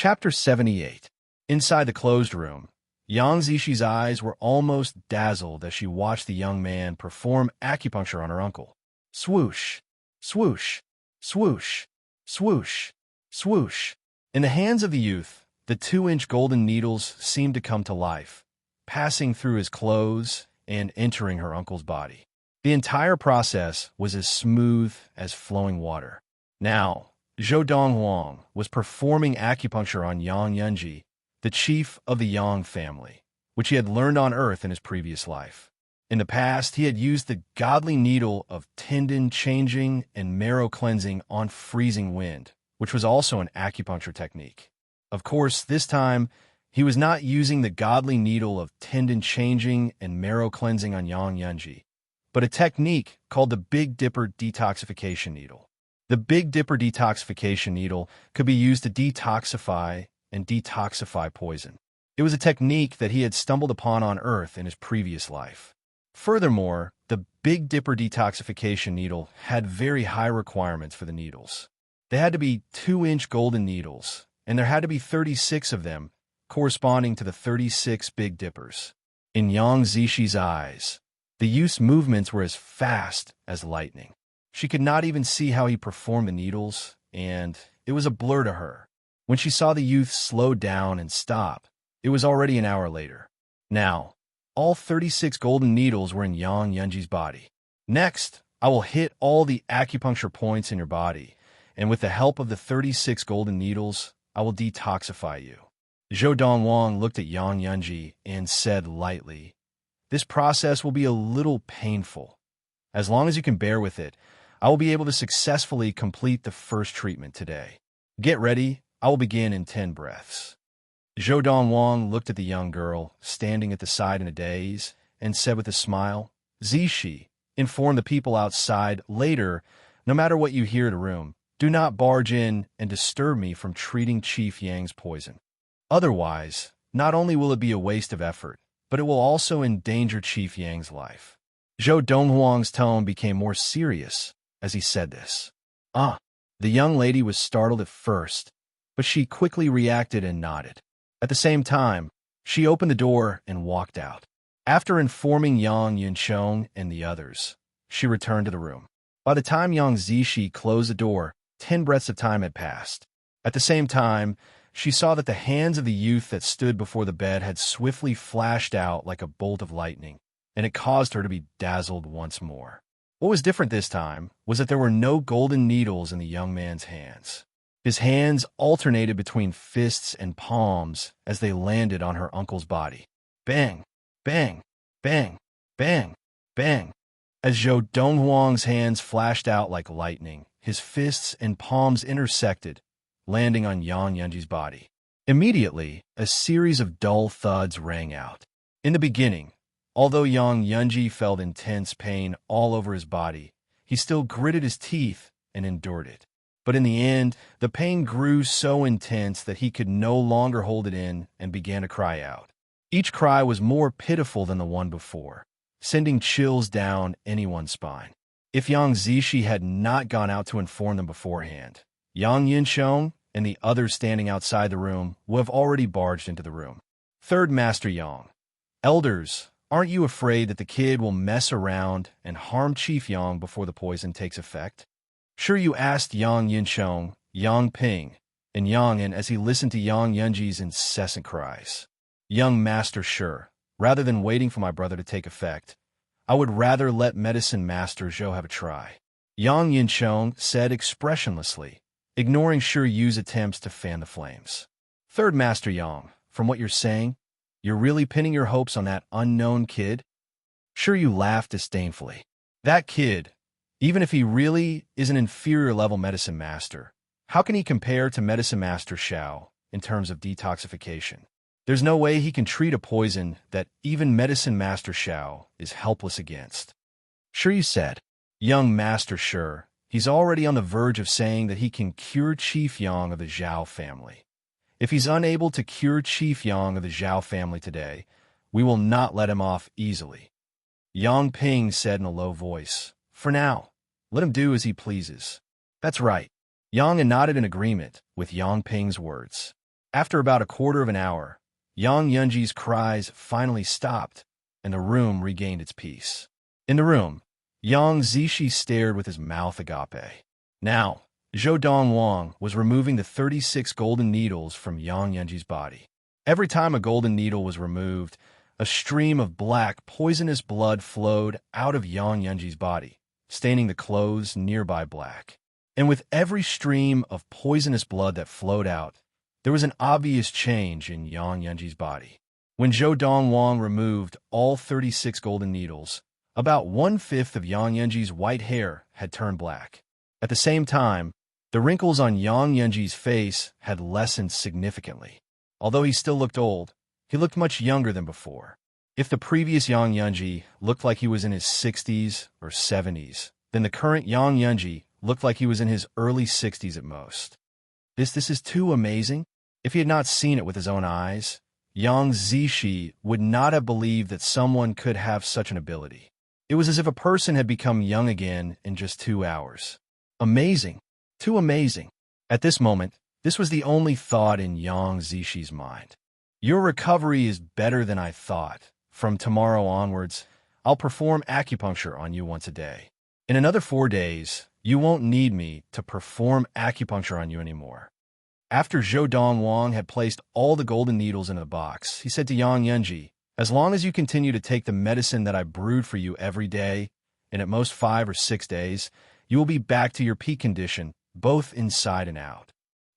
Chapter 78. Inside the closed room, Yang Zishi's eyes were almost dazzled as she watched the young man perform acupuncture on her uncle. Swoosh, swoosh, swoosh, swoosh, swoosh. In the hands of the youth, the 2-inch golden needles seemed to come to life, passing through his clothes and entering her uncle's body. The entire process was as smooth as flowing water. Now, Zhou Donghuang was performing acupuncture on Yang Yunji, the chief of the Yang family, which he had learned on Earth in his previous life. In the past, he had used the godly needle of tendon changing and marrow cleansing on freezing wind, which was also an acupuncture technique. Of course, this time, he was not using the godly needle of tendon changing and marrow cleansing on Yang Yunji, but a technique called the Big Dipper detoxification needle. The Big Dipper detoxification needle could be used to detoxify and detoxify poison. It was a technique that he had stumbled upon on Earth in his previous life. Furthermore, the Big Dipper detoxification needle had very high requirements for the needles. They had to be 2-inch golden needles, and there had to be 36 of them, corresponding to the 36 Big Dippers. In Yang Zishi's eyes, the youth's movements were as fast as lightning. She could not even see how he performed the needles, and it was a blur to her. When she saw the youth slow down and stop, it was already an hour later. Now, all 36 golden needles were in Yang Yunji's body. Next, I will hit all the acupuncture points in your body, and with the help of the 36 golden needles, I will detoxify you. Zhou Donghuang looked at Yang Yunji and said lightly, "This process will be a little painful. As long as you can bear with it, I will be able to successfully complete the first treatment today. Get ready, I will begin in 10 breaths." Zhou Donghuang looked at the young girl, standing at the side in a daze, and said with a smile, "Zishi, inform the people outside later, no matter what you hear in the room, do not barge in and disturb me from treating Chief Yang's poison. Otherwise, not only will it be a waste of effort, but it will also endanger Chief Yang's life." Zhou Donghuang's tone became more serious as he said this. The young lady was startled at first, but she quickly reacted and nodded. At the same time, she opened the door and walked out. After informing Yang Yunchong and the others, she returned to the room. By the time Yang Zishi closed the door, 10 breaths of time had passed. At the same time, she saw that the hands of the youth that stood before the bed had swiftly flashed out like a bolt of lightning, and it caused her to be dazzled once more. What was different this time was that there were no golden needles in the young man's hands. His hands alternated between fists and palms as they landed on her uncle's body. Bang, bang, bang, bang, bang. As Zhou Donghuang's hands flashed out like lightning, his fists and palms intersected, landing on Yang Yunji's body. Immediately, a series of dull thuds rang out. In the beginning, although Yang Yunji felt intense pain all over his body, he still gritted his teeth and endured it. But in the end, the pain grew so intense that he could no longer hold it in and began to cry out. Each cry was more pitiful than the one before, sending chills down anyone's spine. If Yang Zishi had not gone out to inform them beforehand, Yang Yunchong and the others standing outside the room would have already barged into the room. Third Master Yang, "Elders, aren't you afraid that the kid will mess around and harm Chief Yang before the poison takes effect?" Sure, you asked Yang Yunchong, Yang Ping, and Yang Yin as he listened to Yang Yunji's incessant cries. "Young Master, sure. Rather than waiting for my brother to take effect, I would rather let Medicine Master Zhou have a try," Yang Yunchong said expressionlessly, ignoring Shi Yu's attempts to fan the flames. Third Master Yang, from what you're saying, you're really pinning your hopes on that unknown kid? Shi Yu laughed disdainfully. That kid, even if he really is an inferior level medicine master, how can he compare to Medicine Master Xiao in terms of detoxification? There's no way he can treat a poison that even Medicine Master Xiao is helpless against. Shi Yu said, "Young Master Shi, he's already on the verge of saying that he can cure Chief Yang of the Zhao family. If he's unable to cure Chief Yang of the Zhao family today, we will not let him off easily." Yang Ping said in a low voice, "For now, let him do as he pleases." That's right. Yang nodded in agreement with Yang Ping's words. After about a quarter of an hour, Yang Yunji's cries finally stopped, and the room regained its peace. In the room, Yang Zishi stared with his mouth agape. Now, Zhou Dongwang was removing the 36 golden needles from Yang Yunji's body. Every time a golden needle was removed, a stream of black, poisonous blood flowed out of Yang Yunji's body, staining the clothes nearby black. And with every stream of poisonous blood that flowed out, there was an obvious change in Yang Yunji's body. When Zhou Dongwang removed all 36 golden needles, about 1/5 of Yang Yunji's white hair had turned black. At the same time, the wrinkles on Yang Yunji's face had lessened significantly. Although he still looked old, he looked much younger than before. If the previous Yang Yunji looked like he was in his 60s or 70s, then the current Yang Yunji looked like he was in his early 60s at most. This is too amazing. If he had not seen it with his own eyes, Yang Zishi would not have believed that someone could have such an ability. It was as if a person had become young again in just 2 hours. Amazing. Too amazing. At this moment, this was the only thought in Yang Zishi's mind. Your recovery is better than I thought. From tomorrow onwards, I'll perform acupuncture on you once a day. In another 4 days, you won't need me to perform acupuncture on you anymore. After Zhou Dongwang had placed all the golden needles in a box, he said to Yang Yunji, as long as you continue to take the medicine that I brewed for you every day, and at most 5 or 6 days, you will be back to your peak condition, both inside and out.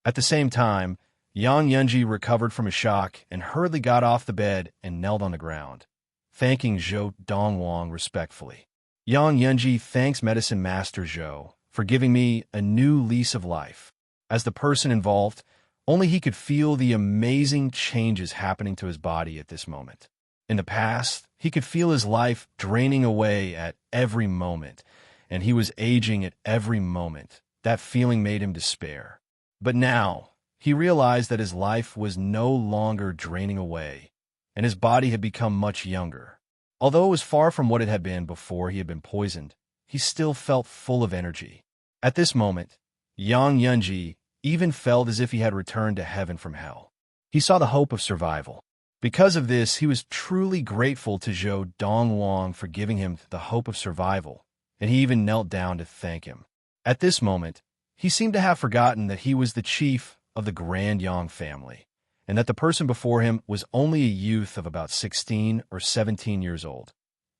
At the same time, Yang Yunji recovered from his shock and hurriedly got off the bed and knelt on the ground, thanking Zhou Dongwang respectfully. Yang Yunji thanks Medicine Master Zhou for giving me a new lease of life. As the person involved, only he could feel the amazing changes happening to his body at this moment. In the past, he could feel his life draining away at every moment, and he was aging at every moment. That feeling made him despair. But now, he realized that his life was no longer draining away, and his body had become much younger. Although it was far from what it had been before he had been poisoned, he still felt full of energy. At this moment, Yang Yunji even felt as if he had returned to heaven from hell. He saw the hope of survival. Because of this, he was truly grateful to Zhou Dongwang for giving him the hope of survival, and he even knelt down to thank him. At this moment, he seemed to have forgotten that he was the chief of the Grand Yang family, and that the person before him was only a youth of about 16 or 17 years old.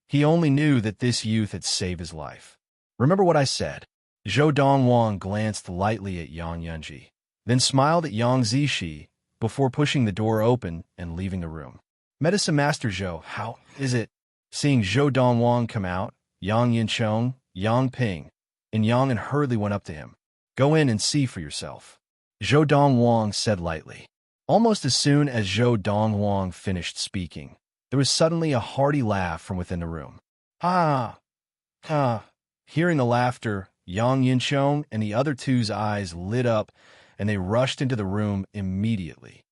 He only knew that this youth had saved his life. Remember what I said. Zhou Dongwang glanced lightly at Yang Yunji, then smiled at Yang Zishi before pushing the door open and leaving the room. Medicine Master Zhou, how is it? Seeing Zhou Dongwang come out, Yang Yinchong, Yang Ping, and Yang and hurriedly went up to him. Go in and see for yourself, Zhou Dongwang said lightly. Almost as soon as Zhou Dongwang finished speaking, there was suddenly a hearty laugh from within the room. Ah! Ah! Hearing the laughter, Yang Yinchong and the other two's eyes lit up, and they rushed into the room immediately.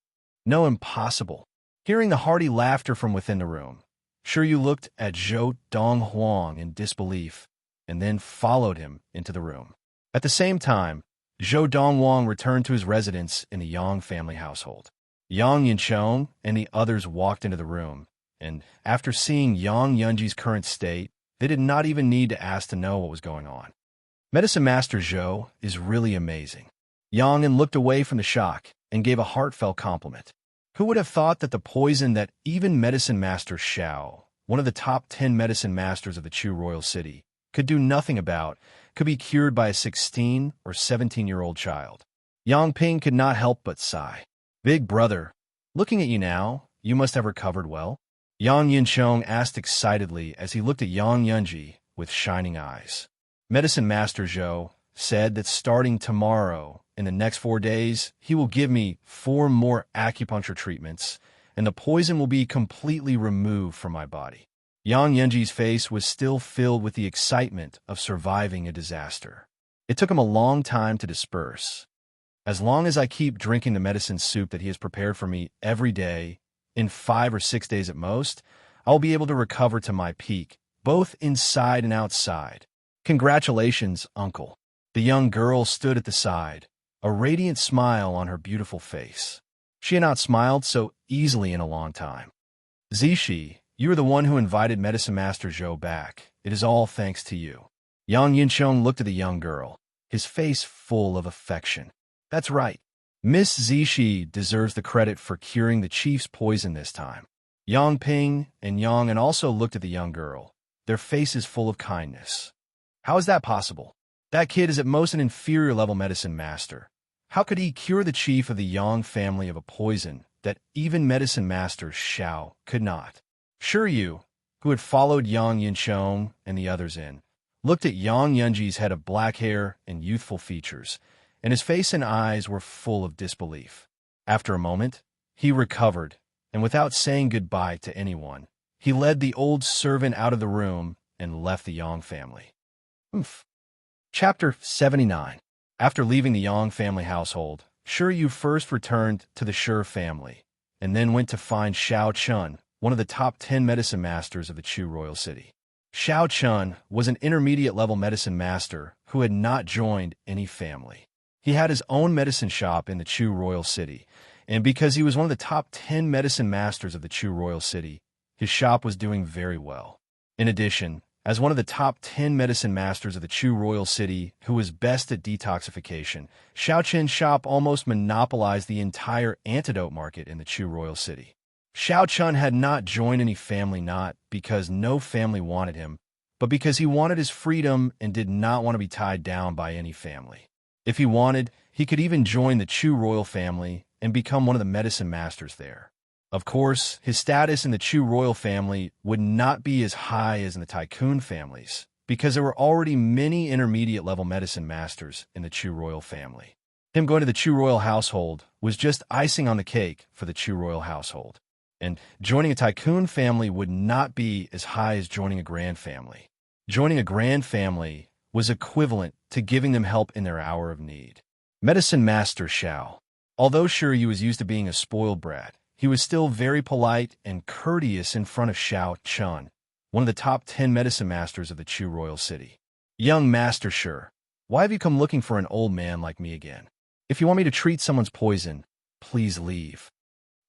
No, impossible. Hearing the hearty laughter from within the room, Sure you looked at Zhou Donghuang in disbelief, and then followed him into the room. At the same time, Zhou Donghuang returned to his residence in the Yang family household. Yang Yinchong and the others walked into the room, and after seeing Yang Yunji's current state, they did not even need to ask to know what was going on. Medicine Master Zhou is really amazing. Yang Yin looked away from the shock and gave a heartfelt compliment. Who would have thought that the poison that even Medicine Master Xiao, one of the top 10 medicine masters of the Chu Royal City, could do nothing about, could be cured by a 16 or 17-year-old child? Yang Ping could not help but sigh. Big brother, looking at you now, you must have recovered well? Yang Yinchong asked excitedly as he looked at Yang Yunji with shining eyes. Medicine Master Zhou said that starting tomorrow, in the next 4 days, he will give me 4 more acupuncture treatments, and the poison will be completely removed from my body. Yang Yunji's face was still filled with the excitement of surviving a disaster. It took him a long time to disperse. As long as I keep drinking the medicine soup that he has prepared for me every day, in 5 or 6 days at most, I will be able to recover to my peak, both inside and outside. Congratulations, uncle. The young girl stood at the side, a radiant smile on her beautiful face. She had not smiled so easily in a long time. Zishi, you are the one who invited Medicine Master Zhou back. It is all thanks to you. Yang Yinchong looked at the young girl, his face full of affection. That's right. Miss Zishi deserves the credit for curing the chief's poison this time. Yang Ping and Yang also looked at the young girl, their faces full of kindness. How is that possible? That kid is at most an inferior level medicine master. How could he cure the chief of the Yang family of a poison that even medicine master Xiao could not? Shiryu, who had followed Yang Yinchong and the others in, looked at Yang Yunji's head of black hair and youthful features, and his face and eyes were full of disbelief. After a moment, he recovered, and without saying goodbye to anyone, he led the old servant out of the room and left the Yang family. Chapter 79. After leaving the Yang family household, Shiryu first returned to the Shi family, and then went to find Xiao Chun, one of the top 10 medicine masters of the Chu royal city. Xiao Chun was an intermediate-level medicine master who had not joined any family. He had his own medicine shop in the Chu royal city, and because he was one of the top 10 medicine masters of the Chu royal city, his shop was doing very well. In addition, as one of the top 10 medicine masters of the Chu royal city who was best at detoxification, Xiao Chun's shop almost monopolized the entire antidote market in the Chu royal city. Xiao Chun had not joined any family not because no family wanted him, but because he wanted his freedom and did not want to be tied down by any family. If he wanted, he could even join the Chu royal family and become one of the medicine masters there. Of course, his status in the Chu royal family would not be as high as in the tycoon families, because there were already many intermediate-level medicine masters in the Chu royal family. Him going to the Chu royal household was just icing on the cake for the Chu royal household, and joining a tycoon family would not be as high as joining a grand family. Joining a grand family was equivalent to giving them help in their hour of need. Medicine Master Xiao. Although Shiryu was used to being a spoiled brat, he was still very polite and courteous in front of Xiao Chun, one of the top 10 medicine masters of the Chu royal city. Young Master Shi, why have you come looking for an old man like me again? If you want me to treat someone's poison, please leave.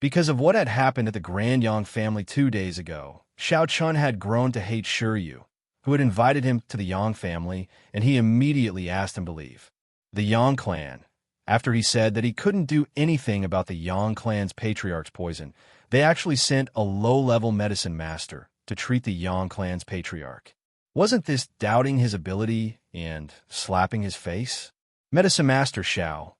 Because of what had happened at the Grand Yang family 2 days ago, Xiao Chun had grown to hate Shiryu, who had invited him to the Yang family, and he immediately asked him to leave. The Yang clan, after he said that he couldn't do anything about the Yang clan's patriarch's poison, they actually sent a low-level medicine master to treat the Yang clan's patriarch. Wasn't this doubting his ability and slapping his face? Medicine Master Xiao,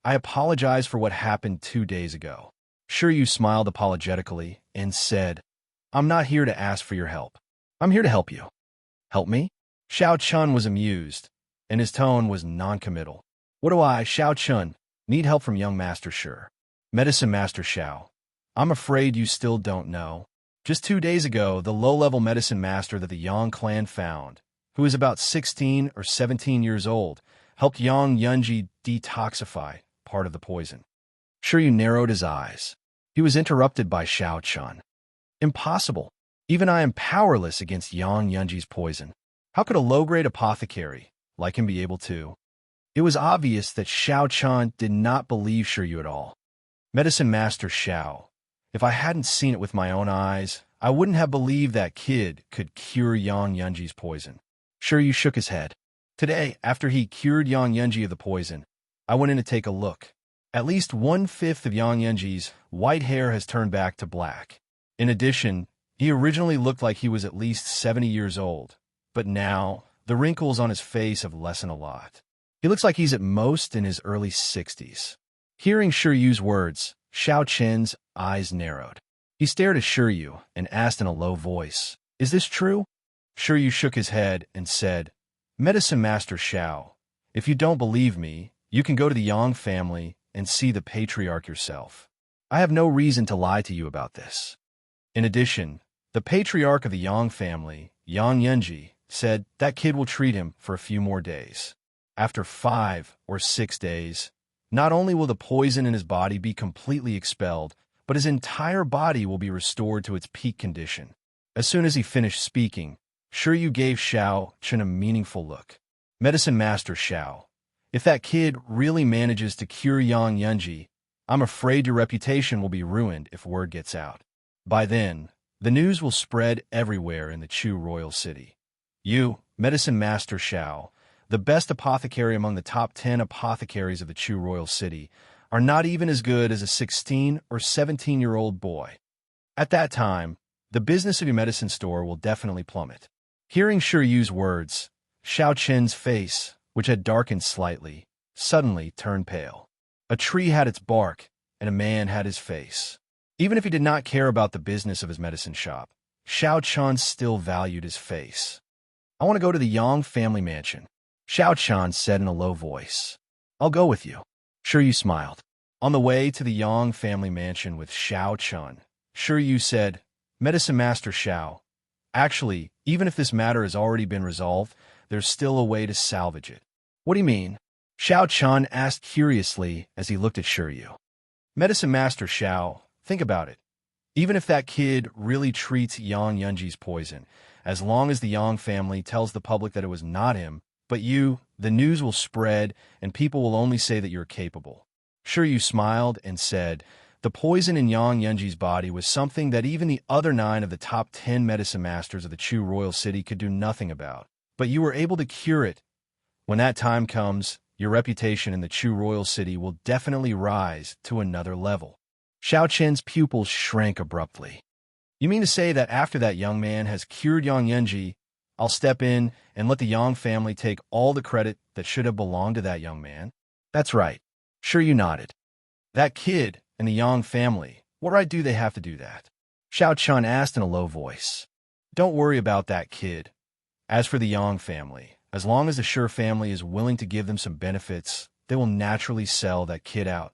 I apologize for what happened 2 days ago. Shiryu smiled apologetically and said, I'm not here to ask for your help. I'm here to help you. Help me? Xiao Chun was amused, and his tone was non-committal. What do I, Xiao Chun, need help from young Master Shi? Medicine Master Xiao, I'm afraid you still don't know. Just 2 days ago, the low-level medicine master that the Yang clan found, who is about 16 or 17 years old, helped Yang Yunji detoxify part of the poison. Shiryu narrowed his eyes. He was interrupted by Xiao Chun. Impossible. Even I am powerless against Yang Yunji's poison. How could a low-grade apothecary like him be able to? It was obvious that Xiao Chun did not believe Shiryu at all. Medicine Master Xiao, if I hadn't seen it with my own eyes, I wouldn't have believed that kid could cure Yang Yunji's poison. Shiryu shook his head. Today, after he cured Yang Yunji of the poison, I went in to take a look. At least 1/5 of Yang Yunji's white hair has turned back to black. In addition, he originally looked like he was at least 70 years old, but now the wrinkles on his face have lessened a lot. He looks like he's at most in his early 60s. Hearing Shiryu's words, Xiao Chen's eyes narrowed. He stared at Shiryu and asked in a low voice, Is this true? Shiryu shook his head and said, Medicine Master Xiao, if you don't believe me, you can go to the Yang family and see the patriarch yourself. I have no reason to lie to you about this. In addition, the patriarch of the Yang family, Yang Yunji, said that kid will treat him for a few more days. After 5 or 6 days, not only will the poison in his body be completely expelled, but his entire body will be restored to its peak condition. As soon as he finished speaking, Shiryu gave Xiao Chun a meaningful look. Medicine Master Xiao, if that kid really manages to cure Yang Yunji, I'm afraid your reputation will be ruined if word gets out. By then, the news will spread everywhere in the Chu royal city. You, Medicine Master Xiao, the best apothecary among the top 10 apothecaries of the Chu royal city, are not even as good as a 16 or 17-year-old boy. At that time, the business of your medicine store will definitely plummet. Hearing Shi Yu's words, Xiao Qin's face, which had darkened slightly, suddenly turned pale. A tree had its bark, and a man had his face. Even if he did not care about the business of his medicine shop, Xiao Qian still valued his face. I want to go to the Yang family mansion, Xiao Qian said in a low voice. I'll go with you. Shi Yu smiled. On the way to the Yang family mansion with Xiao Qian, Shi Yu said, Medicine Master Xiao, actually, even if this matter has already been resolved, there's still a way to salvage it. What do you mean? Xiao Qian asked curiously as he looked at Shi Yu. Medicine Master Xiao, think about it. Even if that kid really treats Yang Yunji's poison, as long as the Yang family tells the public that it was not him, but you, the news will spread and people will only say that you're capable. Shi Yu smiled and said, the poison in Yang Yunji's body was something that even the other 9 of the top 10 medicine masters of the Chu royal city could do nothing about. But you were able to cure it. When that time comes, your reputation in the Chu royal city will definitely rise to another level. Xiao Qin's pupils shrank abruptly. You mean to say that after that young man has cured Yang Yunji, I'll step in and let the Yang family take all the credit that should have belonged to that young man? That's right. Shi Yu nodded. That kid and the Yang family, what right do they have to do that? Xiao Qian asked in a low voice. Don't worry about that kid. As for the Yang family, as long as the Shi family is willing to give them some benefits, they will naturally sell that kid out.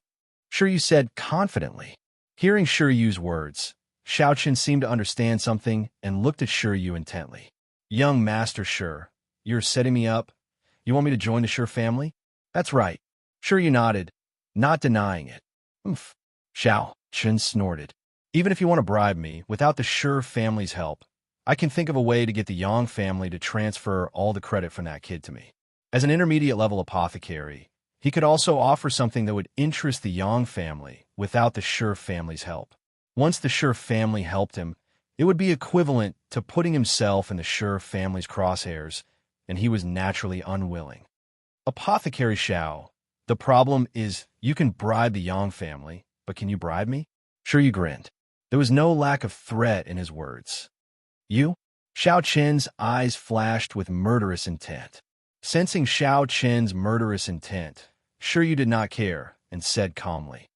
Shi Yu said confidently. Hearing Shi Yu's words, Xiao Qian seemed to understand something and looked at Shi Yu intently. Young Master Shi, you're setting me up? You want me to join the Shi family? That's right. Shi Yu nodded, not denying it. Oomph. Xiao Qian snorted. Even if you want to bribe me, without the Shi family's help, I can think of a way to get the Yang family to transfer all the credit from that kid to me. As an intermediate-level apothecary, he could also offer something that would interest the Yang family without the Shi family's help. Once the Shi family helped him, it would be equivalent to putting himself in the Shi family's crosshairs, and he was naturally unwilling. Apothecary Xiao, the problem is you can bribe the Yang family, but can you bribe me? Shi Yu grinned. There was no lack of threat in his words. You? Xiao Qin's eyes flashed with murderous intent. Sensing Xiao Qin's murderous intent, Shi Yu did not care and said calmly,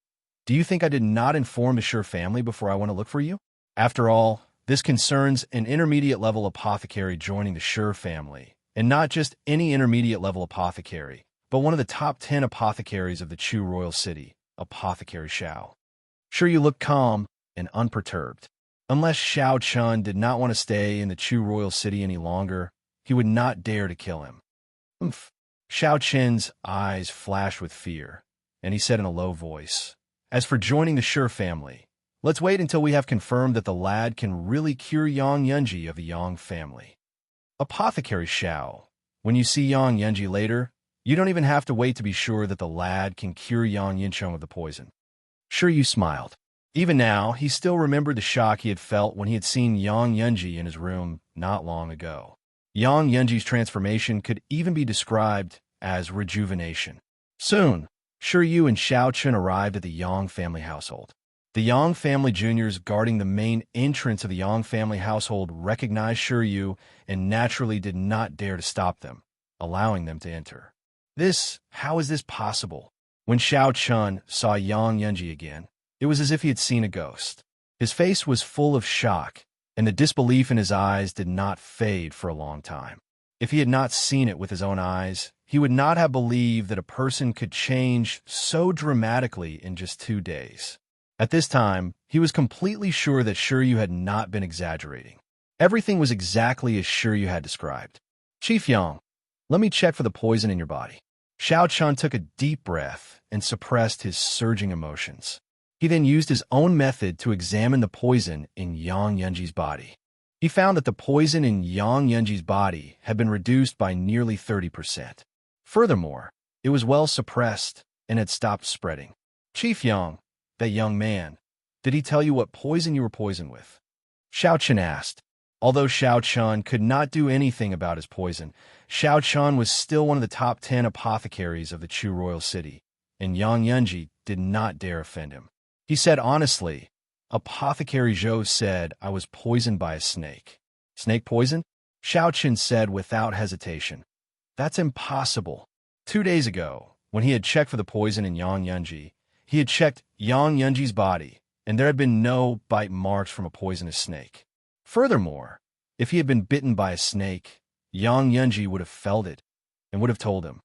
do you think I did not inform the Shi family before I went to look for you? After all, this concerns an intermediate-level apothecary joining the Shi family, and not just any intermediate-level apothecary, but one of the top 10 apothecaries of the Chu royal city, Apothecary Xiao. Shi Yu looked calm and unperturbed. Unless Xiao Qian did not want to stay in the Chu royal city any longer, he would not dare to kill him. Oomph. Xiao Qin's eyes flashed with fear, and he said in a low voice, as for joining the Shi family, let's wait until we have confirmed that the lad can really cure Yang Yunji of the Yang family. Apothecary Xiao, when you see Yang Yunji later, you don't even have to wait to be sure that the lad can cure Yang Yincheng of the poison. Shi Yu smiled. Even now, he still remembered the shock he had felt when he had seen Yang Yunji in his room not long ago. Yang Yunji's transformation could even be described as rejuvenation. Soon, Shi Yu and Xiao Qian arrived at the Yang family household. The Yang family juniors guarding the main entrance of the Yang family household recognized Shi Yu and naturally did not dare to stop them, allowing them to enter. How is this possible? When Xiao Qian saw Yang Yunji again, it was as if he had seen a ghost. His face was full of shock, and the disbelief in his eyes did not fade for a long time. If he had not seen it with his own eyes, he would not have believed that a person could change so dramatically in just 2 days. At this time, he was completely sure that Shi Yu had not been exaggerating. Everything was exactly as Shi Yu had described. Chief Yang, let me check for the poison in your body. Xiao Qian took a deep breath and suppressed his surging emotions. He then used his own method to examine the poison in Yang Yunji's body. He found that the poison in Yang Yunji's body had been reduced by nearly 30%. Furthermore, it was well suppressed and had stopped spreading. Chief Yang, that young man. Did he tell you what poison you were poisoned with? Xiao Chen asked. Although Xiao Chun could not do anything about his poison, Xiao Chun was still one of the top 10 apothecaries of the Chu royal city, and Yang Yunji did not dare offend him. He said honestly, Apothecary Zhou said I was poisoned by a snake. Snake poison? Xiao Chen said without hesitation. That's impossible. 2 days ago, when he had checked for the poison in Yang Yunji, he had checked Yang Yunji's body, and there had been no bite marks from a poisonous snake. Furthermore, if he had been bitten by a snake, Yang Yunji would have felt it and would have told him.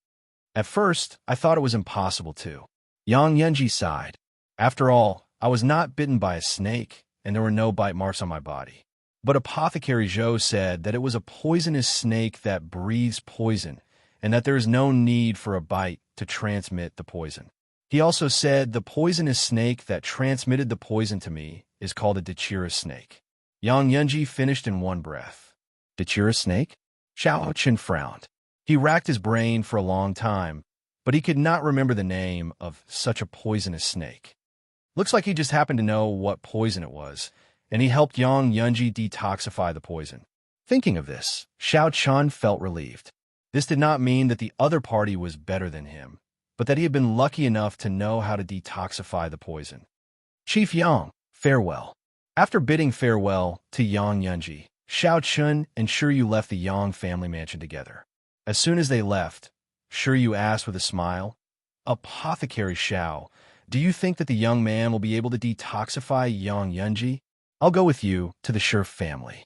At first, I thought it was impossible too. Yang Yunji sighed. After all, I was not bitten by a snake, and there were no bite marks on my body. But Apothecary Zhou said that it was a poisonous snake that breathes poison, and that there is no need for a bite to transmit the poison. He also said the poisonous snake that transmitted the poison to me is called a Dachira snake. Yang Yunji finished in one breath. Dachira snake? Xiao Chen frowned. He racked his brain for a long time, but he could not remember the name of such a poisonous snake. Looks like he just happened to know what poison it was, and he helped Yang Yunji detoxify the poison. Thinking of this, Xiao Chun felt relieved. This did not mean that the other party was better than him, but that he had been lucky enough to know how to detoxify the poison. Chief Yang, farewell. After bidding farewell to Yang Yunji, Xiao Chun and Shiryu left the Yang family mansion together. As soon as they left, Shiryu asked with a smile, Apothecary Xiao, do you think that the young man will be able to detoxify Yang Yunji? I'll go with you to the Shi family.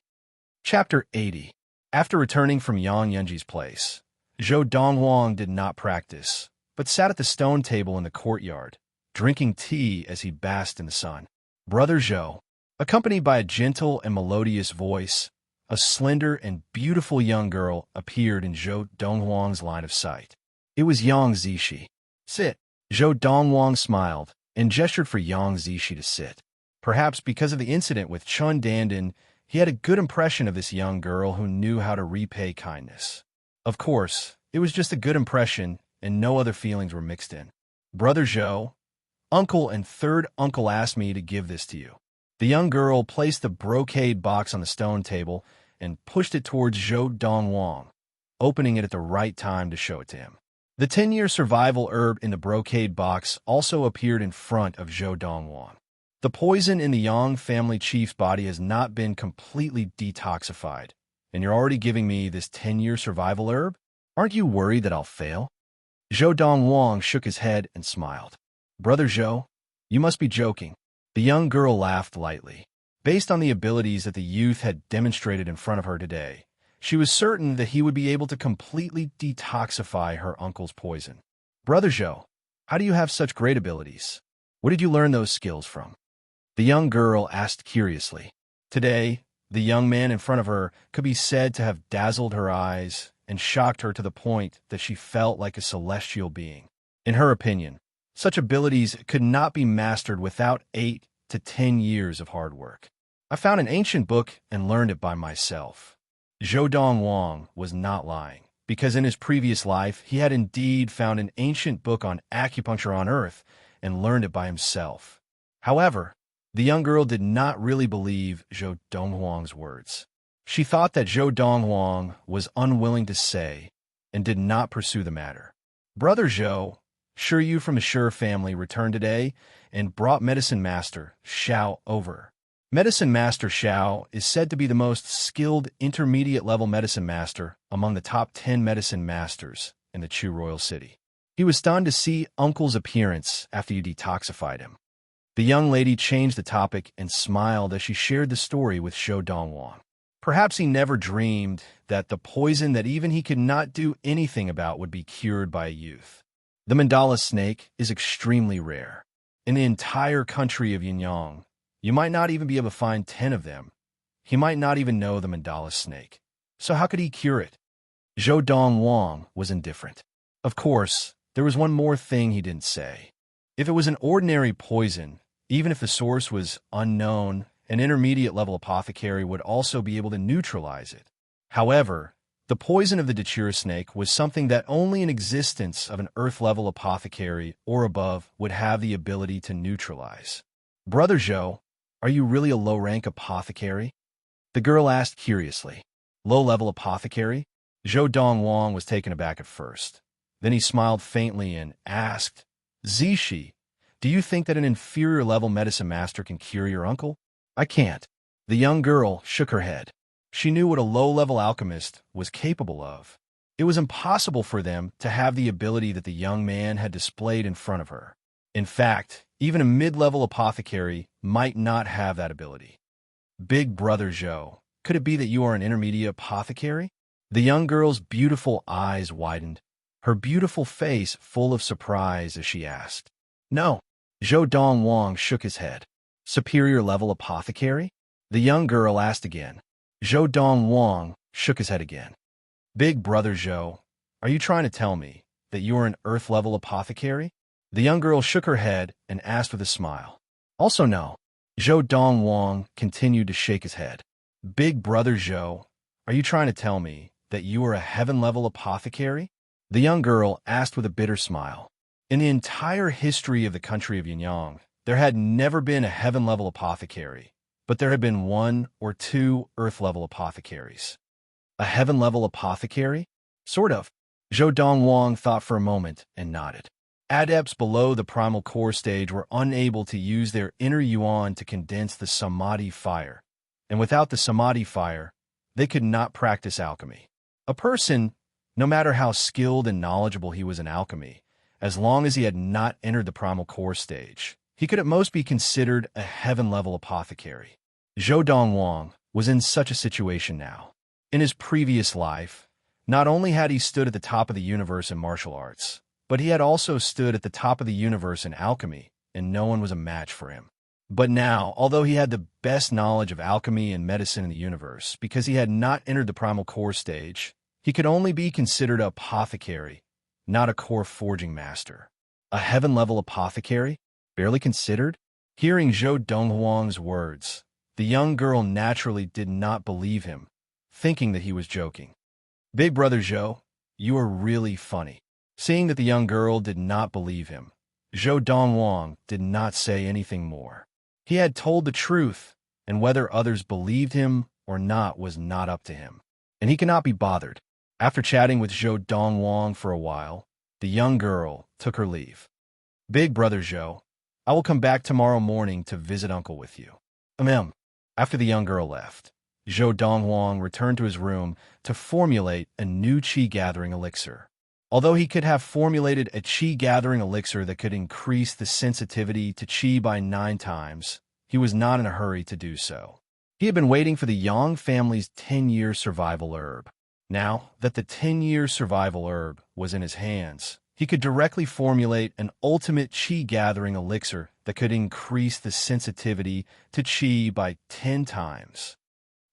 Chapter 80. After returning from Yang Yunji's place, Zhou Donghuang did not practice, but sat at the stone table in the courtyard, drinking tea as he basked in the sun. Brother Zhou, accompanied by a gentle and melodious voice, a slender and beautiful young girl appeared in Zhou Donghuang's line of sight. It was Yang Zishi. Sit. Zhou Donghuang smiled and gestured for Yang Zishi to sit. Perhaps because of the incident with Chun Dandan, he had a good impression of this young girl who knew how to repay kindness. Of course, it was just a good impression, and no other feelings were mixed in. Brother Zhou, uncle and third uncle asked me to give this to you. The young girl placed the brocade box on the stone table and pushed it towards Zhou Donghuang, opening it at the right time to show it to him. The 10-year survival herb in the brocade box also appeared in front of Zhou Donghuang. The poison in the Yang family chief's body has not been completely detoxified, and you're already giving me this 10-year survival herb? Aren't you worried that I'll fail? Zhou Donghuang shook his head and smiled. Brother Zhou, you must be joking. The young girl laughed lightly. Based on the abilities that the youth had demonstrated in front of her today, she was certain that he would be able to completely detoxify her uncle's poison. Brother Zhou, how do you have such great abilities? What did you learn those skills from? The young girl asked curiously. Today, the young man in front of her could be said to have dazzled her eyes and shocked her to the point that she felt like a celestial being. In her opinion, such abilities could not be mastered without 8 to 10 years of hard work. I found an ancient book and learned it by myself. Zhou Donghuang was not lying, because in his previous life he had indeed found an ancient book on acupuncture on Earth and learned it by himself. However, the young girl did not really believe Zhou Donghuang's words. She thought that Zhou Donghuang was unwilling to say and did not pursue the matter. Brother Zhou, Shiryu from the Shi family returned today and brought Medicine Master Xiao over. Medicine Master Xiao is said to be the most skilled intermediate-level medicine master among the top 10 medicine masters in the Chu royal city. He was stunned to see Uncle's appearance after you detoxified him. The young lady changed the topic and smiled as she shared the story with Zhou Donghuang. Perhaps he never dreamed that the poison that even he could not do anything about would be cured by a youth. The mandala snake is extremely rare. In the entire country of Yinyang, you might not even be able to find 10 of them. He might not even know the mandala snake. So how could he cure it? Zhou Donghuang was indifferent. Of course, there was one more thing he didn't say. If it was an ordinary poison, even if the source was unknown, an intermediate-level apothecary would also be able to neutralize it. However, The poison of the datura snake was something that only an existence of an earth-level apothecary or above would have the ability to neutralize. Brother Zhou, are you really a low-rank apothecary? The girl asked curiously. Low-level apothecary? Zhou Dongwang was taken aback at first. Then he smiled faintly and asked, Zishi, do you think that an inferior-level medicine master can cure your uncle? I can't. The young girl shook her head. She knew what a low-level alchemist was capable of. It was impossible for them to have the ability that the young man had displayed in front of her. In fact, even a mid-level apothecary might not have that ability. Big brother Zhou, could it be that you are an intermediate apothecary? The young girl's beautiful eyes widened, her beautiful face full of surprise as she asked. No. Zhou Dongwang shook his head. Superior-level apothecary? The young girl asked again. Zhou Dongwang shook his head again. Big brother Zhou, are you trying to tell me that you are an earth-level apothecary? The young girl shook her head and asked with a smile. Also no. Zhou Dongwang continued to shake his head. Big brother Zhou, are you trying to tell me that you are a heaven-level apothecary? The young girl asked with a bitter smile. In the entire history of the country of Yanyang, there had never been a heaven-level apothecary, but there had been one or two earth-level apothecaries. A heaven-level apothecary? Sort of. Zhou Dongwang thought for a moment and nodded. Adepts below the primal core stage were unable to use their inner yuan to condense the samadhi fire, and without the samadhi fire, they could not practice alchemy. A person, no matter how skilled and knowledgeable he was in alchemy, as long as he had not entered the primal core stage, he could at most be considered a heaven-level apothecary. Zhou Dongwang was in such a situation now. In his previous life, not only had he stood at the top of the universe in martial arts, but he had also stood at the top of the universe in alchemy, and no one was a match for him. But now, although he had the best knowledge of alchemy and medicine in the universe, because he had not entered the primal core stage, he could only be considered an apothecary, not a core forging master. A heaven-level apothecary? Barely considered? Hearing Zhou Donghuang's words, the young girl naturally did not believe him, thinking that he was joking. Big brother Zhou, you are really funny. Seeing that the young girl did not believe him, Zhou Dongwang did not say anything more. He had told the truth, and whether others believed him or not was not up to him, and he cannot be bothered. After chatting with Zhou Dongwang for a while, the young girl took her leave. Big brother Zhou, I will come back tomorrow morning to visit uncle with you. After the young girl left, Zhou Dongwang returned to his room to formulate a new qi-gathering elixir. Although he could have formulated a qi-gathering elixir that could increase the sensitivity to qi by 9 times, he was not in a hurry to do so. He had been waiting for the Yang family's 10-year survival herb. Now that the 10-year survival herb was in his hands, he could directly formulate an ultimate qi-gathering elixir that could increase the sensitivity to qi by 10 times.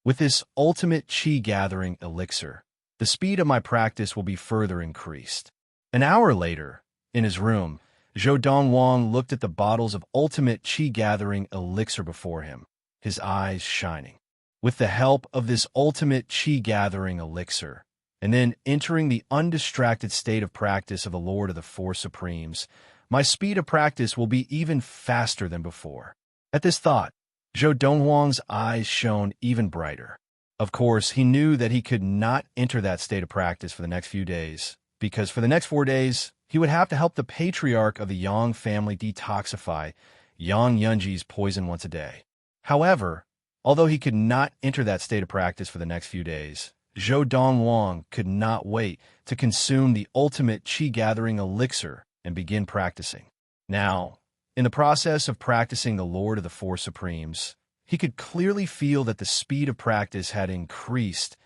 With this ultimate qi-gathering elixir, the speed of my practice will be further increased. An hour later, in his room, Zhou Dongwang looked at the bottles of ultimate qi-gathering elixir before him, his eyes shining. With the help of this ultimate qi-gathering elixir, and then entering the undistracted state of practice of the Lord of the Four Supremes, my speed of practice will be even faster than before. At this thought, Zhou Donghuang's eyes shone even brighter. Of course, he knew that he could not enter that state of practice for the next few days, because for the next 4 days, he would have to help the patriarch of the Yang family detoxify Yang Yunji's poison once a day. However, although he could not enter that state of practice for the next few days, Zhou Dongwang could not wait to consume the ultimate qi-gathering elixir and begin practicing. Now, in the process of practicing the Lord of the Four Supremes, he could clearly feel that the speed of practice had increased.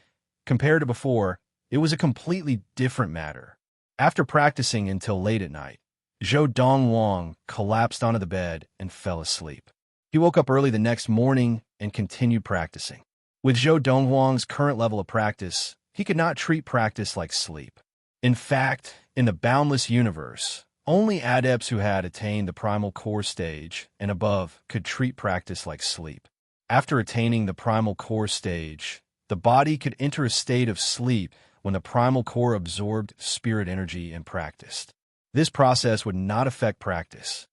Compared to before, it was a completely different matter. After practicing until late at night, Zhou Dongwang collapsed onto the bed and fell asleep. He woke up early the next morning and continued practicing. With Zhou Donghuang's current level of practice, he could not treat practice like sleep. In fact, in the boundless universe, only adepts who had attained the primal core stage and above could treat practice like sleep. After attaining the primal core stage, the body could enter a state of sleep when the primal core absorbed spirit energy and practiced. This process would not affect practice.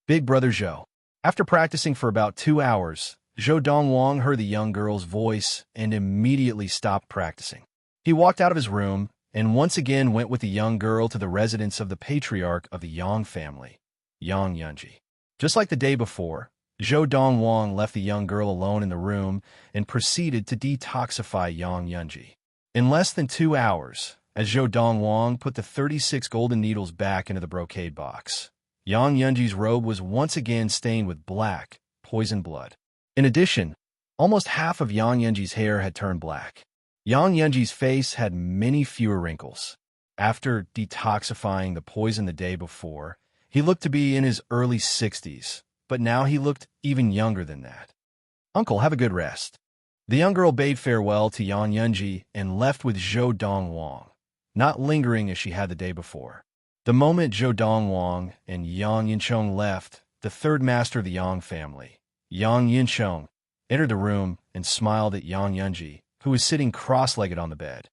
Big Brother Zhou. After practicing for about 2 hours, Zhou Dongwang heard the young girl's voice and immediately stopped practicing. He walked out of his room and once again went with the young girl to the residence of the patriarch of the Yang family, Yang Yunji. Just like the day before, Zhou Dongwang left the young girl alone in the room and proceeded to detoxify Yang Yunji. In less than 2 hours, as Zhou Dongwang put the 36 golden needles back into the brocade box, Yang Yunji's robe was once again stained with black, poison blood. In addition, almost half of Yang Yunji's hair had turned black. Yang Yunji's face had many fewer wrinkles. After detoxifying the poison the day before, he looked to be in his early 60s, but now he looked even younger than that. "Uncle, have a good rest." The young girl bade farewell to Yang Yunji and left with Zhou Dongwang, not lingering as she had the day before. The moment Zhou Dongwang and Yang Yinchong left, the third master of the Yang family, Yang Yinchong, entered the room and smiled at Yang Yunji, who was sitting cross-legged on the bed.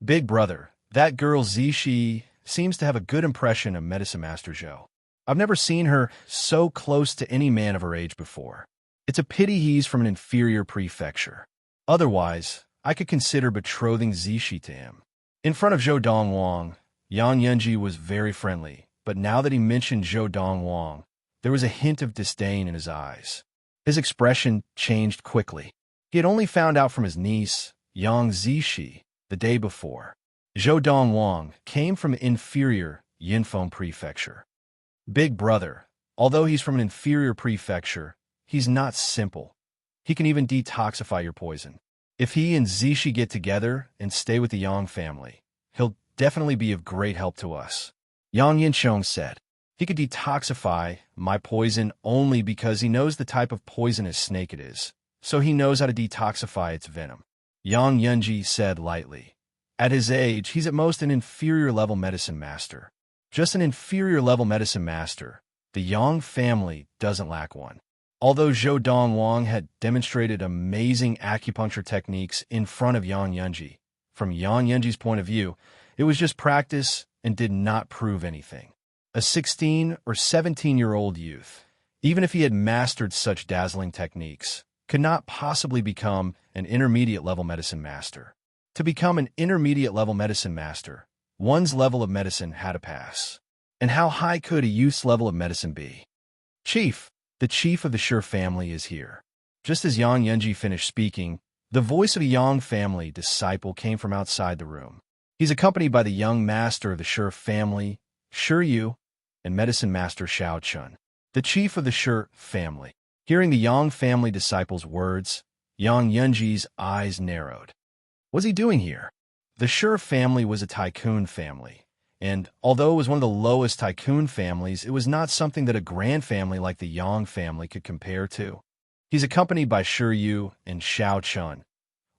"Big brother, that girl Zishi seems to have a good impression of Medicine Master Zhou. I've never seen her so close to any man of her age before. It's a pity he's from an inferior prefecture. Otherwise, I could consider betrothing Zishi to him." In front of Zhou Dongwang, Yang Yunji was very friendly, but now that he mentioned Zhou Dongwang, there was a hint of disdain in his eyes. His expression changed quickly. He had only found out from his niece, Yang Zishi, the day before. Zhou Dongwang came from inferior Yinfeng prefecture. "Big brother, although he's from an inferior prefecture, he's not simple. He can even detoxify your poison. If he and Zishi get together and stay with the Yang family, he'll definitely be of great help to us." Yang Yinchong said. "He could detoxify my poison only because he knows the type of poisonous snake it is, so he knows how to detoxify its venom." Yang Yunji said lightly. "At his age, he's at most an inferior-level medicine master. Just an inferior-level medicine master. The Yang family doesn't lack one." Although Zhou Dongwang had demonstrated amazing acupuncture techniques in front of Yang Yunji, from Yang Yunji's point of view, it was just practice and did not prove anything. A 16 or 17-year-old youth, even if he had mastered such dazzling techniques, could not possibly become an intermediate-level medicine master. To become an intermediate-level medicine master, one's level of medicine had to pass. And how high could a youth's level of medicine be? "Chief, the chief of the Shi family is here." Just as Yang Yunji finished speaking, the voice of a Yang family disciple came from outside the room. He's accompanied by the young master of the Shi family, Shi Yu, and medicine master Xiao Chun, the chief of the Shi family. Hearing the Yang family disciple's words, Yang Yunji's eyes narrowed. What's he doing here? The Shi family was a tycoon family, and although it was one of the lowest tycoon families, it was not something that a grand family like the Yang family could compare to. He's accompanied by Shi Yu and Xiao Chun.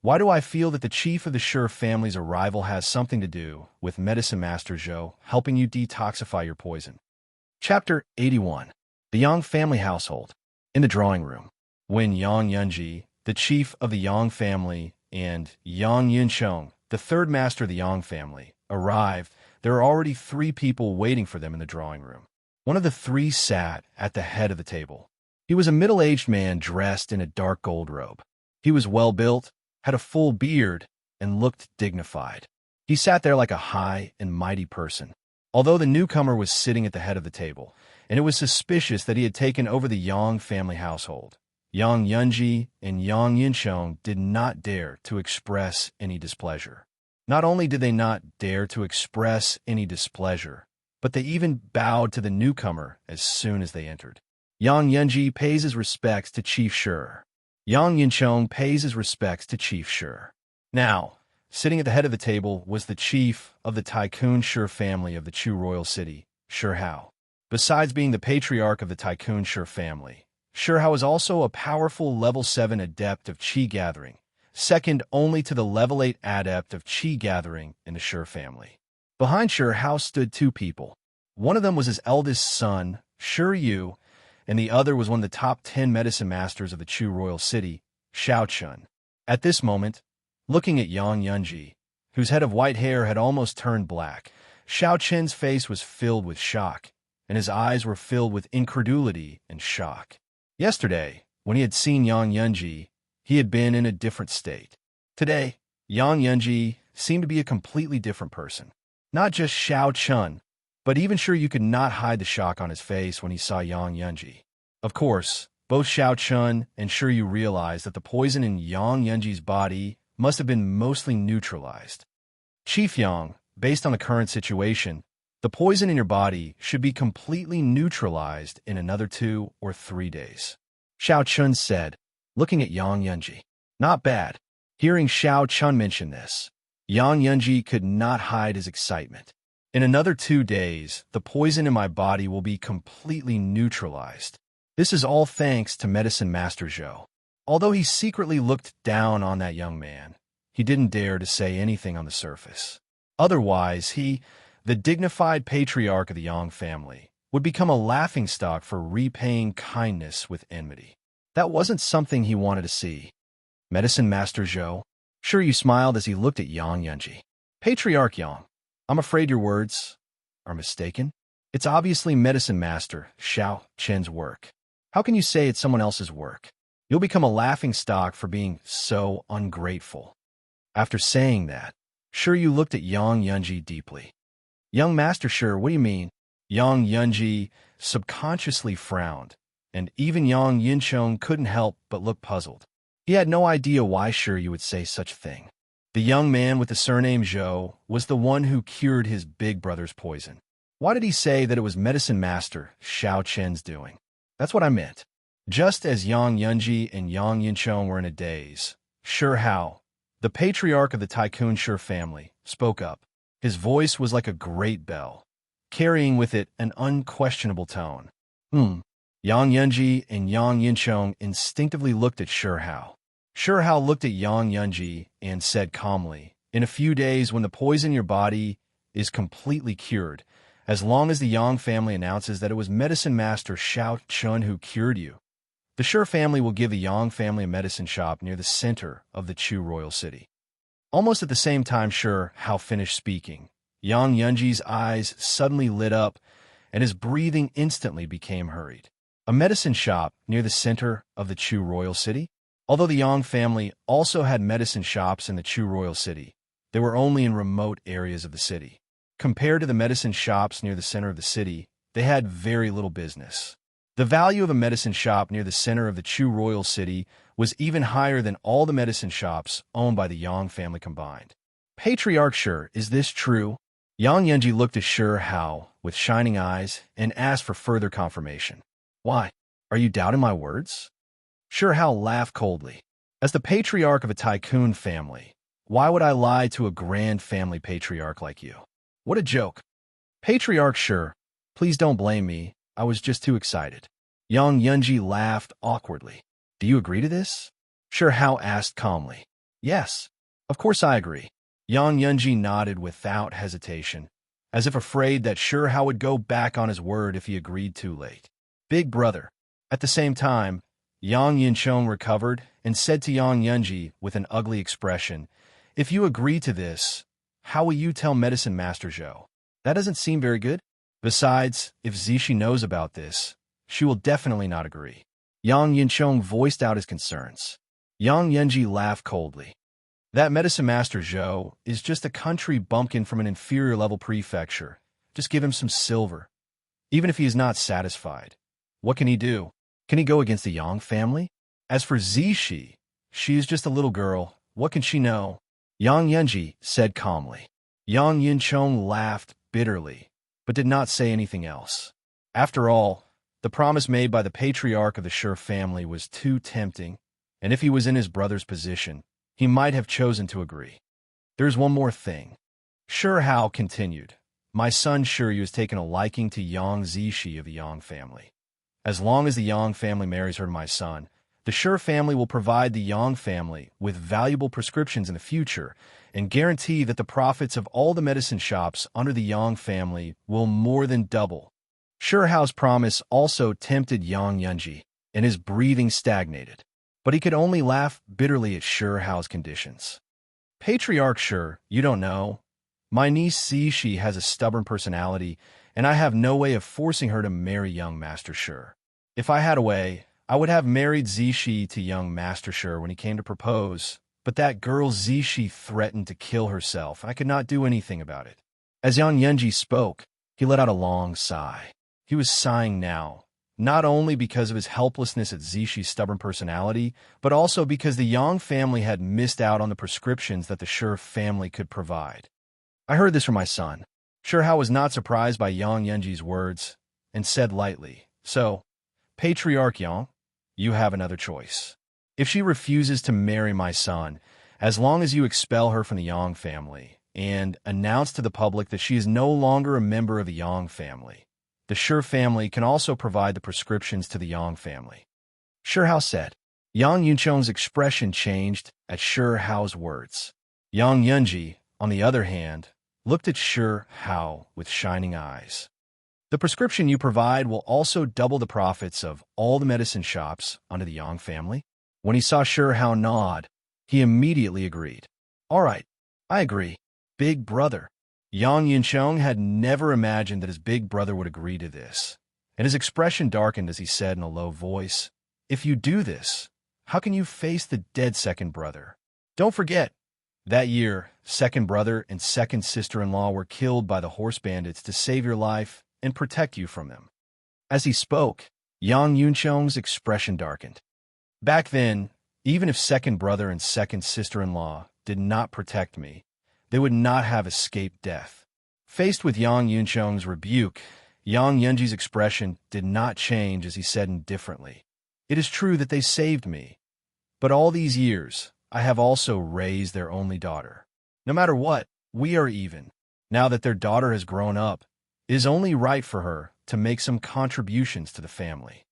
Why do I feel that the chief of the Shi family's arrival has something to do with Medicine Master Zhou helping you detoxify your poison? Chapter 81. The Yang family household. In the drawing room, when Yang Yunji, the chief of the Yang family, and Yang Yinchong, the third master of the Yang family, arrived, there were already 3 people waiting for them in the drawing room. One of the 3 sat at the head of the table. He was a middle-aged man dressed in a dark gold robe. He was well-built, had a full beard, and looked dignified. He sat there like a high and mighty person. Although the newcomer was sitting at the head of the table, and it was suspicious that he had taken over the Yang family household, Yang Yunji and Yang Yinchong did not dare to express any displeasure. Not only did they not dare to express any displeasure, but they even bowed to the newcomer as soon as they entered. Yang Yunji pays his respects to Chief Shi. Yang Yinchong pays his respects to Chief Shi. Now, sitting at the head of the table was the chief of the Tycoon Shi family of the Chu royal city, Shi Hao. Besides being the patriarch of the Tycoon Shi family, Shi Hao is also a powerful level 7 adept of Qi gathering, second only to the level 8 adept of Qi gathering in the Shi family. Behind Shi Hao stood 2 people. One of them was his eldest son, Shi Yu, and the other was one of the top 10 medicine masters of the Chu royal city, Xiao Chun. At this moment, looking at Yang Yunji, whose head of white hair had almost turned black. Xiao Chen's face was filled with shock, and his eyes were filled with incredulity and shock. Yesterday, when he had seen Yang Yunji, he had been in a different state. Today, Yang Yunji seemed to be a completely different person. Not just Xiao Chun, but even sure you could not hide the shock on his face when he saw Yang Yunji. Of course, both Xiao Chun and Shiryu realized that the poison in Yang Yunji's body must have been mostly neutralized. Chief Yang, based on the current situation, the poison in your body should be completely neutralized in another 2 or 3 days. Xiao Chun said, looking at Yang Yunji. Not bad. Hearing Xiao Chun mention this, Yang Yunji could not hide his excitement. In another 2 days, the poison in my body will be completely neutralized. This is all thanks to Medicine Master Zhou. Although he secretly looked down on that young man, he didn't dare to say anything on the surface. Otherwise, he, the dignified patriarch of the Yang family, would become a laughingstock for repaying kindness with enmity. That wasn't something he wanted to see. Medicine Master Zhou, sure you smiled as he looked at Yang Yunji. Patriarch Yang, I'm afraid your words are mistaken. It's obviously Medicine Master Xiao Chen's work. How can you say it's someone else's work? You'll become a laughingstock for being so ungrateful. After saying that, Shiryu looked at Yang Yunji deeply. Young Master Shi, what do you mean? Yang Yunji subconsciously frowned, and even Yang Yinchong couldn't help but look puzzled. He had no idea why Shiryu would say such a thing. The young man with the surname Zhou was the one who cured his big brother's poison. Why did he say that it was Medicine Master Xiao Chen's doing? That's what I meant. Just as Yang Yunji and Yang Yinchong were in a daze, Shi Hao, the patriarch of the Tycoon Shi family, spoke up. His voice was like a great bell, carrying with it an unquestionable tone. Yang Yunji and Yang Yinchong instinctively looked at Shi Hao. Shi Hao looked at Yang Yunji and said calmly, in a few days when the poison in your body is completely cured, as long as the Yang family announces that it was Medicine Master Xiao Chun who cured you, the Shi family will give the Yang family a medicine shop near the center of the Chu royal city. Almost at the same time Shi Hao finished speaking, Yang Yunji's eyes suddenly lit up and his breathing instantly became hurried. A medicine shop near the center of the Chu royal city? Although the Yang family also had medicine shops in the Chu royal city, they were only in remote areas of the city. Compared to the medicine shops near the center of the city, they had very little business. The value of a medicine shop near the center of the Chu royal city was even higher than all the medicine shops owned by the Yang family combined. Patriarch Shi, is this true? Yang Yunji looked at Shi Hao with shining eyes and asked for further confirmation. Why? Are you doubting my words? Shi Hao laughed coldly. As the patriarch of a tycoon family, why would I lie to a grand family patriarch like you? What a joke. Patriarch Shi, please don't blame me. I was just too excited. Yang Yunji laughed awkwardly. Do you agree to this? Shi Hao asked calmly. Yes, of course I agree. Yang Yunji nodded without hesitation, as if afraid that Shi Hao would go back on his word if he agreed too late. Big brother. At the same time, Yang Yinchong recovered and said to Yang Yunji with an ugly expression, if you agree to this, how will you tell Medicine Master Zhou? That doesn't seem very good. Besides, if Zishi knows about this, she will definitely not agree. Yang Yinchong voiced out his concerns. Yang Yunji laughed coldly. That Medicine Master Zhou is just a country bumpkin from an inferior-level prefecture. Just give him some silver. Even if he is not satisfied, what can he do? Can he go against the Yang family? As for Zishi, she is just a little girl. What can she know? Yang Yunji said calmly. Yang Yinchong laughed bitterly, but did not say anything else. After all, the promise made by the patriarch of the Shi family was too tempting, and if he was in his brother's position, he might have chosen to agree. There's one more thing. Shi Hao continued. My son Shiryu has taken a liking to Yang Zishi of the Yang family. As long as the Yang family marries her to my son, the Shi family will provide the Yang family with valuable prescriptions in the future and guarantee that the profits of all the medicine shops under the Yang family will more than double. Shi Hao's promise also tempted Yang Yunji, and his breathing stagnated. But he could only laugh bitterly at Shi Hao's conditions. Patriarch, sure, you don't know. My niece Zishi has a stubborn personality, and I have no way of forcing her to marry young Master Sure. If I had a way, I would have married Zishi to young Master Sure when he came to propose, but that girl Zishi threatened to kill herself, and I could not do anything about it. As Yang Yunji spoke, he let out a long sigh. He was sighing now, not only because of his helplessness at Zishi's stubborn personality, but also because the Yang family had missed out on the prescriptions that the Sure family could provide. I heard this from my son. Sure Hao was not surprised by Yang Yunji's words, and said lightly, "So, Patriarch Yang, you have another choice. If she refuses to marry my son, as long as you expel her from the Yang family, and announce to the public that she is no longer a member of the Yang family, the Sure family can also provide the prescriptions to the Yang family." Sure Hao said. Yang Yuncheng's expression changed at Sure Hao's words. Yang Yunji, on the other hand, looked at Sure Hao with shining eyes. "The prescription you provide will also double the profits of all the medicine shops under the Yang family?" When he saw Sure Hao nod, he immediately agreed. "All right, I agree. Big brother." Yang Yuncheng had never imagined that his big brother would agree to this, and his expression darkened as he said in a low voice, "If you do this, how can you face the dead second brother? Don't forget, that year, second brother and second sister-in-law were killed by the horse bandits to save your life and protect you from them." As he spoke, Yang Yuncheng's expression darkened. Back then, even if second brother and second sister-in-law did not protect me, they would not have escaped death. Faced with Yang Yuncheng's rebuke, Yang Yunji's expression did not change as he said indifferently, "It is true that they saved me, but all these years, I have also raised their only daughter. No matter what, we are even. Now that their daughter has grown up, it is only right for her to make some contributions to the family."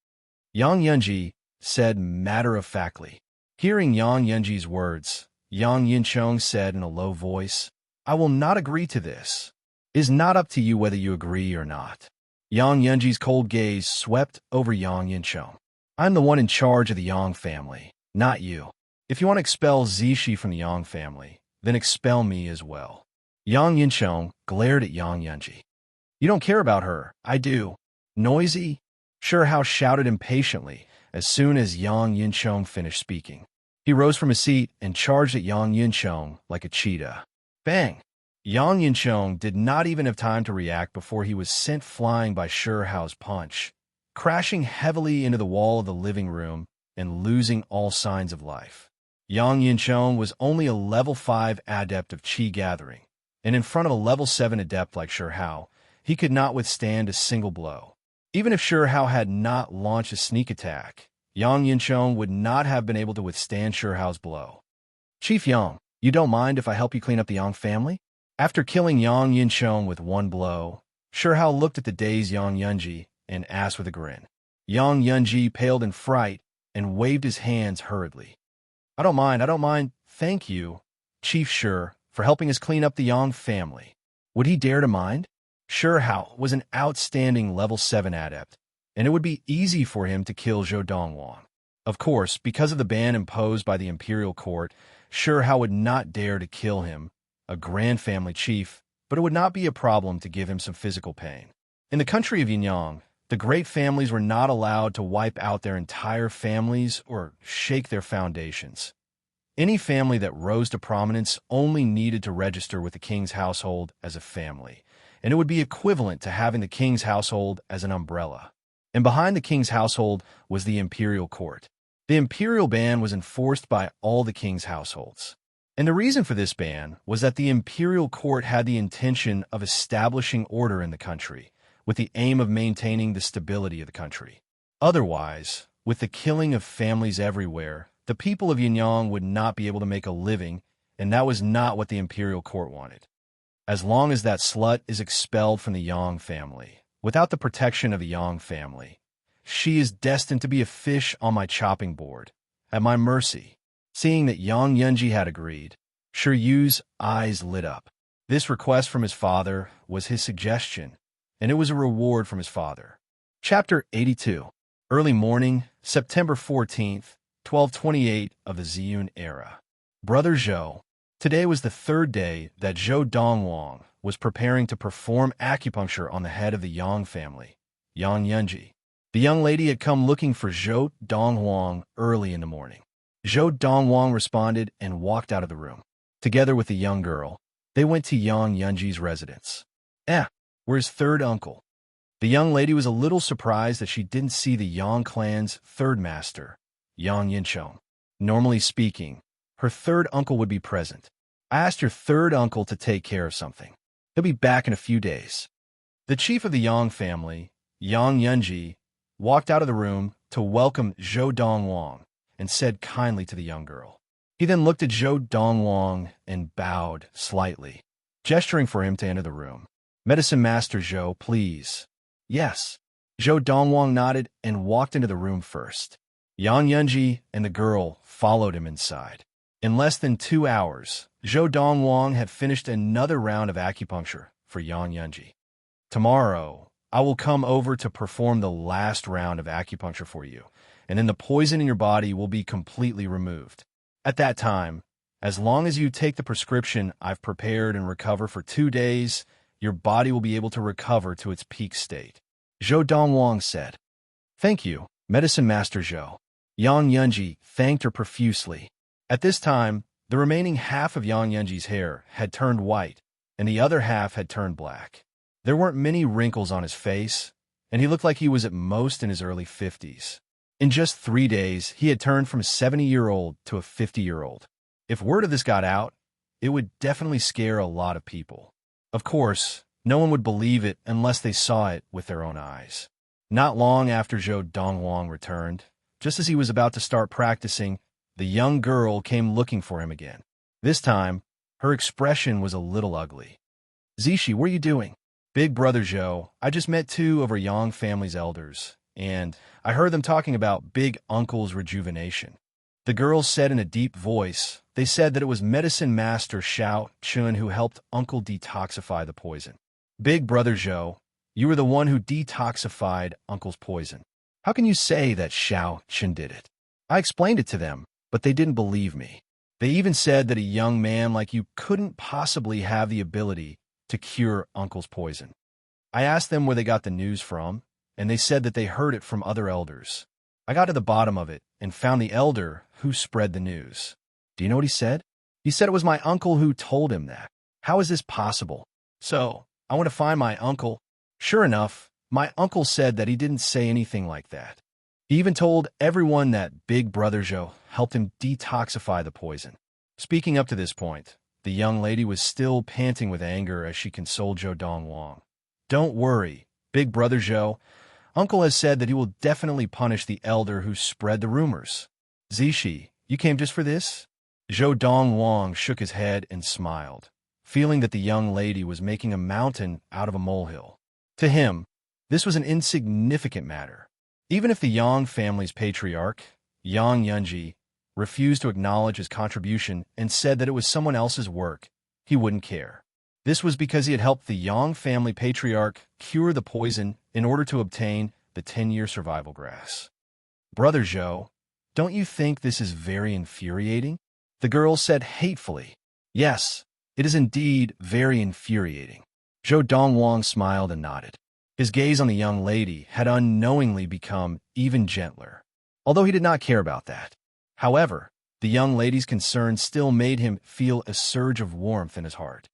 Yang Yunji said matter-of-factly. Hearing Yang Yunji's words, Yang Yuncheng said in a low voice, "I will not agree to this. It is not up to you whether you agree or not." Yang Yunji's cold gaze swept over Yang Yuncheng. "I'm the one in charge of the Yang family, not you. If you want to expel Zishi from the Yang family, then expel me as well." Yang Yuncheng glared at Yang Yunji. "You don't care about her. I do." "Noisy?" Sure Hao shouted impatiently as soon as Yang Yuncheng finished speaking. He rose from his seat and charged at Yang Yuncheng like a cheetah. Bang! Yang Yuncheng did not even have time to react before he was sent flying by Sure Hao's punch, crashing heavily into the wall of the living room and losing all signs of life. Yang Yuncheng was only a level 5 adept of Qi gathering, and in front of a level 7 adept like Sure Hao, he could not withstand a single blow. Even if Sure Hao had not launched a sneak attack, Yang Yuncheng would not have been able to withstand Sure Hao's blow. "Chief Yang, you don't mind if I help you clean up the Yang family?" After killing Yang Yuncheng with one blow, Sure Hao looked at the dazed Yang Yunji and asked with a grin. Yang Yunji paled in fright and waved his hands hurriedly. I don't mind. Thank you, Chief Sure, for helping us clean up the Yang family." Would he dare to mind? Sure Hao was an outstanding level 7 adept, and it would be easy for him to kill Zhou Dongwang. Of course, because of the ban imposed by the Imperial Court, Sure Hao would not dare to kill him, a grand family chief, but it would not be a problem to give him some physical pain. In the country of Yinyang, the great families were not allowed to wipe out their entire families or shake their foundations. Any family that rose to prominence only needed to register with the king's household as a family, and it would be equivalent to having the king's household as an umbrella. And behind the king's household was the imperial court. The imperial ban was enforced by all the king's households. And the reason for this ban was that the imperial court had the intention of establishing order in the country, with the aim of maintaining the stability of the country. Otherwise, with the killing of families everywhere, the people of Yinyang would not be able to make a living, and that was not what the imperial court wanted. As long as that slut is expelled from the Yang family, without the protection of the Yang family, she is destined to be a fish on my chopping board, at my mercy. Seeing that Yang Yunji had agreed, Shi Yu's eyes lit up. This request from his father was his suggestion, and it was a reward from his father. Chapter 82. Early morning, September 14th, 1228 of the Ziyun era. Brother Zhou, Today was the third day that Zhou Dongwang was preparing to perform acupuncture on the head of the Yang family, Yang Yunji. The young lady had come looking for Zhou Dongwang early in the morning. Zhou Dongwang responded and walked out of the room. Together with the young girl, they went to Yang Yunji's residence. Where's third uncle? The young lady was a little surprised that she didn't see the Yang clan's third master, Yang Yinchong. Normally speaking, her third uncle would be present. I asked your third uncle to take care of something. He'll be back in a few days. The chief of the Yang family, Yang Yunji, walked out of the room to welcome Zhou Dongwang and said kindly to the young girl. He then looked at Zhou Dongwang and bowed slightly, gesturing for him to enter the room. Medicine Master Zhou, please. Yes. Zhou Dongwang nodded and walked into the room first. Yang Yunji and the girl followed him inside. In less than 2 hours, Zhou Dongwang had finished another round of acupuncture for Yang Yunji. Tomorrow, I will come over to perform the last round of acupuncture for you, and then the poison in your body will be completely removed. At that time, as long as you take the prescription I've prepared and recover for 2 days, your body will be able to recover to its peak state. Zhou Dongwang said. Thank you, Medicine Master Zhou. Yang Yunji thanked her profusely. At this time, the remaining half of Yang Yunji's hair had turned white, and the other half had turned black. There weren't many wrinkles on his face, and he looked like he was at most in his early 50s. In just 3 days, he had turned from a 70-year-old to a 50-year-old. If word of this got out, it would definitely scare a lot of people. Of course, no one would believe it unless they saw it with their own eyes. Not long after Zhou Dongwang returned, just as he was about to start practicing, the young girl came looking for him again. This time, her expression was a little ugly. Zishi, what are you doing? Big brother Zhou, I just met 2 of our Yang family's elders, and I heard them talking about big uncle's rejuvenation. The girl said in a deep voice, they said that it was Medicine Master Xiao Chun who helped Uncle detoxify the poison. Big brother Zhou, you were the one who detoxified Uncle's poison. How can you say that Xiao Chun did it? I explained it to them, but they didn't believe me. They even said that a young man like you couldn't possibly have the ability to cure Uncle's poison. I asked them where they got the news from, and they said that they heard it from other elders. I got to the bottom of it and found the elder who spread the news. Do you know what he said? He said it was my uncle who told him that. How is this possible? So, I went to find my uncle. Sure enough, my uncle said that he didn't say anything like that. He even told everyone that Big Brother Zhou helped him detoxify the poison. Speaking up to this point, the young lady was still panting with anger as she consoled Zhou Dongwang. Don't worry, Big Brother Zhou. Uncle has said that he will definitely punish the elder who spread the rumors. Zishi, you came just for this? Zhou Dongwang shook his head and smiled, feeling that the young lady was making a mountain out of a molehill. To him, this was an insignificant matter. Even if the Yang family's patriarch, Yang Yunji, refused to acknowledge his contribution and said that it was someone else's work, he wouldn't care. This was because he had helped the Yang family patriarch cure the poison in order to obtain the 10-year survival grass. Brother Zhou, don't you think this is very infuriating? The girl said hatefully. Yes, it is indeed very infuriating. Zhou Dongwang smiled and nodded. His gaze on the young lady had unknowingly become even gentler, although he did not care about that. However, the young lady's concern still made him feel a surge of warmth in his heart.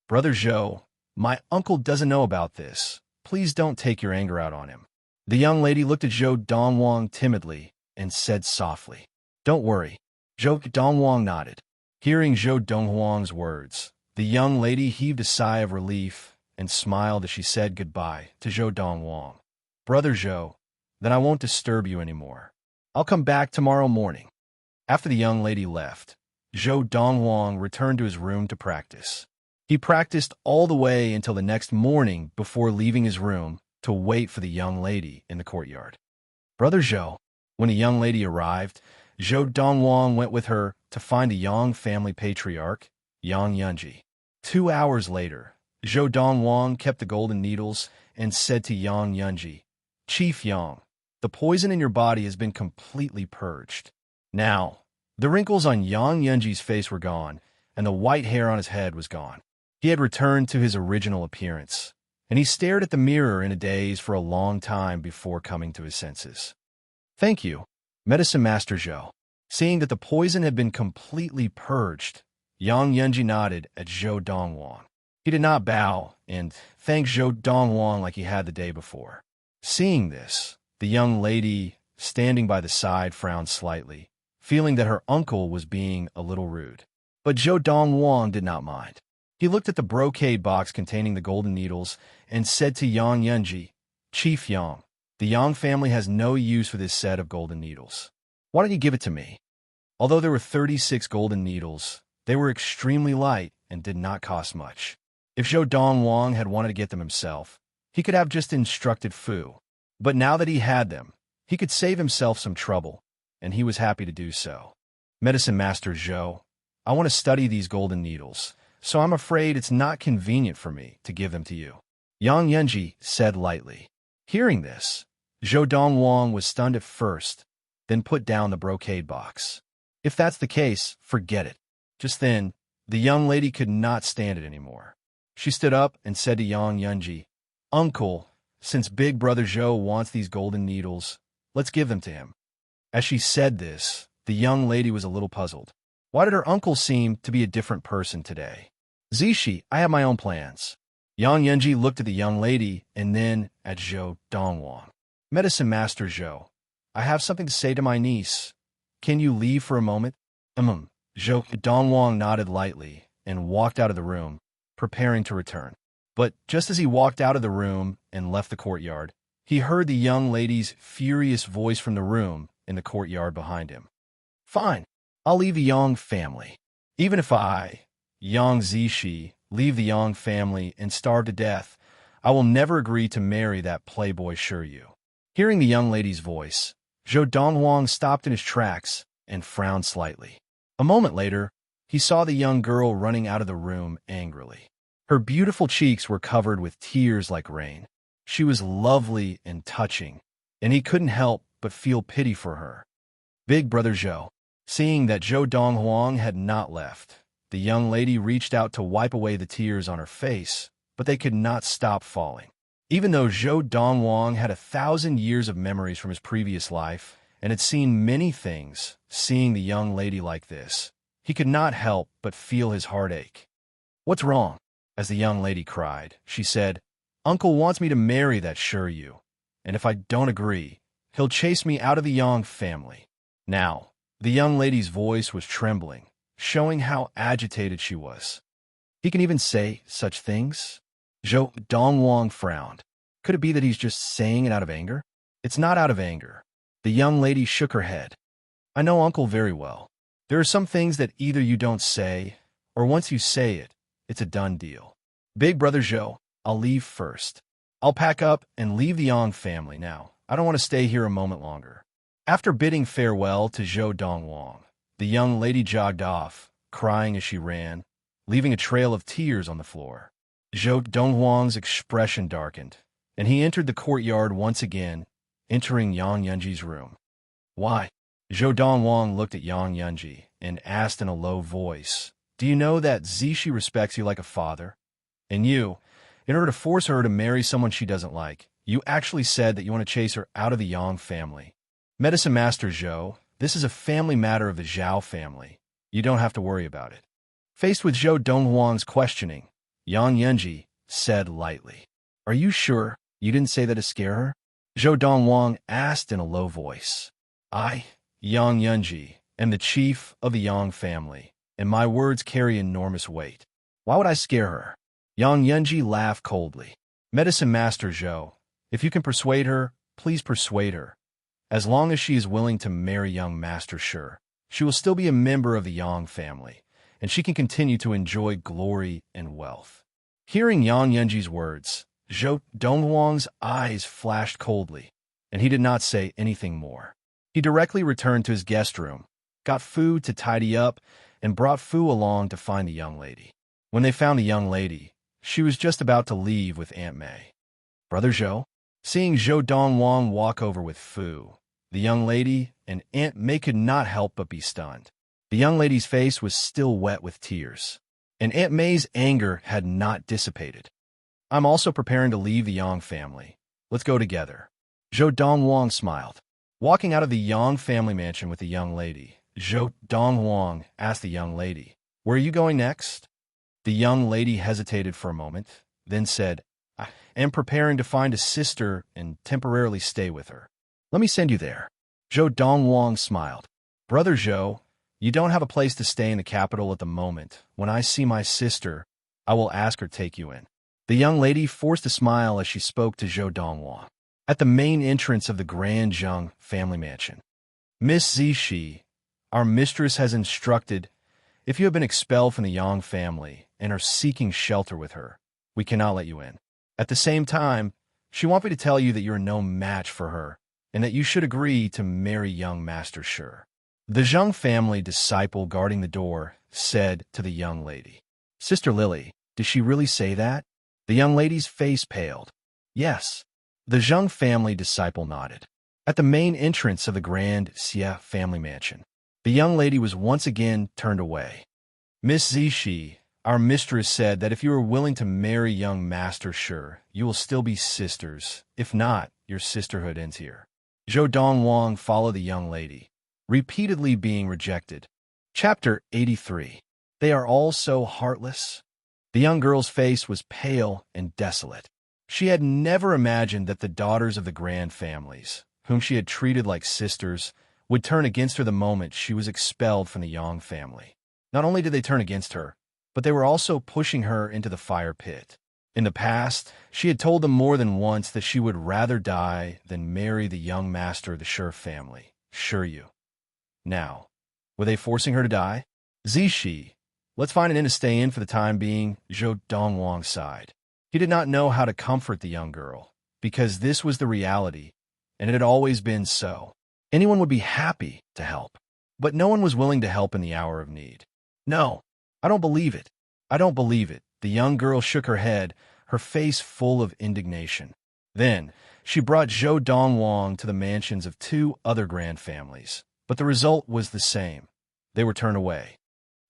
Brother Zhou, my uncle doesn't know about this. Please don't take your anger out on him. The young lady looked at Zhou Dongwang timidly and said softly, Don't worry. Zhou Dongwang nodded. Hearing Zhou Dongwang's words, the young lady heaved a sigh of relief and smiled as she said goodbye to Zhou Dongwang. Brother Zhou, then I won't disturb you anymore. I'll come back tomorrow morning. After the young lady left, Zhou Dongwang returned to his room to practice. He practiced all the way until the next morning before leaving his room to wait for the young lady in the courtyard. Brother Zhou, when the young lady arrived, Zhou Dongwang went with her to find the Yang family patriarch, Yang Yunji. 2 hours later, Zhou Dongwang kept the golden needles and said to Yang Yunji, Chief Yang, the poison in your body has been completely purged. Now, the wrinkles on Yang Yunji's face were gone, and the white hair on his head was gone. He had returned to his original appearance, and he stared at the mirror in a daze for a long time before coming to his senses. "Thank you, Medicine Master Zhou." Seeing that the poison had been completely purged, Yang Yunji nodded at Zhou Dongwang. He did not bow and thank Zhou Dongwang like he had the day before. Seeing this, the young lady standing by the side frowned slightly, feeling that her uncle was being a little rude. But Zhou Dongwang did not mind. He looked at the brocade box containing the golden needles and said to Yang Yunji, "Chief Yang, the Yang family has no use for this set of golden needles. Why don't you give it to me?" Although there were 36 golden needles, they were extremely light and did not cost much. If Zhou Dongwang had wanted to get them himself, he could have just instructed Fu. But now that he had them, he could save himself some trouble, and he was happy to do so. "Medicine Master Zhou, I want to study these golden needles, so I'm afraid it's not convenient for me to give them to you," Yang Yunji said lightly. Hearing this, Zhou Dongwang was stunned at first, then put down the brocade box. "If that's the case, forget it." Just then, the young lady could not stand it anymore. She stood up and said to Yang Yunji, "Uncle, since Big Brother Zhou wants these golden needles, let's give them to him." As she said this, the young lady was a little puzzled. Why did her uncle seem to be a different person today? "Zishi, I have my own plans." Yang Yunji looked at the young lady and then at Zhou Dongwang. "Medicine Master Zhou, I have something to say to my niece. Can you leave for a moment?" Zhou Dongwang nodded lightly and walked out of the room, preparing to return. But just as he walked out of the room and left the courtyard, he heard the young lady's furious voice from the room in the courtyard behind him. "Fine, I'll leave the Yang family. Even if I, Yang Zishi, leave the Yang family and starve to death, I will never agree to marry that playboy Shiryu." Hearing the young lady's voice, Zhou Dongwang stopped in his tracks and frowned slightly. A moment later, he saw the young girl running out of the room angrily. Her beautiful cheeks were covered with tears like rain. She was lovely and touching, and he couldn't help but feel pity for her. Big Brother Zhou. Seeing that Zhou Donghuang had not left, the young lady reached out to wipe away the tears on her face, but they could not stop falling. Even though Zhou Donghuang had 1,000 years of memories from his previous life and had seen many things, seeing the young lady like this, he could not help but feel his heart ache. "What's wrong?" As the young lady cried, she said, "Uncle wants me to marry that Shiryu, and if I don't agree, he'll chase me out of the Yang family." Now, the young lady's voice was trembling, showing how agitated she was. "He can even say such things?" Zhou Donghuang frowned. Could it be that he's just saying it out of anger? "It's not out of anger." The young lady shook her head. "I know Uncle very well. There are some things that either you don't say, or once you say it, it's a done deal. Big Brother Zhou, I'll leave first. I'll pack up and leave the Yang family now. I don't want to stay here a moment longer." After bidding farewell to Zhou Donghuang, the young lady jogged off, crying as she ran, leaving a trail of tears on the floor. Zhou Donghuang's expression darkened, and he entered the courtyard once again, entering Yang Yunji's room. "Why?" Zhou Donghuang looked at Yang Yunji and asked in a low voice, "Do you know that Zishi respects you like a father? And you, in order to force her to marry someone she doesn't like, you actually said that you want to chase her out of the Yang family. Medicine Master Zhou, this is a family matter of the Zhao family. You don't have to worry about it." Faced with Zhou Donghuang's questioning, Yang Yunji said lightly, "Are you sure you didn't say that to scare her?" Zhou Donghuang asked in a low voice. "I, Yang Yunji, am the chief of the Yang family, and my words carry enormous weight. Why would I scare her?" Yang Yunji laughed coldly. "Medicine Master Zhou, if you can persuade her, please persuade her. As long as she is willing to marry young Master Shi, she will still be a member of the Yang family, and she can continue to enjoy glory and wealth." Hearing Yang Yunji's words, Zhou Donghuang's eyes flashed coldly, and he did not say anything more. He directly returned to his guest room, got food to tidy up, and brought Fu along to find the young lady. When they found the young lady, she was just about to leave with Aunt May. "Brother Zhou?" Seeing Zhou Donghuang walk over with Fu, the young lady and Aunt May could not help but be stunned. The young lady's face was still wet with tears, and Aunt May's anger had not dissipated. I'm also preparing to leave the Yang family. Let's go together. Zhou Dongwang smiled. Walking out of the Yang family mansion with the young lady, Zhou Dongwang asked the young lady, "Where are you going next?" The young lady hesitated for a moment, then said, "I am preparing to find a sister and temporarily stay with her. Let me send you there." Zhou Dongwang smiled. "Brother Zhou, you don't have a place to stay in the capital at the moment. When I see my sister, I will ask her to take you in." The young lady forced a smile as she spoke to Zhou Dongwang. At the main entrance of the Grand Zheng family mansion, "Miss Zishi, our mistress has instructed, if you have been expelled from the Yang family and are seeking shelter with her, we cannot let you in. At the same time, she wants me to tell you that you are no match for her and that you should agree to marry young Master Shi." The Zheng family disciple guarding the door said to the young lady, "Sister Lily, did she really say that?" The young lady's face paled. "Yes." The Zheng family disciple nodded. At the main entrance of the Grand Xie family mansion, the young lady was once again turned away. "Miss Zishi, our mistress said that if you are willing to marry young Master Shi, you will still be sisters. If not, your sisterhood ends here." Zhou Dongwang followed the young lady, repeatedly being rejected. Chapter 83. They are all so heartless. The young girl's face was pale and desolate. She had never imagined that the daughters of the grand families, whom she had treated like sisters, would turn against her the moment she was expelled from the Yang family. Not only did they turn against her, but they were also pushing her into the fire pit. In the past, she had told them more than once that she would rather die than marry the young master of the Shi family, Shiryu. Now, were they forcing her to die? Zishi, let's find an inn to stay in for the time being, Zhou Dongwang sighed. He did not know how to comfort the young girl, because this was the reality, and it had always been so. Anyone would be happy to help, but no one was willing to help in the hour of need. "No, I don't believe it. I don't believe it." The young girl shook her head, her face full of indignation. Then, she brought Zhou Dongwang to the mansions of two other grand families, but the result was the same. They were turned away.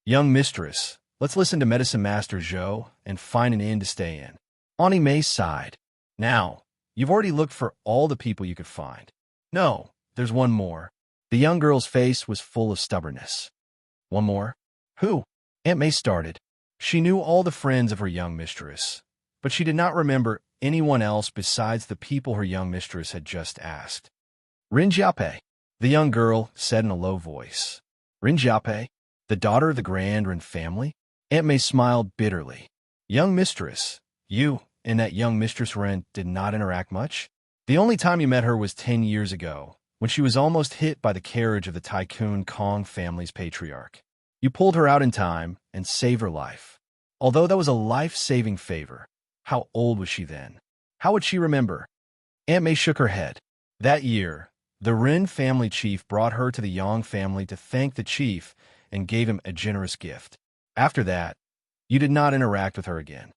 "Young mistress, let's listen to Medicine Master Zhou and find an inn to stay in." Auntie May sighed. "Now, you've already looked for all the people you could find." "No, there's one more." The young girl's face was full of stubbornness. "One more? Who?" Aunt May started. She knew all the friends of her young mistress, but she did not remember anyone else besides the people her young mistress had just asked. "Rin Jiape," the young girl said in a low voice. "Rin Jiape, the daughter of the Grand Rin family?" Aunt May smiled bitterly. "Young mistress, you and that young Mistress Rin did not interact much? The only time you met her was 10 years ago, when she was almost hit by the carriage of the Tycoon Kong family's patriarch. You pulled her out in time and saved her life. Although that was a life-saving favor, how old was she then? How would she remember?" Aunt May shook her head. That year, the Rin family chief brought her to the Yang family to thank the chief and gave him a generous gift. After that, you did not interact with her again.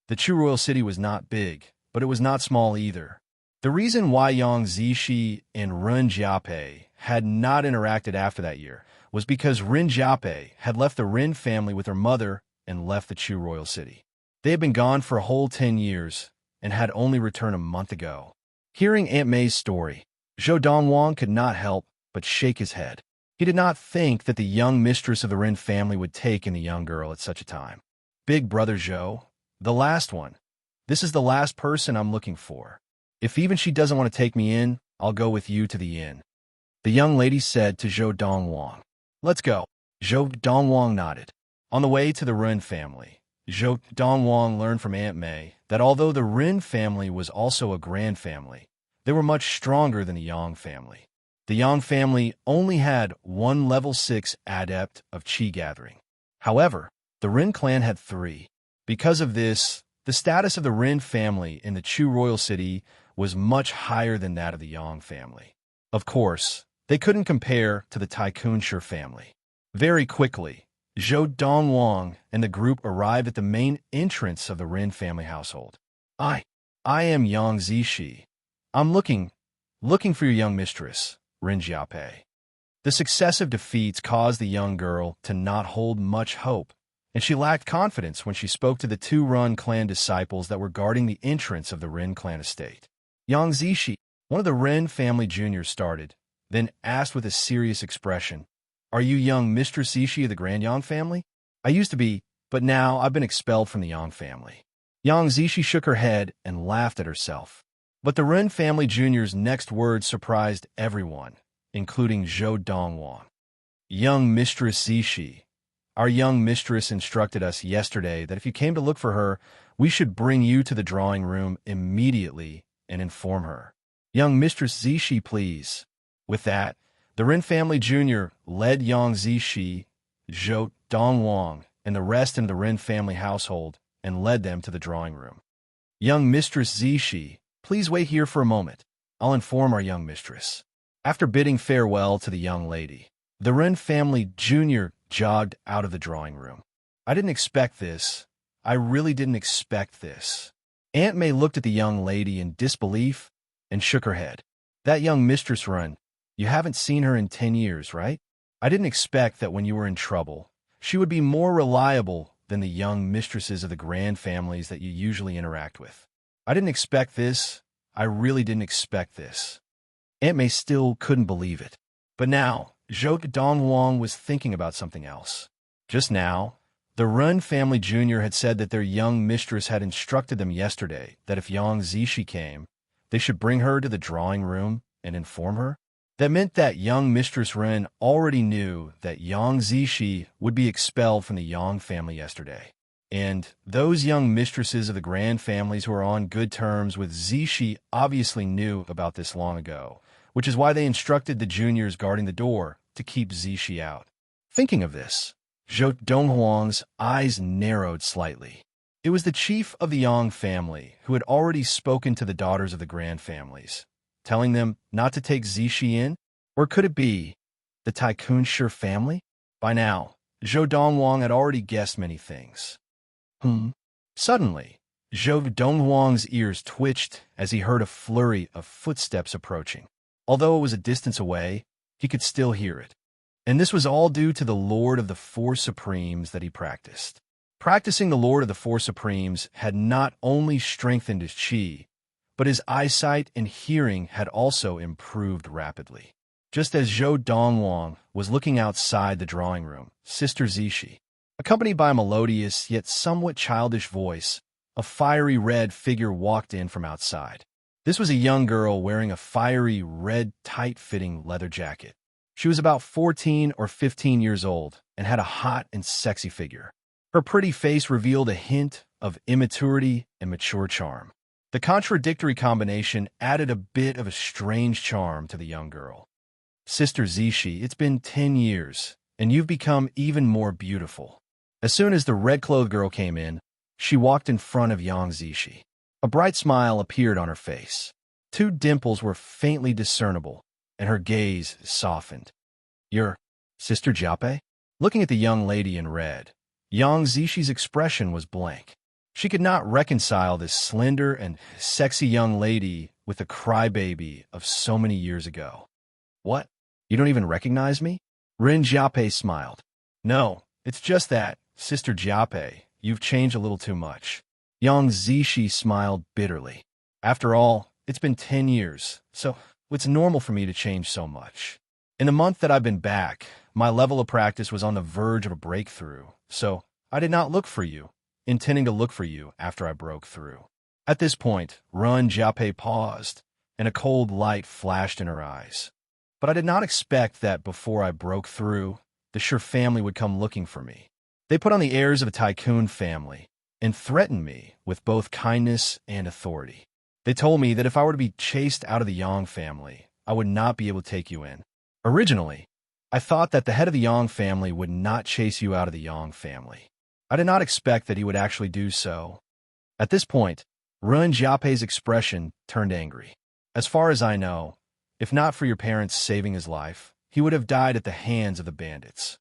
The Chu royal city was not big, but it was not small either. The reason why Yang Zishi and Rin Jiape had not interacted after that year was because Rin Jiape had left the Rin family with her mother and left the Chu royal city. They had been gone for a whole 10 years and had only returned a month ago. Hearing Aunt May's story, Zhou Dongwang could not help but shake his head. He did not think that the young mistress of the Rin family would take in the young girl at such a time. "Big brother Zhou, the last one. This is the last person I'm looking for. If even she doesn't want to take me in, I'll go with you to the inn," the young lady said to Zhou Dongwang. "Let's go." Zhou Dongwang nodded. On the way to the Rin family, Zhou Dongwang learned from Aunt May that although the Rin family was also a grand family, they were much stronger than the Yang family. The Yang family only had one level 6 adept of Qi gathering. However, the Rin clan had 3. Because of this, the status of the Rin family in the Chu royal city was much higher than that of the Yang family. Of course, they couldn't compare to the Tycoon Shi family. Very quickly, Zhou Dongwang and the group arrived at the main entrance of the Rin family household. I am Yang Zishi. I'm looking for your young mistress, Rin Jiape." The successive defeats caused the young girl to not hold much hope, and she lacked confidence when she spoke to the two Run clan disciples that were guarding the entrance of the Ren clan estate. Yang Zishi, one of the Ren family juniors, started, then asked with a serious expression, "Are you young Mistress Zishi of the Grand Yang family?" "I used to be, but now I've been expelled from the Yang family." Yang Zishi shook her head and laughed at herself. But the Ren family junior's next words surprised everyone, including Zhou Dongwang. "Young Mistress Zishi, our young mistress instructed us yesterday that if you came to look for her, we should bring you to the drawing room immediately and inform her. Young Mistress Zishi, please." With that, the Ren family junior led Yang Zishi, Zhou Dongwang, and the rest into the Ren family household and led them to the drawing room. "Young Mistress Zishi, please wait here for a moment. I'll inform our young mistress." After bidding farewell to the young lady, the Ren family junior jogged out of the drawing room. "I didn't expect this. I really didn't expect this." Aunt May looked at the young lady in disbelief and shook her head. "That young Mistress Ren, you haven't seen her in 10 years, right? I didn't expect that when you were in trouble, she would be more reliable than the young mistresses of the grand families that you usually interact with. I didn't expect this. I really didn't expect this." Aunt May still couldn't believe it. But now, Zhou Dongwang was thinking about something else. Just now, the Ren family junior had said that their young mistress had instructed them yesterday that if Yang Zishi came, they should bring her to the drawing room and inform her. That meant that young Mistress Ren already knew that Yang Zishi would be expelled from the Yang family yesterday. And those young mistresses of the grand families who are on good terms with Zishi obviously knew about this long ago, which is why they instructed the juniors guarding the door to keep Zishi out. Thinking of this, Zhou Donghuang's eyes narrowed slightly. It was the chief of the Yang family who had already spoken to the daughters of the grand families, telling them not to take Zishi in? Or could it be the Tycoon Shi family? By now, Zhou Dongwang had already guessed many things. Suddenly, Zhou Donghuang's ears twitched as he heard a flurry of footsteps approaching. Although it was a distance away, he could still hear it. And this was all due to the Lord of the Four Supremes that he practiced. Practicing the Lord of the Four Supremes had not only strengthened his chi, but his eyesight and hearing had also improved rapidly. Just as Zhou Dongwang was looking outside the drawing room, Sister Zishi, accompanied by a melodious yet somewhat childish voice, a fiery red figure walked in from outside. This was a young girl wearing a fiery red tight-fitting leather jacket. She was about 14 or 15 years old and had a hot and sexy figure. Her pretty face revealed a hint of immaturity and mature charm. The contradictory combination added a bit of a strange charm to the young girl. "Sister Zishi, it's been 10 years, and you've become even more beautiful." As soon as the red-clothed girl came in, she walked in front of Yang Zishi. A bright smile appeared on her face. 2 dimples were faintly discernible, and her gaze softened. "Your Sister Jiape?" Looking at the young lady in red, Yang Zishi's expression was blank. She could not reconcile this slender and sexy young lady with the crybaby of so many years ago. "What? You don't even recognize me?" Ren Jiape smiled. "No, it's just that, Sister Jiape, you've changed a little too much." Yang Zishi smiled bitterly. "After all, it's been 10 years, so it's normal for me to change so much. In the month that I've been back, my level of practice was on the verge of a breakthrough, so I did not look for you, intending to look for you after I broke through." At this point, Ren Jiape paused, and a cold light flashed in her eyes. "But I did not expect that before I broke through, the Shi family would come looking for me. They put on the airs of a tycoon family and threatened me with both kindness and authority. They told me that if I were to be chased out of the Yang family, I would not be able to take you in. Originally, I thought that the head of the Yang family would not chase you out of the Yang family. I did not expect that he would actually do so." At this point, Ren Jiape's expression turned angry. "As far as I know, if not for your parents saving his life, he would have died at the hands of the bandits.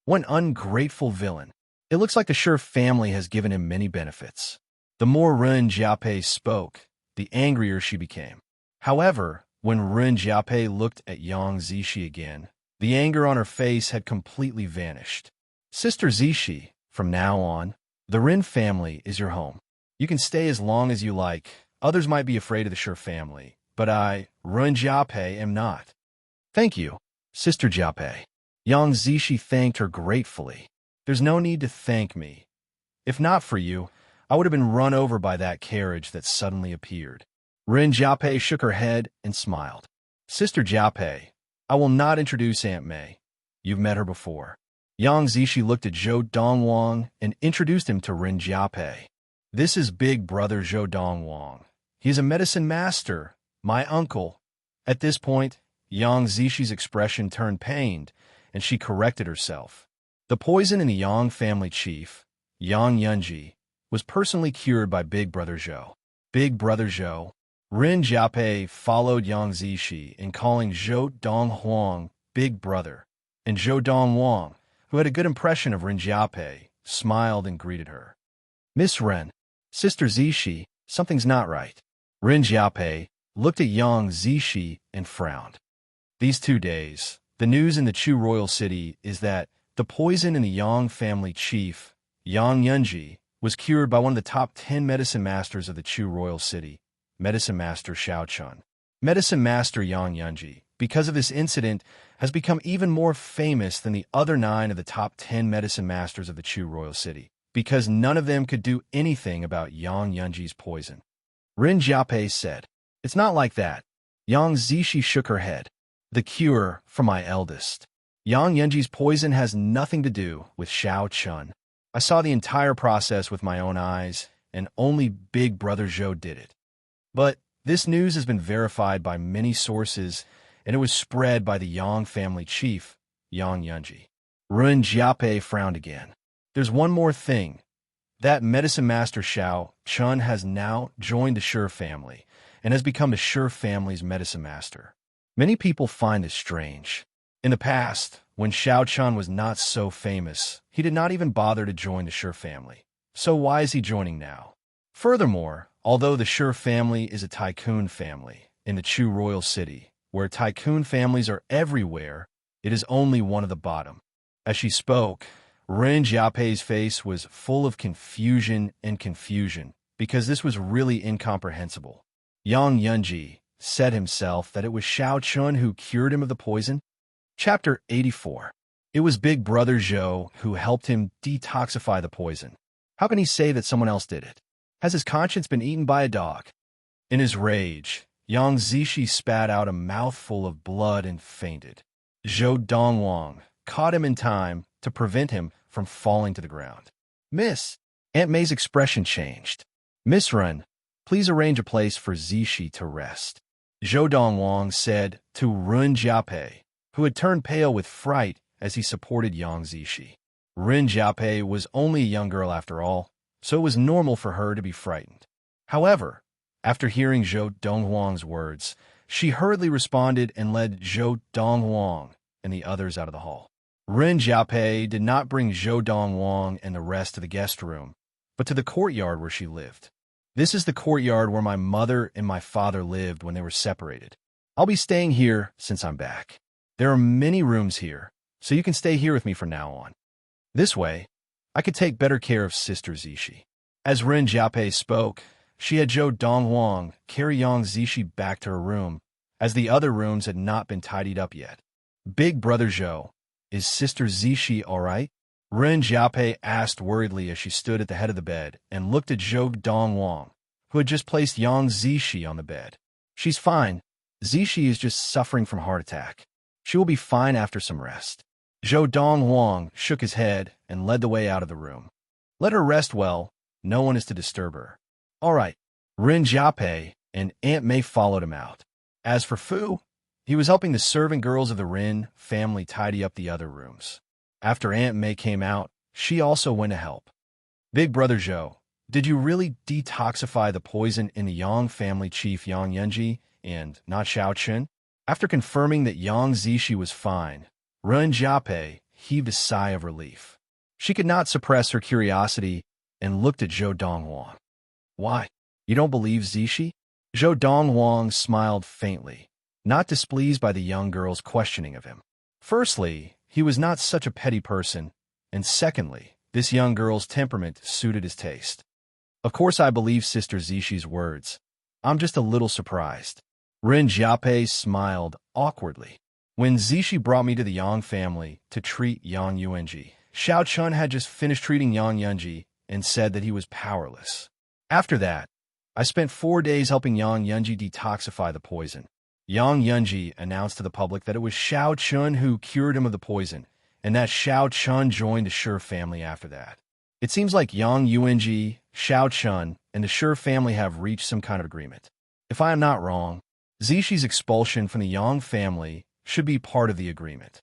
What an ungrateful villain. It looks like the Shi family has given him many benefits." The more Ren Jiape spoke, the angrier she became. However, when Ren Jiape looked at Yang Zishi again, The anger on her face had completely vanished. Sister Zishi, from now on, the Rin family is your home. You can stay as long as you like. Others might be afraid of the Sure family, but I, Rin Jiaopei, am not. Thank you, Sister Jiaopei. Yang Zishi thanked her gratefully. There's no need to thank me. If not for you, I would have been run over by that carriage that suddenly appeared. Rin Jiaopei shook her head and smiled. Sister Jiaopei, I will not introduce Aunt Mei. You've met her before. Yang Zishi looked at Zhou Dongwang and introduced him to Rin Jiaopei. This is big brother Zhou Dongwang. He is a medicine master, my uncle. At this point, Yang Zishi's expression turned pained, and she corrected herself. The poison in the Yang family chief, Yang Yunji, was personally cured by Big Brother Zhou. Big Brother Zhou. Rin Jiaopei followed Yang Zishi in calling Zhou Donghuang Big Brother, and Zhou Dongwang, who had a good impression of Rin Jiaopei, smiled and greeted her. Miss Ren, Sister Zishi, something's not right. Rin Jiaopei looked at Yang Zishi and frowned. These 2 days, the news in the Chu royal city is that the poison in the Yang family chief, Yang Yunji, was cured by one of the top 10 medicine masters of the Chu royal city, Medicine Master Xiao Chun. Medicine Master Yang Yunji, because of this incident, has become even more famous than the other 9 of the top 10 medicine masters of the Chu royal city, because none of them could do anything about Yang Yunji's poison. Rin Jiaopei said, It's not like that. Yang Zishi shook her head. The cure for my eldest. Yang Yunji's poison has nothing to do with Xiao Chun. I saw the entire process with my own eyes, and only Big Brother Zhou did it. But this news has been verified by many sources, and it was spread by the Yang family chief, Yang Yunji. Rin Jiaopei frowned again. There's one more thing. That medicine master Xiao Chun has now joined the Sure family, and has become the Sure family's medicine master. Many people find this strange. In the past, when Xiao Chun was not so famous, he did not even bother to join the Sure family. So why is he joining now? Furthermore, although the Sure family is a tycoon family in the Chu royal city, where tycoon families are everywhere, it is only one of the bottom. As she spoke, Rin Jiaopei's face was full of confusion, because this was really incomprehensible. Yang Yunji said himself that it was Xiao Chun who cured him of the poison. Chapter 84. It was Big Brother Zhou who helped him detoxify the poison. How can he say that someone else did it? Has his conscience been eaten by a dog? In his rage, Yang Zishi spat out a mouthful of blood and fainted. Zhou Dongwang caught him in time to prevent him from falling to the ground. Miss, Aunt Mei's expression changed. Miss Ren, please arrange a place for Zishi to rest. Zhou Dongwang said to Rin Jiaopei, who had turned pale with fright as he supported Yang Zishi. Rin Jiaopei was only a young girl after all, so it was normal for her to be frightened. However, after hearing Zhou Donghuang's words, she hurriedly responded and led Zhou Donghuang and the others out of the hall. Rin Jiaopei did not bring Zhou Donghuang and the rest to the guest room, but to the courtyard where she lived. This is the courtyard where my mother and my father lived when they were separated. I'll be staying here since I'm back. There are many rooms here, so you can stay here with me from now on. This way, I could take better care of Sister Zishi. As Rin Jiaopei spoke, she had Zhou Donghuang carry Yang Zishi back to her room, as the other rooms had not been tidied up yet. Big Brother Zhou, is Sister Zishi all right? Rin Jiaopei asked worriedly as she stood at the head of the bed and looked at Zhou Donghuang, who had just placed Yang Zishi on the bed. She's fine. Zishi is just suffering from heart attack. She will be fine after some rest. Zhou Donghuang shook his head and led the way out of the room. Let her rest well. No one is to disturb her. All right. Rin Jiaopei and Aunt Mei followed him out. As for Fu, he was helping the servant girls of the Rin family tidy up the other rooms. After Aunt Mei came out, she also went to help. Big Brother Zhou, did you really detoxify the poison in the Yang family chief Yang Yunji and not Xiao Chun? After confirming that Yang Zishi was fine, Rin Jiaopei heaved a sigh of relief. She could not suppress her curiosity and looked at Zhou Donghuang. Why? You don't believe Zishi? Zhou Donghuang smiled faintly, not displeased by the young girl's questioning of him. Firstly, he was not such a petty person, and secondly, this young girl's temperament suited his taste. Of course I believe Sister Zishi's words. I'm just a little surprised. Ren Jiape smiled awkwardly. When Zishi brought me to the Yang family to treat Yang Yuanji, Xiao Chun had just finished treating Yang Yunji and said that he was powerless. After that, I spent 4 days helping Yang Yunji detoxify the poison. Yang Yunji announced to the public that it was Xiao Chun who cured him of the poison, and that Xiao Chun joined the Shi family after that. It seems like Yang Yuanji, Xiao Chun, and the Shi family have reached some kind of agreement. If I am not wrong, Zishi's expulsion from the Yang family should be part of the agreement.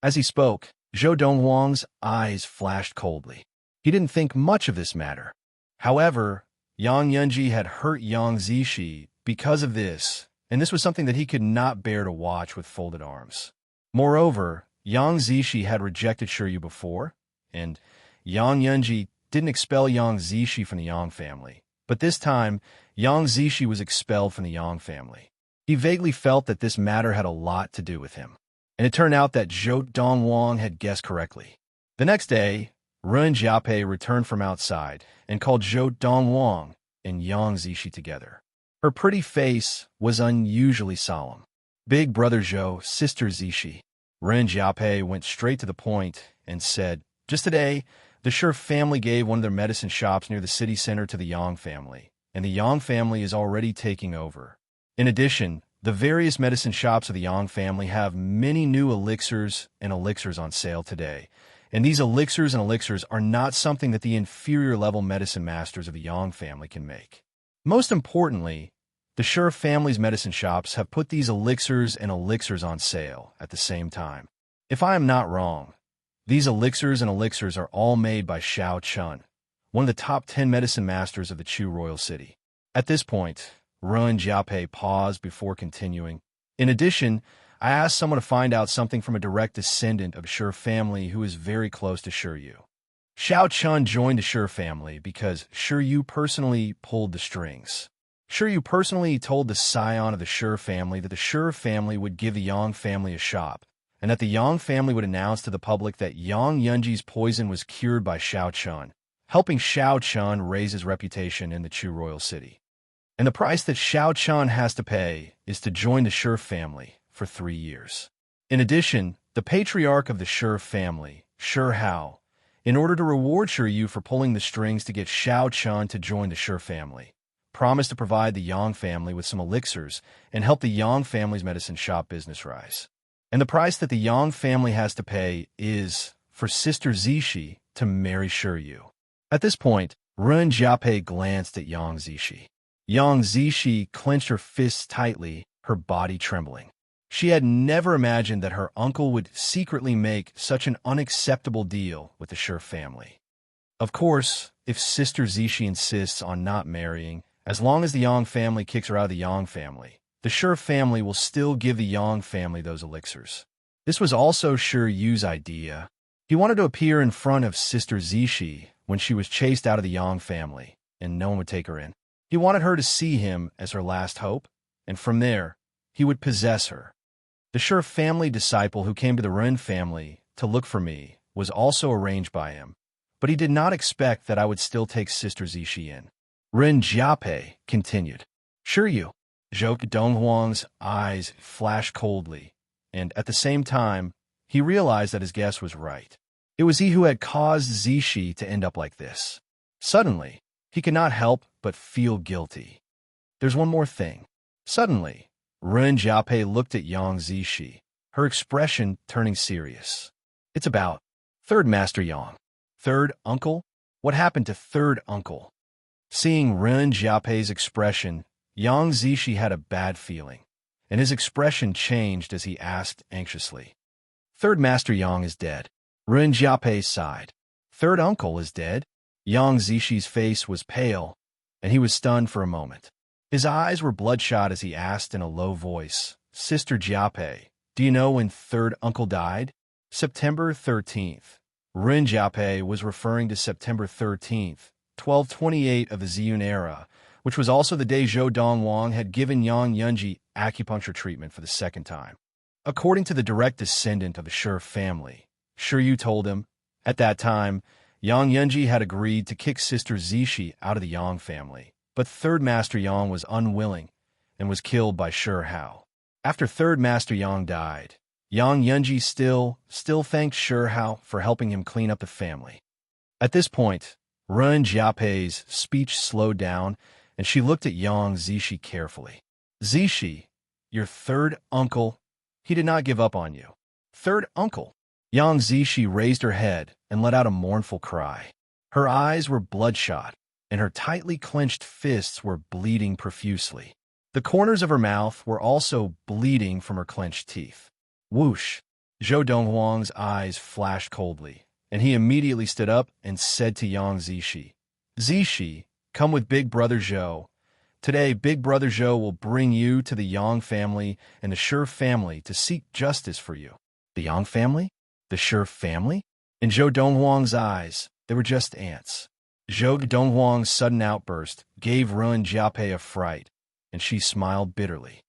As he spoke, Zhou Donghuang's eyes flashed coldly. He didn't think much of this matter. However, Yang Yunji had hurt Yang Zishi because of this, and this was something that he could not bear to watch with folded arms. Moreover, Yang Zishi had rejected Shiryu before, and Yang Yunji didn't expel Yang Zishi from the Yang family. But this time, Yang Zishi was expelled from the Yang family. He vaguely felt that this matter had a lot to do with him. And it turned out that Zhou Donghuang had guessed correctly. The next day, Ren Jiape returned from outside and called Zhou Donghuang and Yang Zishi together. Her pretty face was unusually solemn. Big brother Zhou, sister Zishi. Ren Jiape went straight to the point and said, just today, the Shi family gave one of their medicine shops near the city center to the Yang family, and the Yang family is already taking over. In addition, the various medicine shops of the Yang family have many new elixirs and elixirs on sale today, and these elixirs and elixirs are not something that the inferior level medicine masters of the Yang family can make. Most importantly, the Shi family's medicine shops have put these elixirs and elixirs on sale at the same time. If I am not wrong, these elixirs and elixirs are all made by Xiao Chun, one of the top 10 medicine masters of the Chu royal city. At this point, Ren Jiape paused before continuing. In addition, I asked someone to find out something from a direct descendant of Shi family who is very close to Shiryu. Xiao Chun joined the Shi family because Shiryu personally pulled the strings. Shiryu personally told the scion of the Shi family that the Shi family would give the Yang family a shop, and that the Yang family would announce to the public that Yang Yunji's poison was cured by Xiao Chun, helping Xiao Chun raise his reputation in the Chu royal city. And the price that Xiao Chun has to pay is to join the Shi family for 3 years. In addition, the patriarch of the Shi family, Shi Hao, in order to reward Shiryu for pulling the strings to get Xiao Chun to join the Shi family, promised to provide the Yang family with some elixirs and help the Yang family's medicine shop business rise. And the price that the Yang family has to pay is for Sister Zishi to marry Shiryu. At this point, Ren Jiape glanced at Yang Zishi. Yang Zishi clenched her fists tightly, her body trembling. She had never imagined that her uncle would secretly make such an unacceptable deal with the Shi family. Of course, if Sister Zishi insists on not marrying, as long as the Yang family kicks her out of the Yang family, the Shi family will still give the Yang family those elixirs. This was also Shiryu's idea. He wanted to appear in front of Sister Zishi when she was chased out of the Yang family, and no one would take her in. He wanted her to see him as her last hope, and from there, he would possess her. The Shi family disciple who came to the Ren family to look for me was also arranged by him, but he did not expect that I would still take Sister Zishi in. Ren Jiape continued. Shiryu. Zhou Donghuang's eyes flashed coldly, and at the same time, he realized that his guess was right. It was he who had caused Zishi to end up like this. Suddenly, he could not help but feel guilty. There's one more thing. Suddenly, Ren Jiape looked at Yang Zishi, her expression turning serious. It's about Third Master Yang. Third uncle? What happened to third uncle? Seeing Ren Jiape's expression, Yang Zishi had a bad feeling, and his expression changed as he asked anxiously. Third Master Yang is dead. Ren Jiape sighed. Third uncle is dead? Yang Zishi's face was pale, and he was stunned for a moment. His eyes were bloodshot as he asked in a low voice, Sister Jiape, do you know when third uncle died? September 13th. Ren Jiape was referring to September 13th, 1228 of the Ziyun era, which was also the day Zhou Donghuang had given Yang Yunji acupuncture treatment for the second time. according to the direct descendant of the Shi family. Sure, you told him. At that time, Yang Yunji had agreed to kick Sister Zishi out of the Yang family, but Third Master Yang was unwilling and was killed by Shi Hao. After Third Master Yang died, Yang Yunji still thanked Shi Hao for helping him clean up the family. At this point, Ren Jiapei's speech slowed down, and she looked at Yang Zishi carefully. Zishi, your third uncle, he did not give up on you. Third uncle? Yang Zishi raised her head and let out a mournful cry. Her eyes were bloodshot, and her tightly clenched fists were bleeding profusely. The corners of her mouth were also bleeding from her clenched teeth. Whoosh! Zhou Donghuang's eyes flashed coldly, and he immediately stood up and said to Yang Zishi, Zishi, come with Big Brother Zhou. Today, Big Brother Zhou will bring you to the Yang family and the Shi family to seek justice for you. The Yang family? The Shi family? In Zhou Donghuang's eyes, they were just ants. Zhou Donghuang's sudden outburst gave Ren Jiapei a fright, and she smiled bitterly.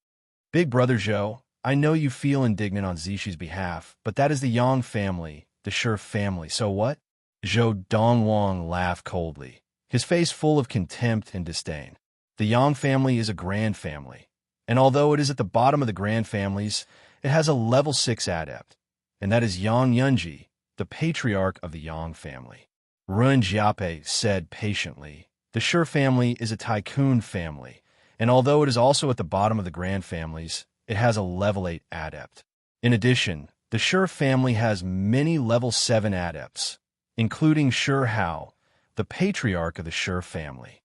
Big Brother Zhou, I know you feel indignant on Zishi's behalf, but that is the Yang family, the Shi family, so what? Zhou Donghuang laughed coldly, his face full of contempt and disdain. The Yang family is a grand family, and although it is at the bottom of the grand families, it has a level 6 adept, and that is Yang Yunji, the patriarch of the Yang family. Ren Jiapei said patiently, the Shi family is a tycoon family, and although it is also at the bottom of the grand families, it has a level 8 adept. In addition, the Shi family has many level 7 adepts, including Shi Hao, the patriarch of the Shi family.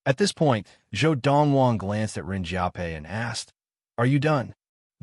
At this point, Zhou Donghuang glanced at Ren Jiapei and asked, Are you done?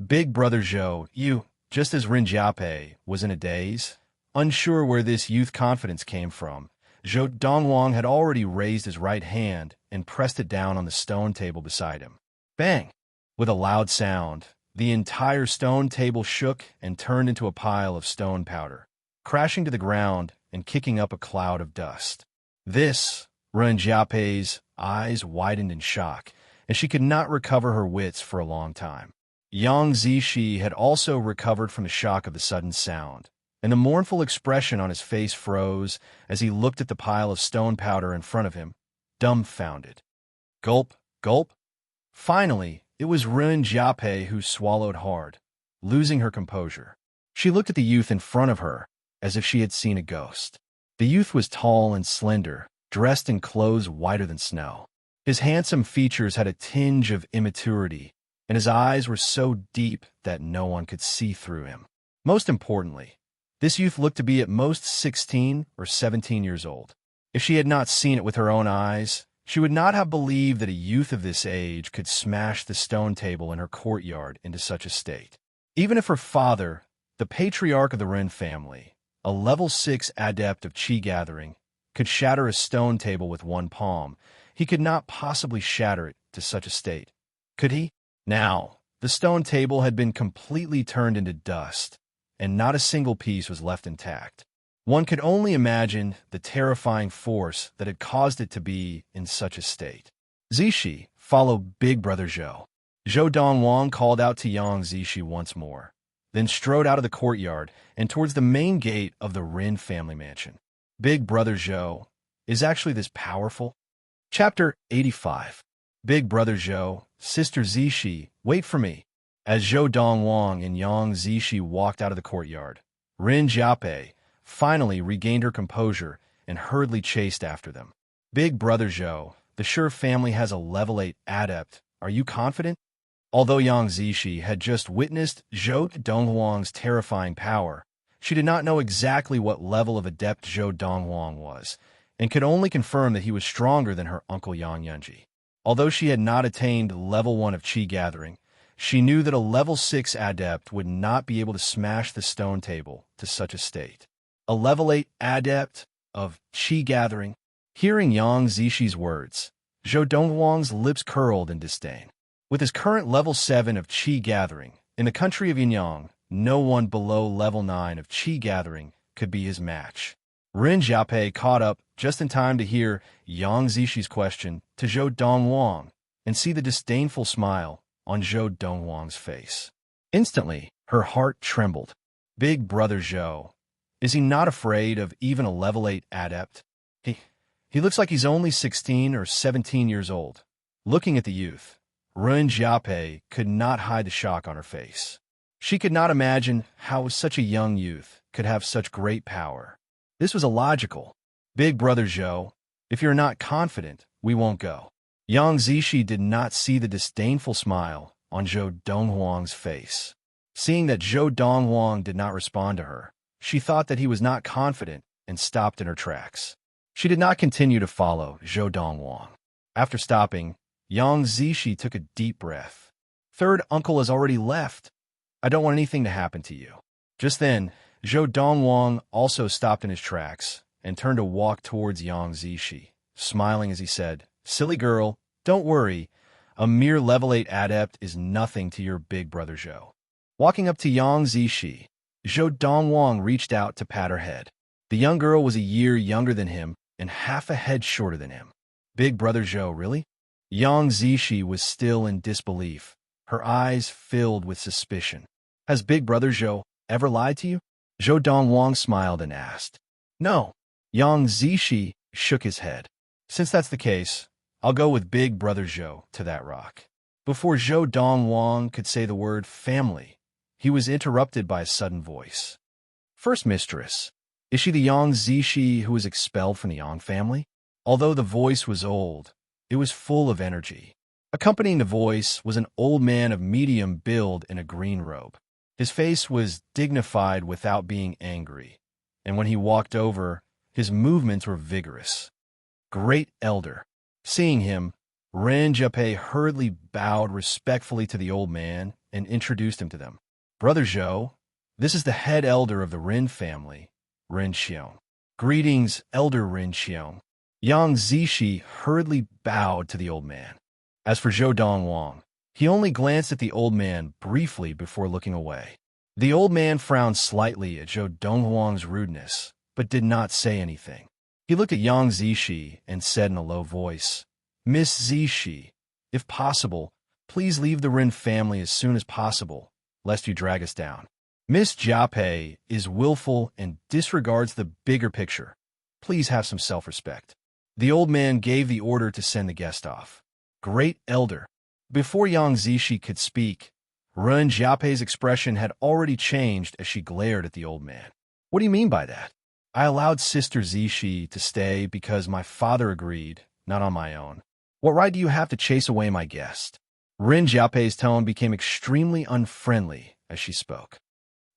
Big Brother Zhou, you, just as Ren Jiapei was in a daze, unsure where this youth confidence came from, Zhou Donghuang had already raised his right hand and pressed it down on the stone table beside him. Bang! With a loud sound, the entire stone table shook and turned into a pile of stone powder, crashing to the ground and kicking up a cloud of dust. This, Ren Jiapei's eyes widened in shock, and she could not recover her wits for a long time. Yang Zishi had also recovered from the shock of the sudden sound, and the mournful expression on his face froze as he looked at the pile of stone powder in front of him, dumbfounded. Gulp, gulp. Finally, it was Ren Jiapei who swallowed hard, losing her composure. She looked at the youth in front of her as if she had seen a ghost. The youth was tall and slender, dressed in clothes whiter than snow. His handsome features had a tinge of immaturity, and his eyes were so deep that no one could see through him. Most importantly, this youth looked to be at most 16 or 17 years old. If she had not seen it with her own eyes, she would not have believed that a youth of this age could smash the stone table in her courtyard into such a state. Even if her father, the patriarch of the Ren family, a level 6 adept of qi gathering, could shatter a stone table with one palm, he could not possibly shatter it to such a state. Could he? Now, the stone table had been completely turned into dust, and not a single piece was left intact. One could only imagine the terrifying force that had caused it to be in such a state. Zishi, follow Big Brother Zhou. Zhou Donghuang called out to Yang Zishi once more, then strode out of the courtyard and towards the main gate of the Ren family mansion. Big Brother Zhou is actually this powerful? Chapter 85. Big Brother Zhou, Sister Zishi, wait for me. As Zhou Donghuang and Yang Zishi walked out of the courtyard, Ren Jiapei finally regained her composure and hurriedly chased after them. Big Brother Zhou, the Shi family has a level 8 adept. Are you confident? Although Yang Zishi had just witnessed Zhou Donghuang's terrifying power, she did not know exactly what level of adept Zhou Donghuang was, and could only confirm that he was stronger than her uncle Yang Yunji. Although she had not attained level 1 of qi gathering, she knew that a level 6 adept would not be able to smash the stone table to such a state. A level 8 adept of qi gathering? Hearing Yang Zishi's words, Zhou Donghuang's lips curled in disdain. With his current level 7 of qi gathering, in the country of Yinyang, no one below level 9 of qi gathering could be his match. Ren Jiapei caught up just in time to hear Yang Zishi's question to Zhou Donghuang and see the disdainful smile on Zhou Donghuang's face. Instantly, Her heart trembled. Big brother Zhou. Is he not afraid of even a level 8 adept? He looks like he's only 16 or 17 years old. Looking at the youth, Ren Jiape could not hide the shock on her face. She could not imagine how such a young youth could have such great power. This was illogical. Big brother Zhou, if you're not confident, we won't go. Yang Zishi did not see the disdainful smile on Zhou Donghuang's face. Seeing that Zhou Donghuang did not respond to her, she thought that he was not confident and stopped in her tracks. She did not continue to follow Zhou Donghuang. After stopping, Yang Zishi took a deep breath. Third uncle has already left. I don't want anything to happen to you. Just then, Zhou Donghuang also stopped in his tracks and turned to walk towards Yang Zishi, smiling as he said, "Silly girl, don't worry. A mere level 8 adept is nothing to your big brother Zhou." Walking up to Yang Zishi, Zhou Donghuang reached out to pat her head. The young girl was a year younger than him and half a head shorter than him. Big brother Zhou, really? Yang Zishi was still in disbelief, her eyes filled with suspicion. Has big brother Zhou ever lied to you? Zhou Donghuang smiled and asked. No. Yang Zishi shook his head. Since that's the case, I'll go with big brother Zhou to that rock. Before Zhou Donghuang could say the word family, he was interrupted by a sudden voice. First mistress, is she the Yang Zishi who was expelled from the Yang family? Although the voice was old, it was full of energy. Accompanying the voice was an old man of medium build in a green robe. His face was dignified without being angry, and when he walked over, his movements were vigorous. Great elder. Seeing him, Ren Jiape hurriedly bowed respectfully to the old man and introduced him to them. Brother Zhou, this is the head elder of the Ren family, Ren Xiong. Greetings, Elder Ren Xiong. Yang Zishi hurriedly bowed to the old man. As for Zhou Donghuang, he only glanced at the old man briefly before looking away. The old man frowned slightly at Zhou Donghuang's rudeness, but did not say anything. He looked at Yang Zishi and said in a low voice, Miss Zishi, if possible, please leave the Ren family as soon as possible, lest you drag us down. Miss Jiape is willful and disregards the bigger picture. Please have some self-respect. The old man gave the order to send the guest off. Great elder. Before Yang Zishi could speak, Ren Jiape's expression had already changed as she glared at the old man. What do you mean by that? I allowed Sister Zishi to stay because my father agreed, not on my own. What right do you have to chase away my guest? Ren Jiape's tone became extremely unfriendly as she spoke.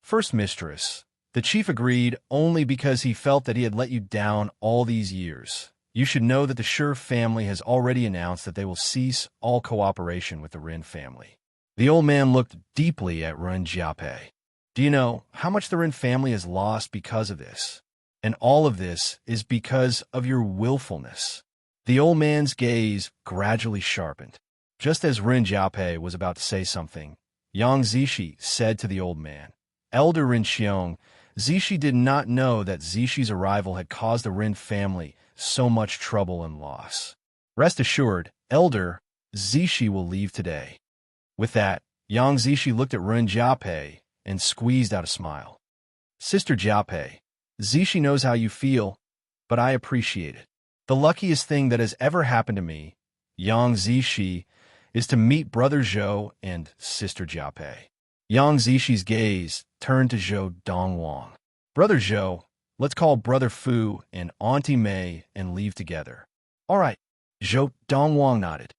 First mistress, the chief agreed only because he felt that he had let you down all these years. You should know that the Shi family has already announced that they will cease all cooperation with the Ren family. The old man looked deeply at Ren Jiape. Do you know how much the Ren family has lost because of this? And all of this is because of your willfulness. The old man's gaze gradually sharpened. Just as Ren Jiape was about to say something, Yang Zishi said to the old man, Elder Ren Xiong, Zishi did not know that Zishi's arrival had caused the Ren family so much trouble and loss. Rest assured, Elder, Zishi will leave today. With that, Yang Zishi looked at Ren Jiape and squeezed out a smile. Sister Jiape, Zishi knows how you feel, but I appreciate it. The luckiest thing that has ever happened to me, Yang Zishi, is to meet Brother Zhou and Sister Jiape. Yang Zishi's gaze turned to Zhou Donghuang. Brother Zhou, let's call Brother Fu and Auntie Mei and leave together. All right, Zhou Donghuang nodded.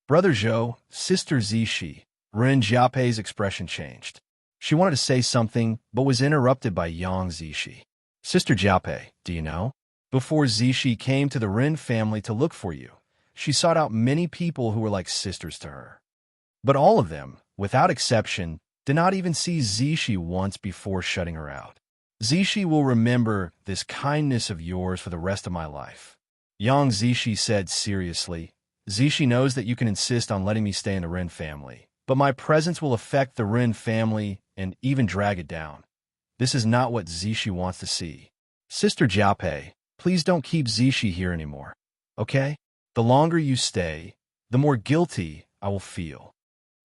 Brother Zhou, Sister Zishi, Ren Jiape's expression changed. She wanted to say something, but was interrupted by Yang Zishi. Sister Jiape, do you know? Before Zishi came to the Ren family to look for you, she sought out many people who were like sisters to her. But all of them, without exception, did not even see Zishi once before shutting her out. Zishi will remember this kindness of yours for the rest of my life. Yang Zishi said seriously, Zishi knows that you can insist on letting me stay in the Ren family, but my presence will affect the Ren family and even drag it down. This is not what Zishi wants to see. Sister Jiape, please don't keep Zishi here anymore, okay? The longer you stay, the more guilty I will feel.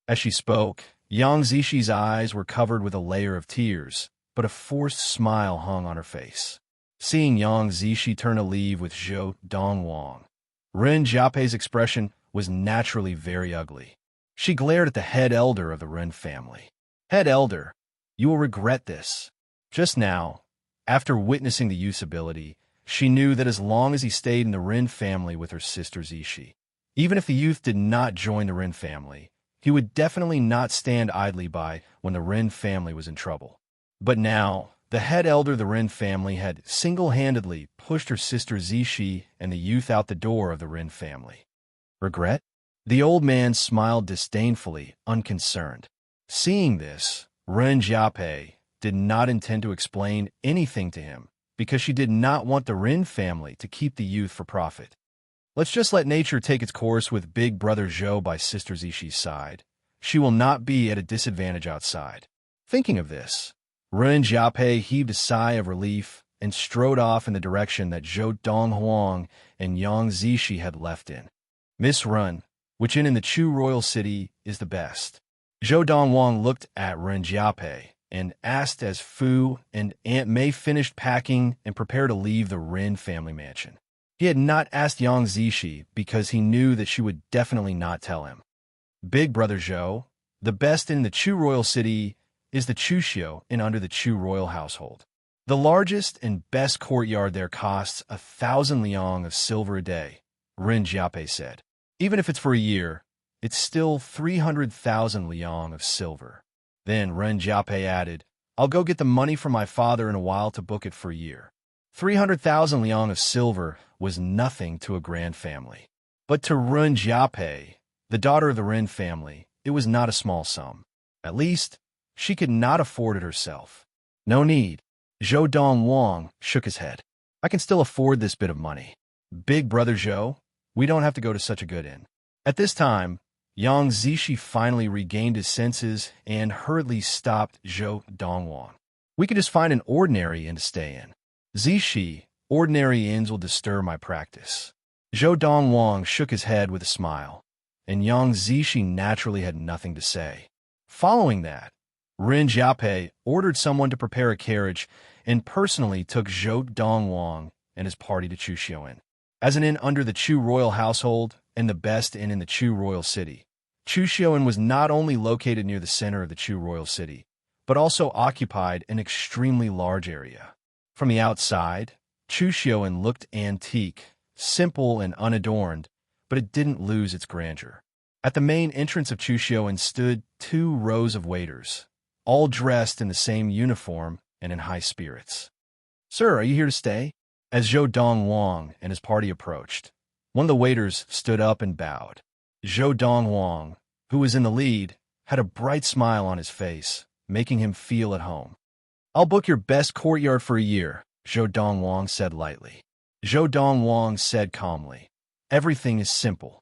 As she spoke, Yang Zishi's eyes were covered with a layer of tears, but a forced smile hung on her face. Seeing Yang Zishi turn to leave with Zhou Dongwang, Ren Jiapei's expression was naturally very ugly. She glared at the head elder of the Ren family. Head elder, you will regret this. Just now, after witnessing the youth's ability, she knew that as long as he stayed in the Ren family with her sister Zishi, even if the youth did not join the Ren family, he would definitely not stand idly by when the Ren family was in trouble. But now, the head elder of the Ren family had single-handedly pushed her sister Zishi and the youth out the door of the Ren family. Regret? The old man smiled disdainfully, unconcerned. Seeing this, Ren Jiapei did not intend to explain anything to him because she did not want the Ren family to keep the youth for profit. Let's just let nature take its course with big brother Zhou by sister Zishi's side. She will not be at a disadvantage outside. Thinking of this, Ren Jiapei heaved a sigh of relief and strode off in the direction that Zhou Donghuang and Yang Zishi had left in. Miss Ren, which in the Chu royal city is the best. Zhou Donghuang looked at Ren Jiapei and asked as Fu and Aunt Mei finished packing and prepared to leave the Ren family mansion. He had not asked Yang Zishi because he knew that she would definitely not tell him. Big brother Zhou, the best in the Chu royal city is the Chuxiu and under the Chu royal household. The largest and best courtyard there costs 1,000 liang of silver a day, Ren Jiapei said. Even if it's for a year, it's still 300,000 liang of silver. Then Ren Jiapei added, I'll go get the money from my father in a while to book it for a year. 300,000 liang of silver was nothing to a grand family. But to Ren Jiapei, the daughter of the Ren family, it was not a small sum. At least, she could not afford it herself. No need. Zhou Dongwang shook his head. I can still afford this bit of money. Big brother Zhou, we don't have to go to such a good inn. At this time, Yang Zishi finally regained his senses and hurriedly stopped Zhou Dongwang. We could just find an ordinary inn to stay in. Zishi, ordinary inns will disturb my practice. Zhou Dongwang shook his head with a smile, and Yang Zishi naturally had nothing to say. Following that, Ren Jiapei ordered someone to prepare a carriage and personally took Zhou Dongwang and his party to Chuxiu Inn. As an inn under the Chu royal household and the best inn in the Chu royal city, Chuxiu Inn was not only located near the center of the Chu royal city, but also occupied an extremely large area. From the outside, Chuxiu Inn looked antique, simple and unadorned, but it didn't lose its grandeur. At the main entrance of Chuxiu Inn stood 2 rows of waiters, all dressed in the same uniform and in high spirits. Sir, are you here to stay? As Zhou Dongwang and his party approached, one of the waiters stood up and bowed. Zhou Dongwang, who was in the lead, had a bright smile on his face, making him feel at home. I'll book your best courtyard for a year, Zhou Dongwang said lightly. Zhou Dongwang said calmly, everything is simple.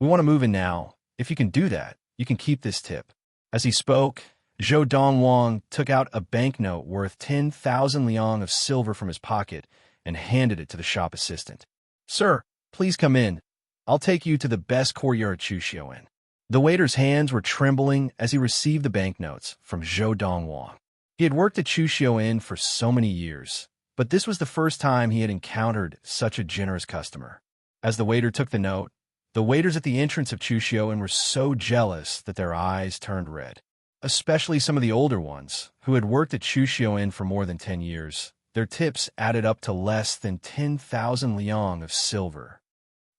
We want to move in now. If you can do that, you can keep this tip. As he spoke, Zhou Dongwang took out a banknote worth 10,000 liang of silver from his pocket and handed it to the shop assistant. Sir, please come in. I'll take you to the best courtyard Chuxiu Inn. The waiter's hands were trembling as he received the banknotes from Zhou Dongwang. He had worked at Chuxiu Inn for so many years, but this was the first time he had encountered such a generous customer. As the waiter took the note, the waiters at the entrance of Chuxiu Inn were so jealous that their eyes turned red. Especially some of the older ones, who had worked at Chuxiu Inn for more than 10 years. Their tips added up to less than 10,000 liang of silver.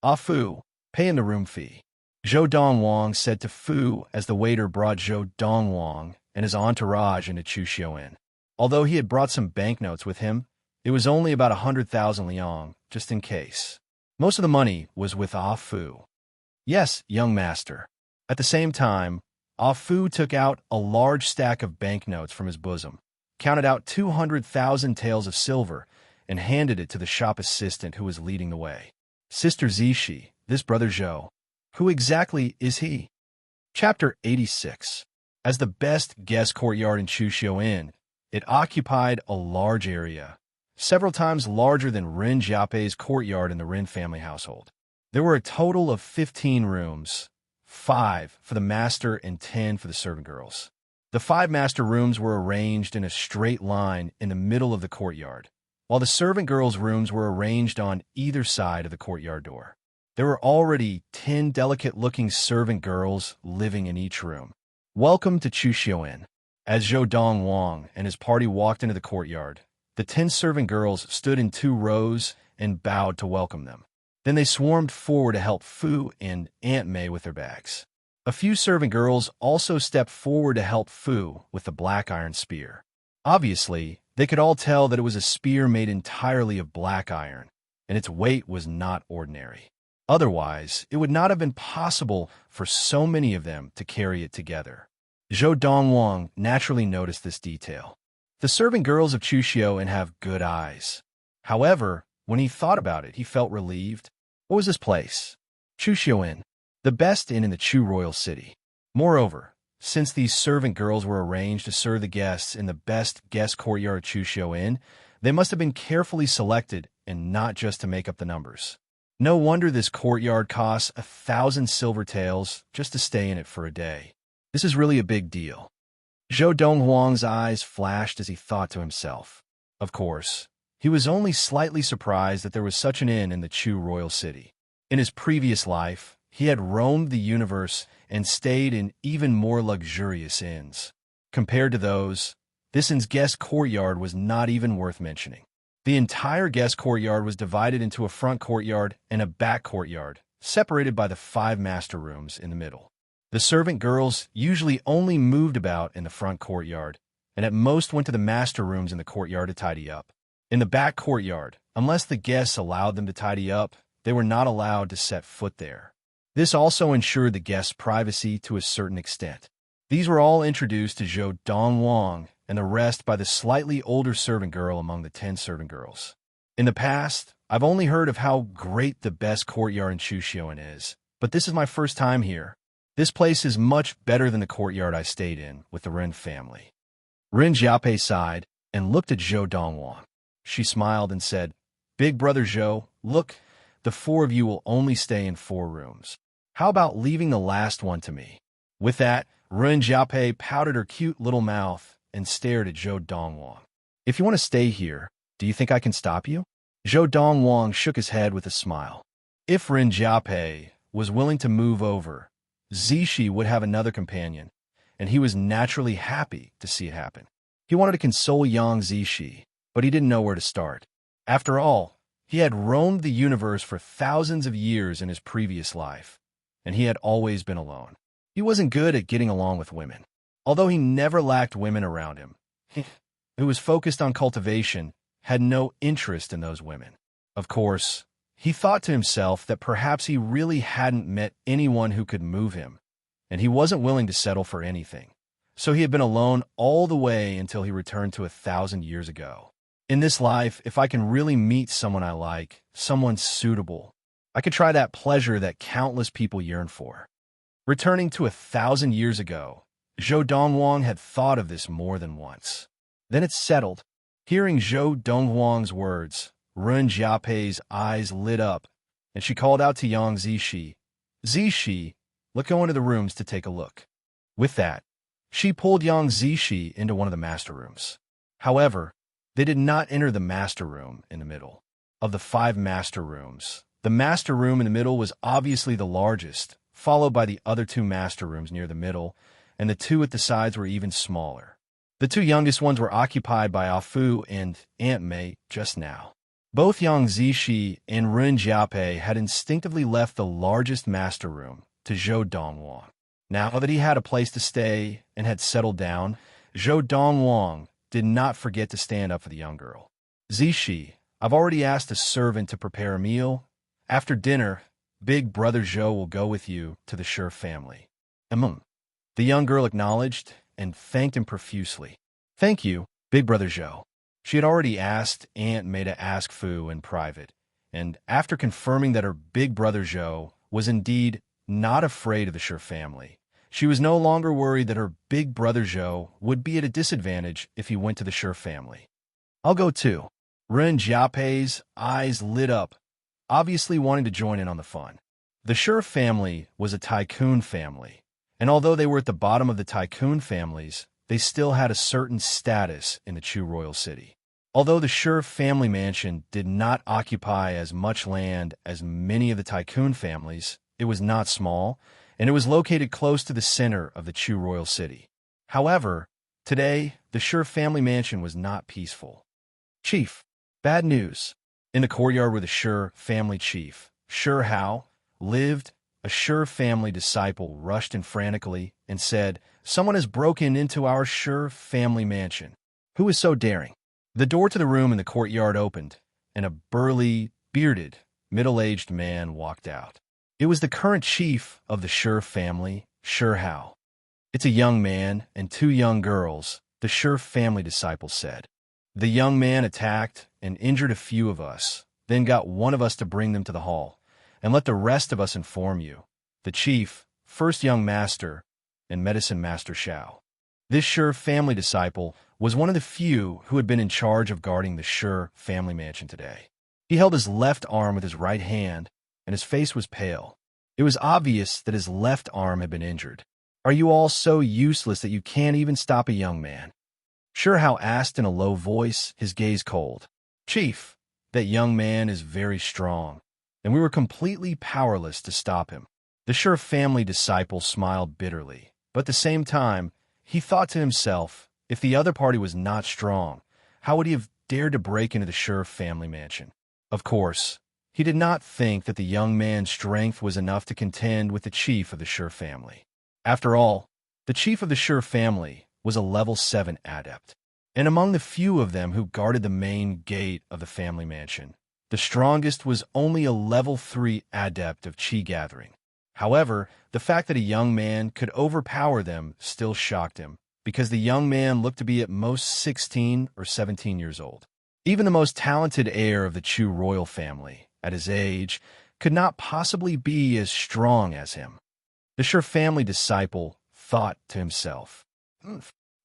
Ah Fu, pay in the room fee. Zhou Dongwang said to Fu as the waiter brought Zhou Dongwang and his entourage into Chuxiu Inn. Although he had brought some banknotes with him, it was only about 100,000 liang, just in case. Most of the money was with Ah Fu. Yes, young master. At the same time, Ah Fu took out a large stack of banknotes from his bosom, counted out 200,000 taels of silver, and handed it to the shop assistant who was leading the way. Sister Zishi, this brother Zhou. Who exactly is he? Chapter 86. As the best guest courtyard in Chuxiu Inn, it occupied a large area, several times larger than Ren Jiapei's courtyard in the Ren family household. There were a total of 15 rooms, 5 for the master and 10 for the servant girls. The 5 master rooms were arranged in a straight line in the middle of the courtyard, while the servant girls' rooms were arranged on either side of the courtyard door. There were already 10 delicate-looking servant girls living in each room. Welcome to Chuxiu Inn. As Zhou Dongwang and his party walked into the courtyard, the 10 servant girls stood in 2 rows and bowed to welcome them. Then they swarmed forward to help Fu and Aunt May with their bags. A few servant girls also stepped forward to help Fu with the black iron spear. Obviously, they could all tell that it was a spear made entirely of black iron, and its weight was not ordinary. Otherwise, it would not have been possible for so many of them to carry it together. Zhou Dongwang naturally noticed this detail. The servant girls of Chuxiu and have good eyes. However, when he thought about it, he felt relieved. What was this place? Chuxiu Inn, the best inn in the Chu royal city. Moreover, since these servant girls were arranged to serve the guests in the best guest courtyard of Chuxiu Inn, they must have been carefully selected and not just to make up the numbers. No wonder this courtyard costs 1,000 silver taels just to stay in it for a day. This is really a big deal. Zhou Donghuang's eyes flashed as he thought to himself. Of course, he was only slightly surprised that there was such an inn in the Chu royal city. In his previous life, he had roamed the universe and stayed in even more luxurious inns. Compared to those, this inn's guest courtyard was not even worth mentioning. The entire guest courtyard was divided into a front courtyard and a back courtyard, separated by the 5 master rooms in the middle. The servant girls usually only moved about in the front courtyard, and at most went to the master rooms in the courtyard to tidy up. In the back courtyard, unless the guests allowed them to tidy up, they were not allowed to set foot there. This also ensured the guests' privacy to a certain extent. These were all introduced to Zhou Dongwang and the rest by the slightly older servant girl among the 10 servant girls. In the past, I've only heard of how great the best courtyard in Chuxiu is, but this is my first time here. This place is much better than the courtyard I stayed in with the Ren family. Ren Jiaopei sighed and looked at Zhou Dongwang. She smiled and said, "Big brother Zhou, look, the 4 of you will only stay in 4 rooms. How about leaving the last one to me?" With that, Ren Jiaopei pouted her cute little mouth and stared at Zhou Dongwang. "If you want to stay here, do you think I can stop you?" Zhou Dongwang shook his head with a smile. If Ren Jiaopei was willing to move over, Zishi would have another companion, and he was naturally happy to see it happen. He wanted to console young Zishi, but he didn't know where to start. After all, he had roamed the universe for thousands of years in his previous life, and he had always been alone. He wasn't good at getting along with women. Although he never lacked women around him, who was focused on cultivation, had no interest in those women. Of course, he thought to himself that perhaps he really hadn't met anyone who could move him, and he wasn't willing to settle for anything. So he had been alone all the way until he returned to 1,000 years ago. In this life, if I can really meet someone I like, someone suitable, I could try that pleasure that countless people yearn for. Returning to 1,000 years ago, Zhou Dongwang had thought of this more than once. Then it settled. Hearing Zhou Dongwang's words, Ren Jiaopei's eyes lit up, and she called out to Yang Zishi, "Zishi, let's go into the rooms to take a look." With that, she pulled Yang Zishi into one of the master rooms. However, they did not enter the master room in the middle. Of the 5 master rooms, the master room in the middle was obviously the largest, followed by the other 2 master rooms near the middle, and the 2 at the sides were even smaller. The 2 youngest ones were occupied by Afu and Aunt May just now. Both Yang Zishi and Ren Jiaopei had instinctively left the largest master room to Zhou Dongwang. Now that he had a place to stay and had settled down, Zhou Dongwang did not forget to stand up for the young girl. "Zishi, I've already asked a servant to prepare a meal. After dinner, Big Brother Zhou will go with you to the Sher family." The young girl acknowledged and thanked him profusely. "Thank you, Big Brother Zhou." She had already asked Aunt May to ask Fu in private, and after confirming that her Big Brother Zhou was indeed not afraid of the Sher family, she was no longer worried that her Big Brother Zhou would be at a disadvantage if he went to the Sher family. "I'll go too." Ren Jiaopei's eyes lit up, obviously wanting to join in on the fun. The Sher family was a tycoon family, and although they were at the bottom of the tycoon families, they still had a certain status in the Chu royal city. Although the Sher family mansion did not occupy as much land as many of the tycoon families, it was not small, and it was located close to the center of the Chu royal city. However, today, the Sher family mansion was not peaceful. Chief, bad news. In the courtyard where the Sher family chief, Sher Hao, lived, a Sher family disciple rushed in frantically and said, "Someone has broken into our Sher family mansion. Who is so daring?" The door to the room in the courtyard opened, and a burly, bearded, middle-aged man walked out. It was the current chief of the Sher family, Sher Hao. "It's a young man and two young girls," the Sher family disciple said. "The young man attacked and injured a few of us, then got one of us to bring them to the hall, and let the rest of us inform you. The chief, first young master, and medicine master Shao." This Sher family disciple was one of the few who had been in charge of guarding the Sher family mansion today. He held his left arm with his right hand, and his face was pale. It was obvious that his left arm had been injured. "Are you all so useless that you can't even stop a young man?" Sher Hao asked in a low voice, his gaze cold. "Chief, that young man is very strong, and we were completely powerless to stop him." The Sher family disciple smiled bitterly, but at the same time, he thought to himself, if the other party was not strong, how would he have dared to break into the Sher family mansion? Of course, he did not think that the young man's strength was enough to contend with the chief of the Sher family. After all, the chief of the Sher family was a level 7 adept, and among the few of them who guarded the main gate of the family mansion, the strongest was only a level 3 adept of chi gathering. However, the fact that a young man could overpower them still shocked him, because the young man looked to be at most 16 or 17 years old. Even the most talented heir of the Chu royal family, at his age, could not possibly be as strong as him. The Sher family disciple thought to himself.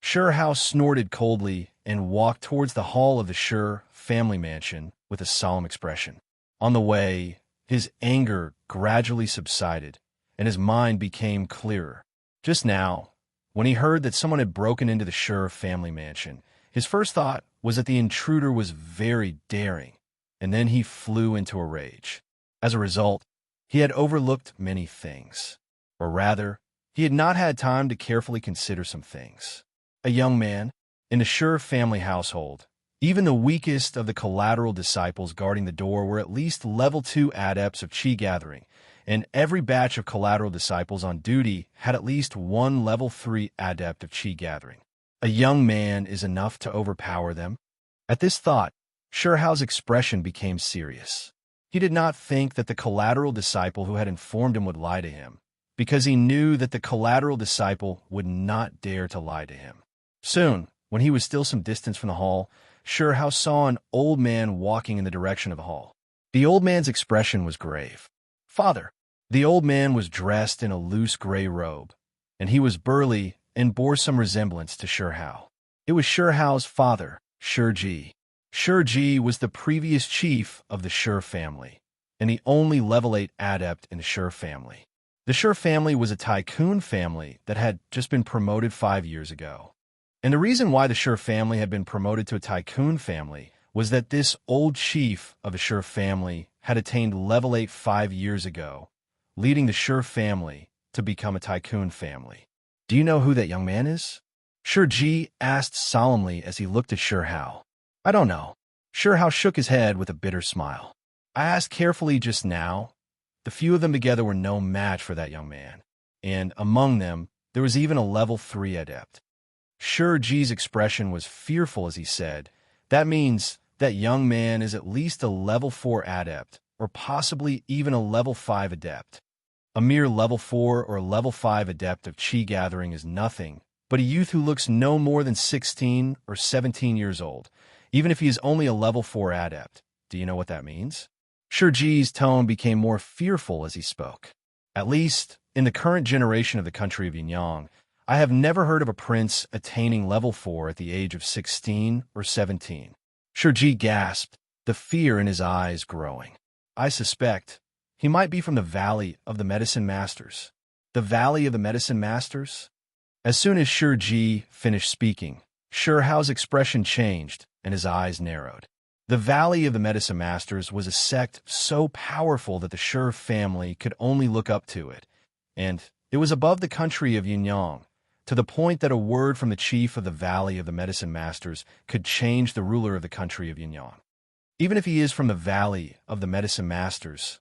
Sher Hao snorted coldly and walked towards the hall of the Sher family mansion with a solemn expression. On the way, his anger gradually subsided, and his mind became clearer. Just now, when he heard that someone had broken into the Sher family mansion, his first thought was that the intruder was very daring, and then he flew into a rage. As a result, he had overlooked many things. Or rather, he had not had time to carefully consider some things. A young man, in the Sher family household, even the weakest of the collateral disciples guarding the door were at least level 2 adepts of chi gathering, and every batch of collateral disciples on duty had at least one level 3 adept of chi gathering. A young man is enough to overpower them. At this thought, Sher Hao's expression became serious. He did not think that the collateral disciple who had informed him would lie to him, because he knew that the collateral disciple would not dare to lie to him. Soon, when he was still some distance from the hall, Sher Hao saw an old man walking in the direction of the hall. The old man's expression was grave. "Father." The old man was dressed in a loose gray robe, and he was burly and bore some resemblance to Sher Hao. It was Sher Hao's father, Sher Ji. Sher Ji was the previous chief of the Sher family, and the only level 8 adept in the Sher family. The Sher family was a tycoon family that had just been promoted 5 years ago. And the reason why the Sher family had been promoted to a tycoon family was that this old chief of the Sher family had attained level 8 5 years ago, leading the Sher family to become a tycoon family. "Do you know who that young man is?" Sher Ji asked solemnly as he looked at Sher Hao. "I don't know." Sher Hao shook his head with a bitter smile. "I asked carefully just now. The few of them together were no match for that young man, and among them, there was even a level 3 adept." Sher Ji's expression was fearful as he said, "That means that young man is at least a level 4 adept, or possibly even a level 5 adept. A mere level 4 or level 5 adept of chi gathering is nothing, but a youth who looks no more than 16 or 17 years old, even if he is only a level 4 adept. Do you know what that means?" Sher Ji's tone became more fearful as he spoke. "At least, in the current generation of the country of Yinyang, I have never heard of a prince attaining level 4 at the age of 16 or 17. Sher Ji gasped, the fear in his eyes growing. "I suspect he might be from the Valley of the Medicine Masters." "The Valley of the Medicine Masters?" As soon as Ji finished speaking, Hao's expression changed and his eyes narrowed. The Valley of the Medicine Masters was a sect so powerful that the Shi family could only look up to it, and it was above the country of Yinyang, to the point that a word from the chief of the Valley of the Medicine Masters could change the ruler of the country of Yinyang. Even if he is from the Valley of the Medicine Masters,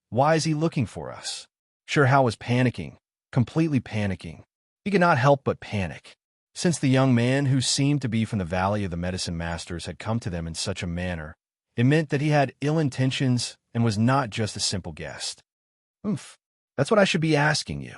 why is he looking for us? Hao was panicking, completely panicking. He could not help but panic. Since the young man who seemed to be from the Valley of the Medicine Masters had come to them in such a manner, it meant that he had ill intentions and was not just a simple guest. That's what I should be asking you.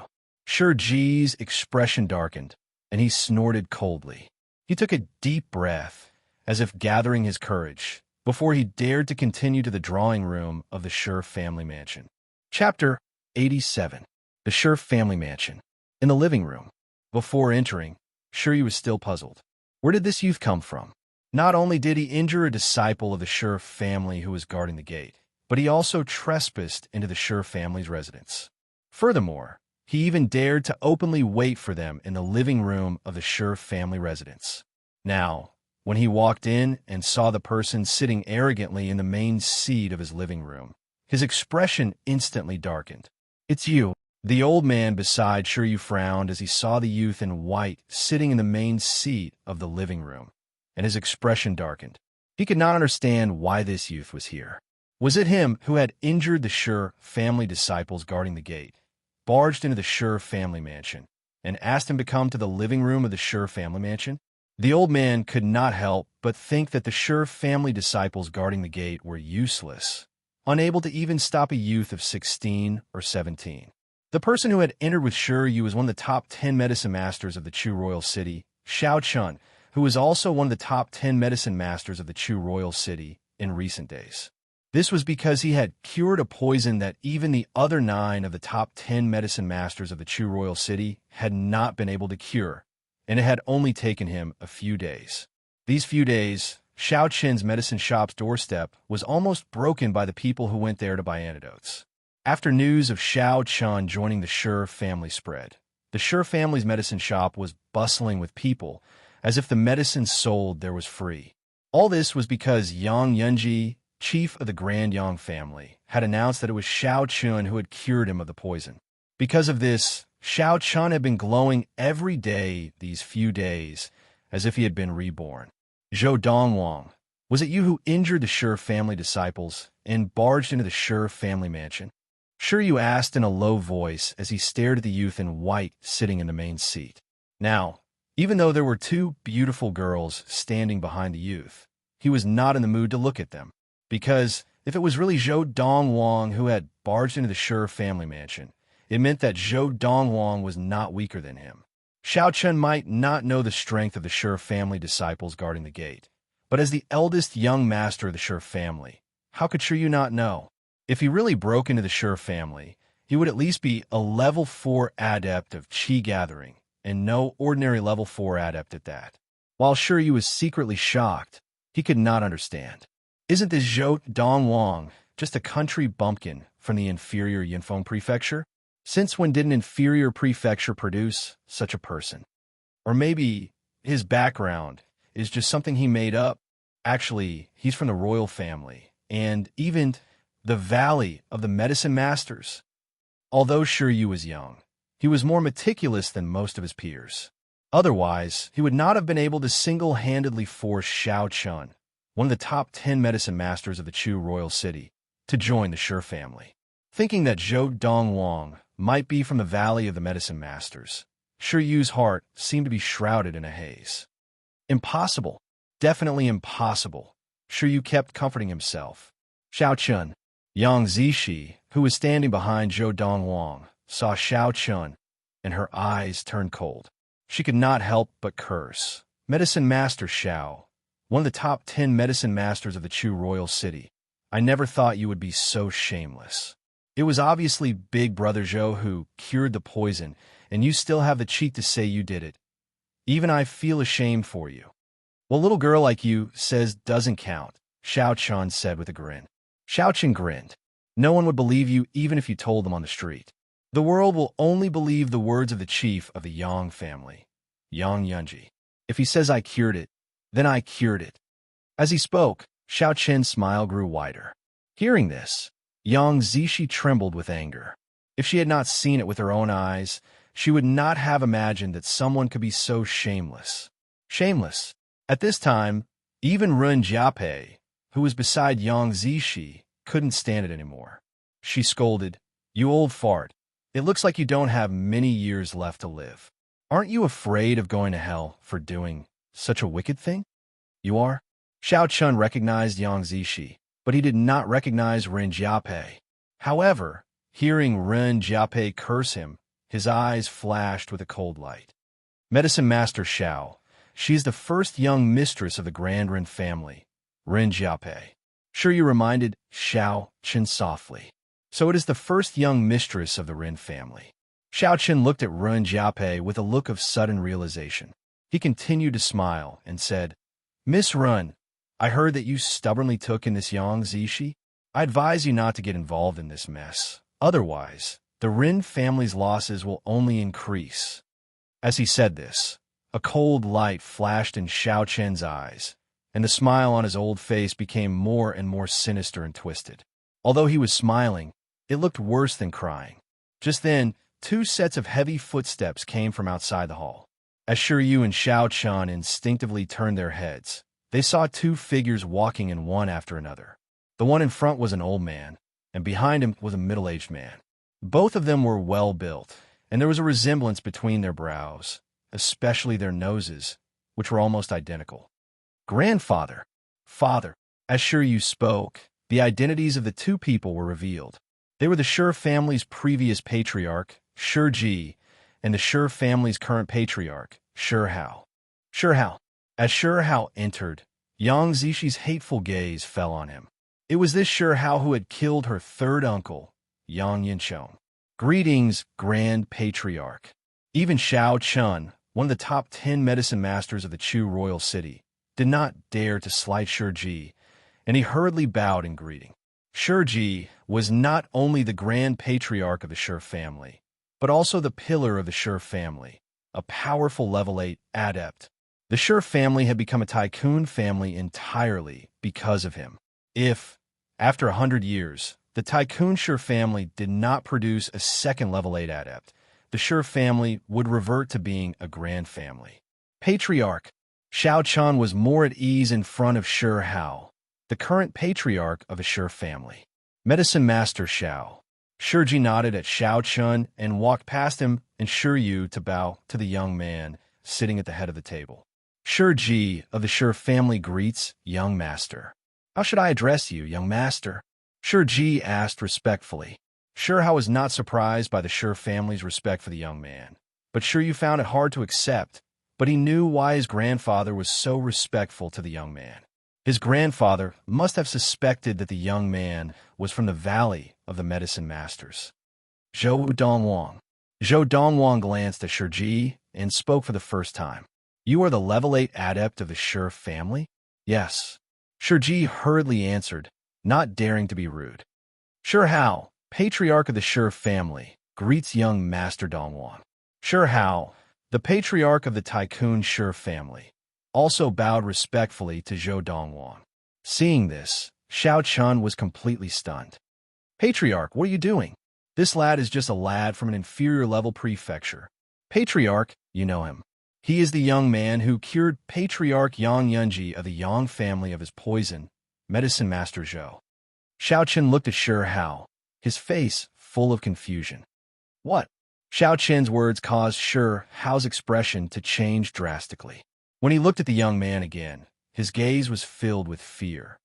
Ji's expression darkened, and he snorted coldly. He took a deep breath, as if gathering his courage, before he dared to continue to the drawing room of the Shi family mansion. Chapter 87. The Shi family mansion. In the living room. Before entering, Shi was still puzzled. Where did this youth come from? Not only did he injure a disciple of the Shi family who was guarding the gate, but he also trespassed into the Shi family's residence. Furthermore, he even dared to openly wait for them in the living room of the Shi family residence. Now, when he walked in and saw the person sitting arrogantly in the main seat of his living room, his expression instantly darkened. It's you. The old man beside Shi frowned as he saw the youth in white sitting in the main seat of the living room, and his expression darkened. He could not understand why this youth was here. Was it him who had injured the Shi family disciples guarding the gate, barged into the Shi family mansion, and asked him to come to the living room of the Shi family mansion? The old man could not help but think that the Shi family disciples guarding the gate were useless, unable to even stop a youth of 16 or 17. The person who had entered with Shi was one of the top 10 medicine masters of the Chu royal city, Xiao Chun, who was also one of the top 10 medicine masters of the Chu royal city in recent days. This was because he had cured a poison that even the other 9 of the top 10 medicine masters of the Chu royal city had not been able to cure, and it had only taken him a few days. These few days, Xiao Chen's medicine shop's doorstep was almost broken by the people who went there to buy antidotes. After news of Xiao Chun joining the Shi family spread, the Shi family's medicine shop was bustling with people, as if the medicine sold there was free. All this was because Yang Yunji, chief of the Grand Yang family, had announced that it was Xiao Chun who had cured him of the poison. Because of this, Xiao Chun had been glowing every day these few days, as if he had been reborn. Zhou Dongwang, was it you who injured the Shi family disciples and barged into the Shi family mansion? Shi asked in a low voice as he stared at the youth in white sitting in the main seat. Now, even though there were 2 beautiful girls standing behind the youth, he was not in the mood to look at them, because if it was really Zhou Dongwang who had barged into the Shi family mansion, it meant that Zhou Dongwang was not weaker than him. Xiao Chun might not know the strength of the Shi family disciples guarding the gate, but as the eldest young master of the Shi family, how could Shi not know? If he really broke into the Shi family, he would at least be a level 4 adept of qi gathering, and no ordinary level 4 adept at that. While Shi was secretly shocked, he could not understand. Isn't this Zhou Dongwang just a country bumpkin from the inferior Yinfeng prefecture? Since when did an inferior prefecture produce such a person? Or maybe his background is just something he made up. Actually, he's from the royal family, and even the Valley of the Medicine Masters. Although Shi was young, he was more meticulous than most of his peers. Otherwise, he would not have been able to single-handedly force Xiao Chun, one of the top 10 medicine masters of the Chu royal city, to join the Shi family. Thinking that Zhou Dongwang might be from the Valley of the Medicine Masters, Shi's heart seemed to be shrouded in a haze. Impossible. Definitely impossible. Shi kept comforting himself. Xiao Chun. Yang Zishi, who was standing behind Zhou Dongwang, saw Xiao Chun, and her eyes turned cold. She could not help but curse. Medicine Master Xiao, one of the top 10 medicine masters of the Chu royal city. I never thought you would be so shameless. It was obviously Big Brother Zhou who cured the poison, and you still have the cheek to say you did it. Even I feel ashamed for you. Well, a little girl like you says doesn't count, Xiao Chun said with a grin. Xiao Chun grinned. No one would believe you even if you told them on the street. The world will only believe the words of the chief of the Yang family, Yang Yunji. If he says I cured it, then I cured it. As he spoke, Xiao Qin's smile grew wider. Hearing this, Yang Zishi trembled with anger. If she had not seen it with her own eyes, she would not have imagined that someone could be so shameless. Shameless. At this time, even Ren Jiape, who was beside Yang Zishi, couldn't stand it anymore. She scolded, "You old fart. It looks like you don't have many years left to live. Aren't you afraid of going to hell for doing such a wicked thing?" "You are?" Xiao Chun recognized Yang Zishi, but he did not recognize Ren Jiape. However, hearing Ren Jiape curse him, his eyes flashed with a cold light. "Medicine Master Xiao, she is the first young mistress of the Grand Ren family, Ren Jiape." Sure, you reminded Xiao Chen softly. "So it is the first young mistress of the Ren family." Xiao Chen looked at Ren Jiape with a look of sudden realization. He continued to smile and said, "Miss Ren, I heard that you stubbornly took in this Yang Zishi. I advise you not to get involved in this mess. Otherwise, the Ren family's losses will only increase." As he said this, a cold light flashed in Xiao Chen's eyes, and the smile on his old face became more and more sinister and twisted. Although he was smiling, it looked worse than crying. Just then, 2 sets of heavy footsteps came from outside the hall. As Shiryu and Xiao Chun instinctively turned their heads, they saw 2 figures walking in one after another. The one in front was an old man, and behind him was a middle-aged man. Both of them were well-built, and there was a resemblance between their brows, especially their noses, which were almost identical. "Grandfather, father." As Shiryu spoke, the identities of the 2 people were revealed. They were the Shi family's previous patriarch, Shi Ji, and the Shi family's current patriarch, Shi Hao. Shi Hao. As Shi Hao entered, Yang Zishi's hateful gaze fell on him. It was this Shi Hao who had killed her 3rd uncle, Yang Yinchong. "Greetings, Grand Patriarch." Even Xiao Chun, one of the top 10 medicine masters of the Chu royal city, did not dare to slight Shi Ji, and he hurriedly bowed in greeting. Shi Ji was not only the Grand Patriarch of the Shi family, but also the pillar of the Shi family, a powerful level 8 adept. The Shi family had become a tycoon family entirely because of him. If, after 100 years, the tycoon Shi family did not produce a second level 8 adept, the Shi family would revert to being a grand family. Patriarch Xiao Chun was more at ease in front of Shi Hao, the current patriarch of the Shi family. "Medicine Master Xiao." Shiji nodded at Xiao Chun and walked past him and Shiryu to bow to the young man sitting at the head of the table. "Shiji of the Shi family greets, young master." "How should I address you, young master?" Shiji asked respectfully. Shi Hao was not surprised by the Shi family's respect for the young man, but Shiryu found it hard to accept, but he knew why his grandfather was so respectful to the young man. His grandfather must have suspected that the young man was from the Valley of the Medicine Masters. "Zhou Dongwang." Zhou Dongwang glanced at Shiji and spoke for the first time. "You are the level 8 adept of the Shi family?" "Yes." Shiji hurriedly answered, not daring to be rude. "Shi Hao, patriarch of the Shi family, greets young Master Dongwang." Shi Hao, the patriarch of the tycoon Shi family, also bowed respectfully to Zhou Dongwang. Seeing this, Xiao Chun was completely stunned. "Patriarch, what are you doing? This lad is just a lad from an inferior level prefecture." "Patriarch, you know him. He is the young man who cured Patriarch Yang Yunji of the Yang family of his poison, Medicine Master Zhou." Xiao Chen looked at Shi Hao, his face full of confusion. "What?" Xiao Chen's words caused Shi Hao's expression to change drastically. When he looked at the young man again, his gaze was filled with fear.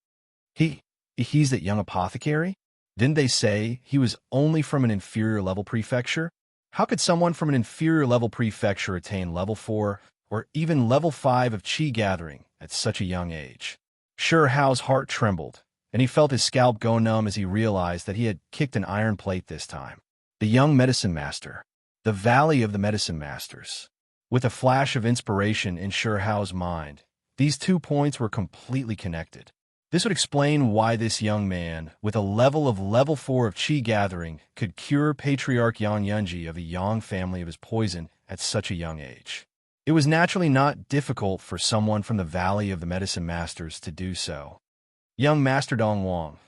He's that young apothecary? Didn't they say he was only from an inferior level prefecture? How could someone from an inferior level prefecture attain level 4 or even level 5 of Qi gathering at such a young age? Shi Hao's heart trembled, and he felt his scalp go numb as he realized that he had kicked an iron plate this time. The young medicine master. The Valley of the Medicine Masters. With a flash of inspiration in Shi Hao's mind, these 2 points were completely connected. This would explain why this young man, with a level 4 of Qi gathering, could cure Patriarch Yang Yunji of the Yang family of his poison at such a young age. It was naturally not difficult for someone from the Valley of the Medicine Masters to do so. Young Master Dongwang,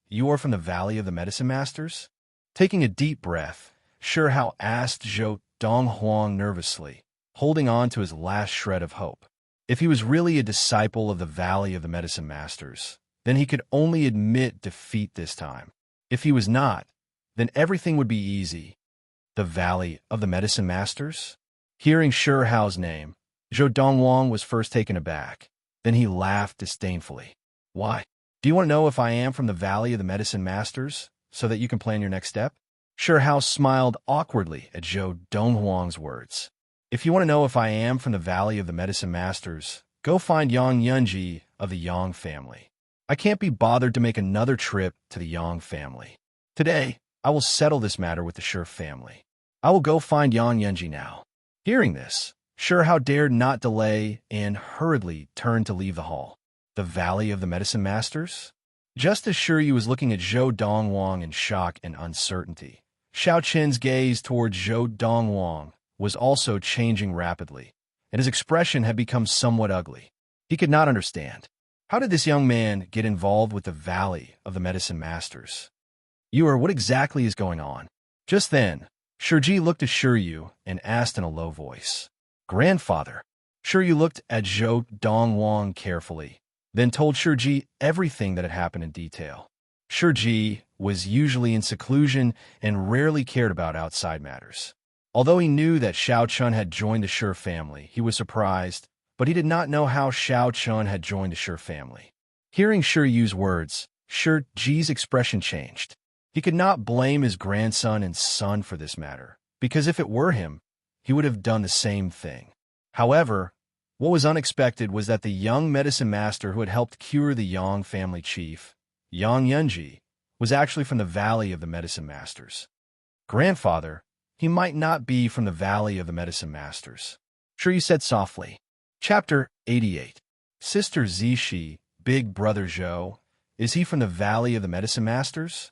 you are from the Valley of the Medicine Masters? Taking a deep breath, Shihao asked Zhou Donghuang nervously, holding on to his last shred of hope. If he was really a disciple of the Valley of the Medicine Masters, then he could only admit defeat this time. If he was not, then everything would be easy. The Valley of the Medicine Masters? Hearing Shihao's name, Zhou Dongwang was first taken aback. Then he laughed disdainfully. Why? Do you want to know if I am from the Valley of the Medicine Masters, so that you can plan your next step? Shihao smiled awkwardly at Zhou Donghuang's words. If you want to know if I am from the Valley of the Medicine Masters, go find Yang Yunji of the Yang family. I can't be bothered to make another trip to the Yang family. Today, I will settle this matter with the Shi family. I will go find Yang Yunji now. Hearing this, Shihao dared not delay and hurriedly turned to leave the hall. The Valley of the Medicine Masters? Just as Shiryu was looking at Zhou Dongwang in shock and uncertainty, Xiao Qin's gaze towards Zhou Dongwang was also changing rapidly, and his expression had become somewhat ugly. He could not understand. How did this young man get involved with the Valley of the Medicine Masters? What exactly is going on? Just then, Shirji looked at Shiryu and asked in a low voice, Grandfather. Shiryu looked at Zhou Dongwang carefully, then told Shirji everything that had happened in detail. Shirji was usually in seclusion and rarely cared about outside matters. Although he knew that Xiao Chun had joined the Shi family, he was surprised, but he did not know how Xiao Chun had joined the Shi family. Hearing Shiryu's words, Shirji's expression changed. He could not blame his grandson and son for this matter, because if it were him, he would have done the same thing. However, what was unexpected was that the young medicine master who had helped cure the Yang family chief, Yang Yunji, was actually from the Valley of the Medicine Masters. Grandfather, he might not be from the Valley of the Medicine Masters. Shiryu said softly. Chapter 88. Sister Zishi, Big Brother Zhou, is he from the Valley of the Medicine Masters?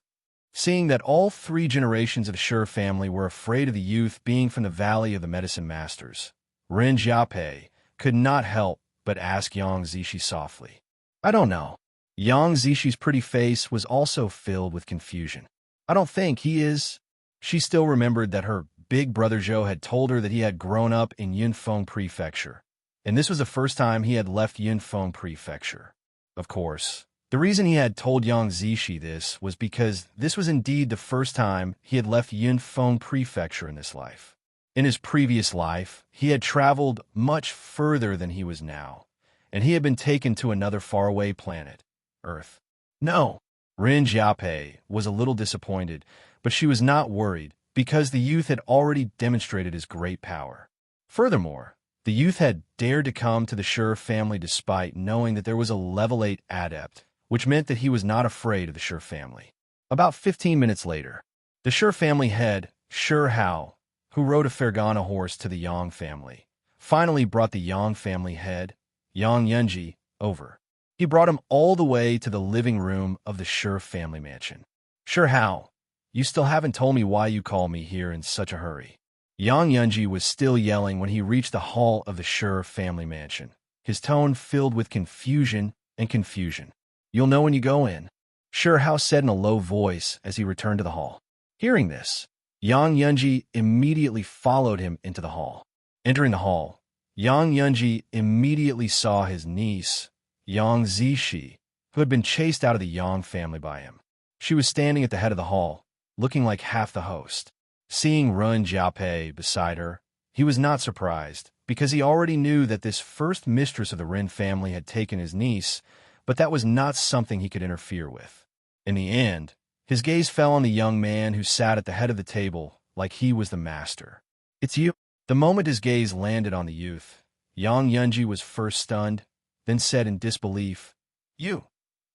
Seeing that all three generations of the Shi family were afraid of the youth being from the Valley of the Medicine Masters, Ren Jiapei could not help but ask Yang Zishi softly. I don't know. Yang Zishi's pretty face was also filled with confusion. I don't think he is. She still remembered that her big brother Zhou had told her that he had grown up in Yunfeng Prefecture, and this was the first time he had left Yunfeng Prefecture. Of course, the reason he had told Yang Zishi this was because this was indeed the first time he had left Yunfeng Prefecture in this life. In his previous life, he had traveled much further than he was now, and he had been taken to another faraway planet, Earth. No, Ren Jiapei was a little disappointed, but she was not worried because the youth had already demonstrated his great power. Furthermore, the youth had dared to come to the Shi family despite knowing that there was a level 8 adept, which meant that he was not afraid of the Shi family. About 15 minutes later, the Shi family head, Shihao, who rode a Fergana horse to the Yang family, finally brought the Yang family head, Yang Yunji, over. He brought him all the way to the living room of the Shi family mansion. Shihao, you still haven't told me why you called me here in such a hurry. Yang Yunji was still yelling when he reached the hall of the Shi family mansion, his tone filled with confusion and confusion. You'll know when you go in, Shihao said in a low voice as he returned to the hall. Hearing this, Yang Yunji immediately followed him into the hall. Entering the hall, Yang Yunji immediately saw his niece, Yang Zishi, who had been chased out of the Yang family by him. She was standing at the head of the hall, looking like half the host. Seeing Ren Jiapei beside her, he was not surprised, because he already knew that this first mistress of the Ren family had taken his niece, but that was not something he could interfere with. In the end, his gaze fell on the young man who sat at the head of the table like he was the master. It's you. The moment his gaze landed on the youth, Yang Yunji was first stunned, then said in disbelief, You?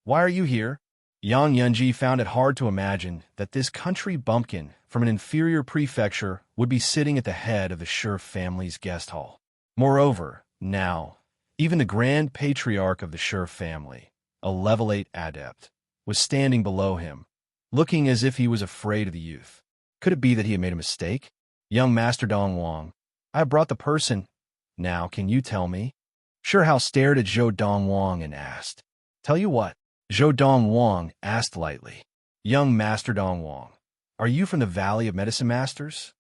Why are you here? Yang Yunji found it hard to imagine that this country bumpkin from an inferior prefecture would be sitting at the head of the Shi family's guest hall. Moreover, now, even the grand patriarch of the Shi family, a level 8 adept, was standing below him, looking as if he was afraid of the youth. Could it be that he had made a mistake? Young Master Dongwang, I have brought the person Now, can you tell me? Sure Hao stared at Zhou Dongwang and asked. Tell you what, Zhou Dongwang asked lightly. Young Master Dongwang, are you from the Valley of Medicine Masters?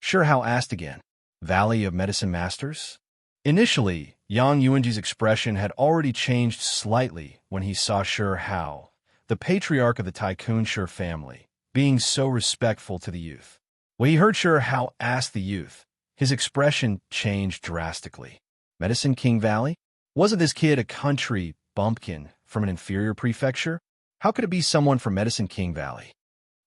Sure Hao asked again. Valley of Medicine Masters? Initially, Yang Yuanji's expression had already changed slightly when he saw Sure Hao, the patriarch of the Tycoon Sure family, being so respectful to the youth. When he heard Sure Hao ask the youth, his expression changed drastically. Medicine King Valley? Wasn't this kid a country bumpkin from an inferior prefecture? How could it be someone from Medicine King Valley?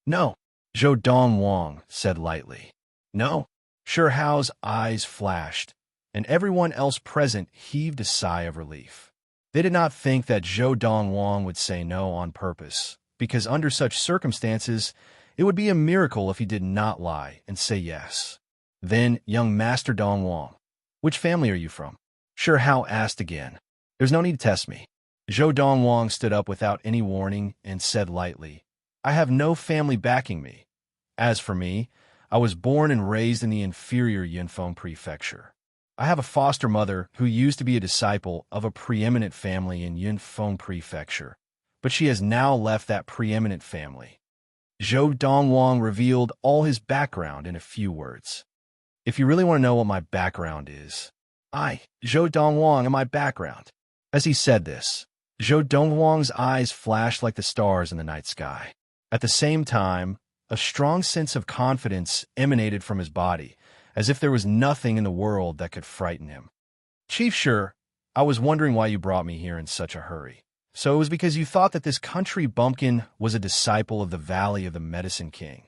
No, Zhou Dongwang said lightly. No. Sure Hao's eyes flashed, and everyone else present heaved a sigh of relief. They did not think that Zhou Dongwang would say no on purpose, because under such circumstances, it would be a miracle if he did not lie and say yes. Then, young Master Dongwang, which family are you from? Sure Hao asked again. There's no need to test me. Zhou Dongwang stood up without any warning and said lightly, I have no family backing me. As for me, I was born and raised in the inferior Yunfeng prefecture. I have a foster mother who used to be a disciple of a preeminent family in Yunfeng prefecture, but she has now left that preeminent family. Zhou Dongwang revealed all his background in a few words. If you really want to know what my background is, I, Zhou Dongwang, am my background. As he said this, Zhou Dongwang's eyes flashed like the stars in the night sky. At the same time, a strong sense of confidence emanated from his body, as if there was nothing in the world that could frighten him. Chief Sure, I was wondering why you brought me here in such a hurry. So it was because you thought that this country bumpkin was a disciple of the Valley of the Medicine King.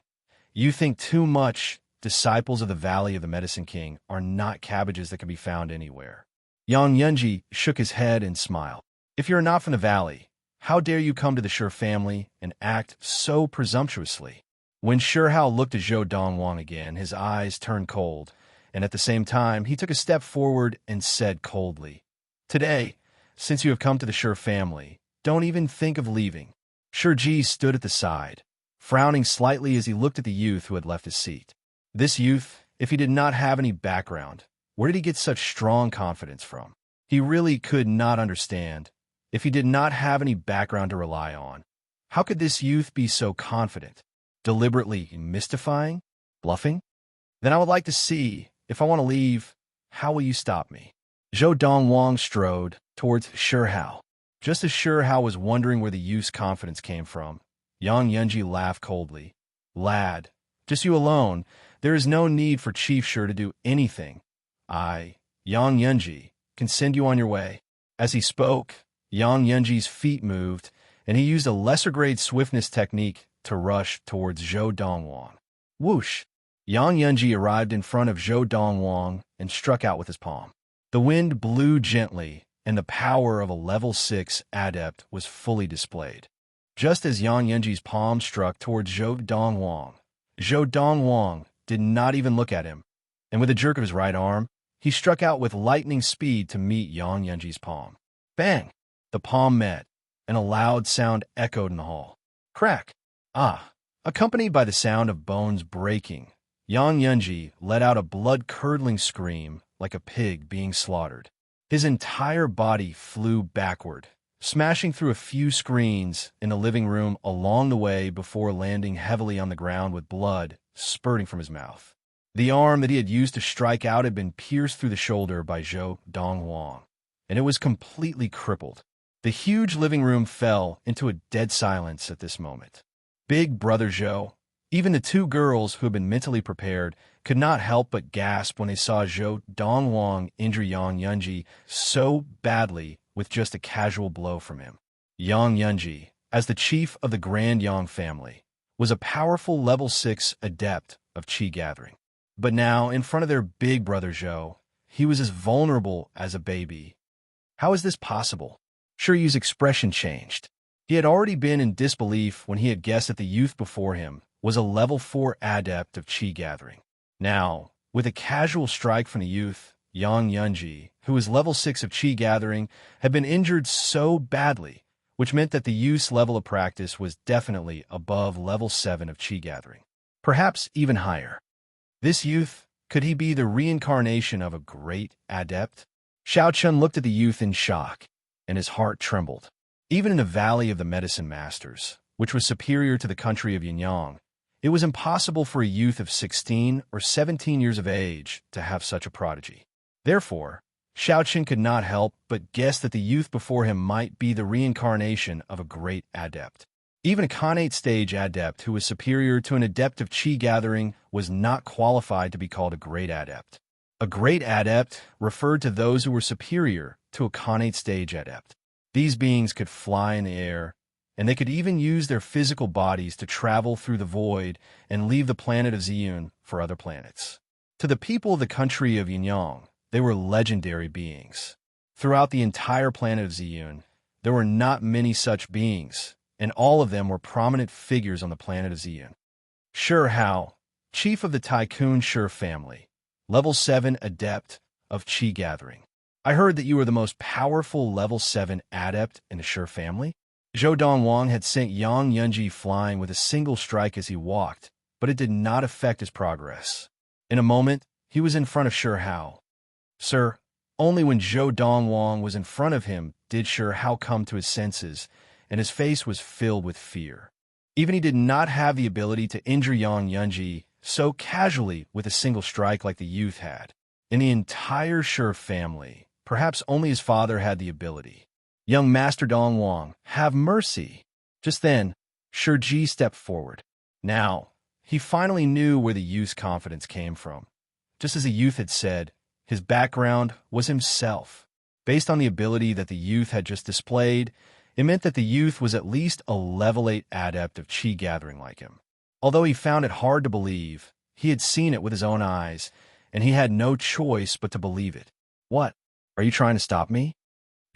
You think too much. Disciples of the Valley of the Medicine King are not cabbages that can be found anywhere. Yang Yunji shook his head and smiled. If you're not from the valley, how dare you come to the Sure family and act so presumptuously? When Sure Hao looked at Zhou Dongwang again, his eyes turned cold, and at the same time, he took a step forward and said coldly, Today, since you have come to the Sure family, don't even think of leaving. Sure Ji stood at the side, frowning slightly as he looked at the youth who had left his seat. This youth, if he did not have any background, where did he get such strong confidence from? He really could not understand. If he did not have any background to rely on, how could this youth be so confident? Deliberately mystifying? Bluffing? Then I would like to see, if I want to leave, how will you stop me? Zhou Dongwang strode towards Sure Hao. Just as Sure Hao was wondering where the youth's confidence came from, Yang Yunji laughed coldly. Lad, just you alone, there is no need for Chief Sure to do anything. I, Yang Yunji, can send you on your way. As he spoke, Yang Yunji's feet moved, and he used a lesser-grade swiftness technique to rush towards Zhou Dongwang. Whoosh! Yang Yunji arrived in front of Zhou Dongwang and struck out with his palm. The wind blew gently, and the power of a level 6 adept was fully displayed. Just as Yang Yunji's palm struck towards Zhou Dongwang did not even look at him, and with a jerk of his right arm, he struck out with lightning speed to meet Yang Yunji's palm. Bang! The palm met, and a loud sound echoed in the hall. Crack! Ah! Accompanied by the sound of bones breaking, Yang Yunji let out a blood-curdling scream like a pig being slaughtered. His entire body flew backward, smashing through a few screens in the living room along the way before landing heavily on the ground with blood spurting from his mouth. The arm that he had used to strike out had been pierced through the shoulder by Zhou Dongwang, and it was completely crippled. The huge living room fell into a dead silence at this moment. Big Brother Zhou, even the two girls who had been mentally prepared, could not help but gasp when they saw Zhou Dongwang injure Yang Yunji so badly with just a casual blow from him. Yang Yunji, as the chief of the Grand Yang family, was a powerful level 6 adept of Qi gathering. But now, in front of their big brother Zhou, he was as vulnerable as a baby. How is this possible? Sure Yu's expression changed. He had already been in disbelief when he had guessed that the youth before him was a level 4 adept of Qi gathering. Now, with a casual strike from the youth, Yang Yunji, who was level 6 of Qi gathering, had been injured so badly, which meant that the youth's level of practice was definitely above level 7 of Qi gathering, perhaps even higher. This youth, Could he be the reincarnation of a great adept? Xiao Chun looked at the youth in shock, and his heart trembled. Even in the Valley of the Medicine Masters, which was superior to the country of Yinyang, it was impossible for a youth of 16 or 17 years of age to have such a prodigy. Therefore, Xiao Chun could not help but guess that the youth before him might be the reincarnation of a great adept. Even a Khanate stage adept who was superior to an adept of Qi gathering was not qualified to be called a great adept. A great adept referred to those who were superior to a Khanate stage adept. These beings could fly in the air, and they could even use their physical bodies to travel through the void and leave the planet of Ziyun for other planets. To the people of the country of Yinyang, they were legendary beings. Throughout the entire planet of Ziyun, there were not many such beings, and all of them were prominent figures on the planet of Ziyun. Shi Hao, chief of the Tycoon Shi family, level 7 adept of Qi gathering. I heard that you were the most powerful level 7 adept in the Shi family. Zhou Dongwang had sent Yang Yunji flying with a single strike as he walked, but it did not affect his progress. In a moment, he was in front of Shi Hao. Sir, only when Zhou Dongwang was in front of him did Shi Hao come to his senses, and his face was filled with fear. Even he did not have the ability to injure Yang Yunji so casually with a single strike like the youth had. In the entire Shi family, perhaps only his father had the ability. Young Master Dongwang, have mercy. Just then, Shi Ji stepped forward. Now, he finally knew where the youth's confidence came from. Just as the youth had said, his background was himself. Based on the ability that the youth had just displayed, it meant that the youth was at least a level 8 adept of Qi gathering like him. Although he found it hard to believe, he had seen it with his own eyes, and he had no choice but to believe it. What? Are you trying to stop me?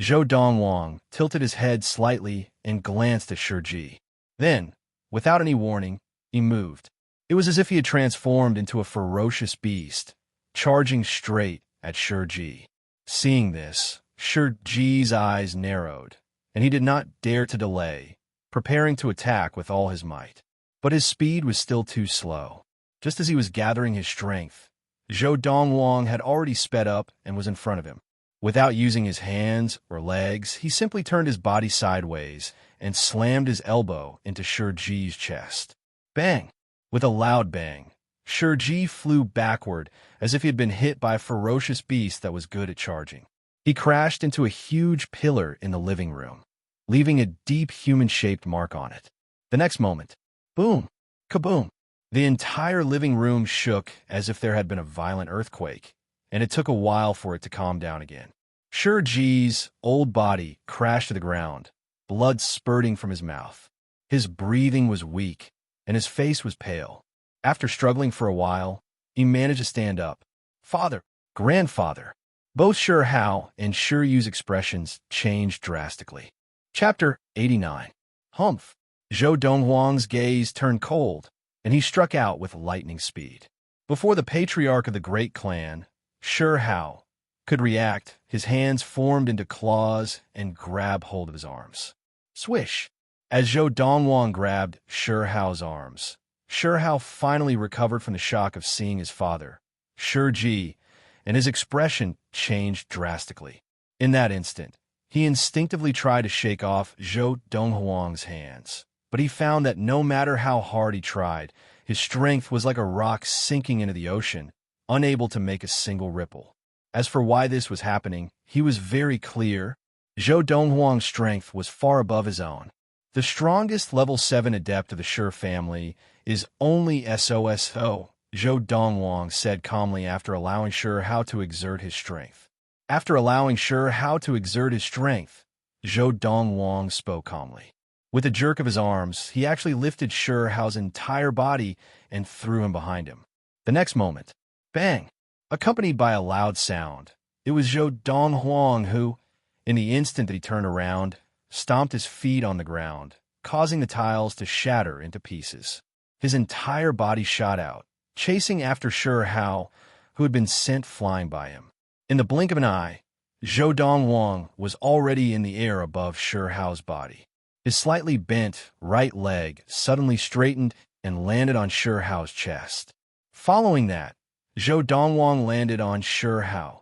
Zhou Dongwang tilted his head slightly and glanced at Shi Ji. Then, without any warning, he moved. It was as if he had transformed into a ferocious beast, charging straight at Shi Ji. Seeing this, Shi Ji's eyes narrowed, and he did not dare to delay, preparing to attack with all his might. But his speed was still too slow. Just as he was gathering his strength, Zhou Dongwang had already sped up and was in front of him. Without using his hands or legs, he simply turned his body sideways and slammed his elbow into Shi Ji's chest. Bang! With a loud bang, Shi Ji flew backward as if he had been hit by a ferocious beast that was good at charging. He crashed into a huge pillar in the living room, leaving a deep human-shaped mark on it. The next moment, boom! Kaboom! The entire living room shook as if there had been a violent earthquake, and it took a while for it to calm down again. Shi Ji's old body crashed to the ground, blood spurting from his mouth. His breathing was weak, and his face was pale. After struggling for a while, he managed to stand up. Father, grandfather. Both Shi Hao and Shi Yu's expressions changed drastically. Chapter 89. Humph. Zhou Donghuang's gaze turned cold, and he struck out with lightning speed. Before the patriarch of the great clan, Shi Hao, could react, his hands formed into claws and grabbed hold of his arms. Swish! As Zhou Dongwang grabbed Shi Hao's arms, Shi Hao finally recovered from the shock of seeing his father, Shi Ji, and his expression changed drastically. In that instant, he instinctively tried to shake off Zhou Donghuang's hands, but he found that no matter how hard he tried, his strength was like a rock sinking into the ocean, unable to make a single ripple. As for why this was happening, he was very clear. Zhou Donghuang's strength was far above his own. The strongest level 7 adept of the Shi family is only SOSO, Zhou Dongwang said calmly after allowing Shi Hao to exert his strength. After allowing Shi Hao to exert his strength, Zhou Dongwang spoke calmly. With a jerk of his arms, he actually lifted Shi Hao's entire body and threw him behind him. The next moment, bang! Accompanied by a loud sound, it was Zhou Donghuang who, in the instant that he turned around, stomped his feet on the ground, causing the tiles to shatter into pieces. His entire body shot out, chasing after Shi Hao, who had been sent flying by him. In the blink of an eye, Zhou Dongwang was already in the air above Shi Hao's body. His slightly bent right leg suddenly straightened and landed on Shi Hao's chest. Following that, Zhou Dongwang landed on Shihao,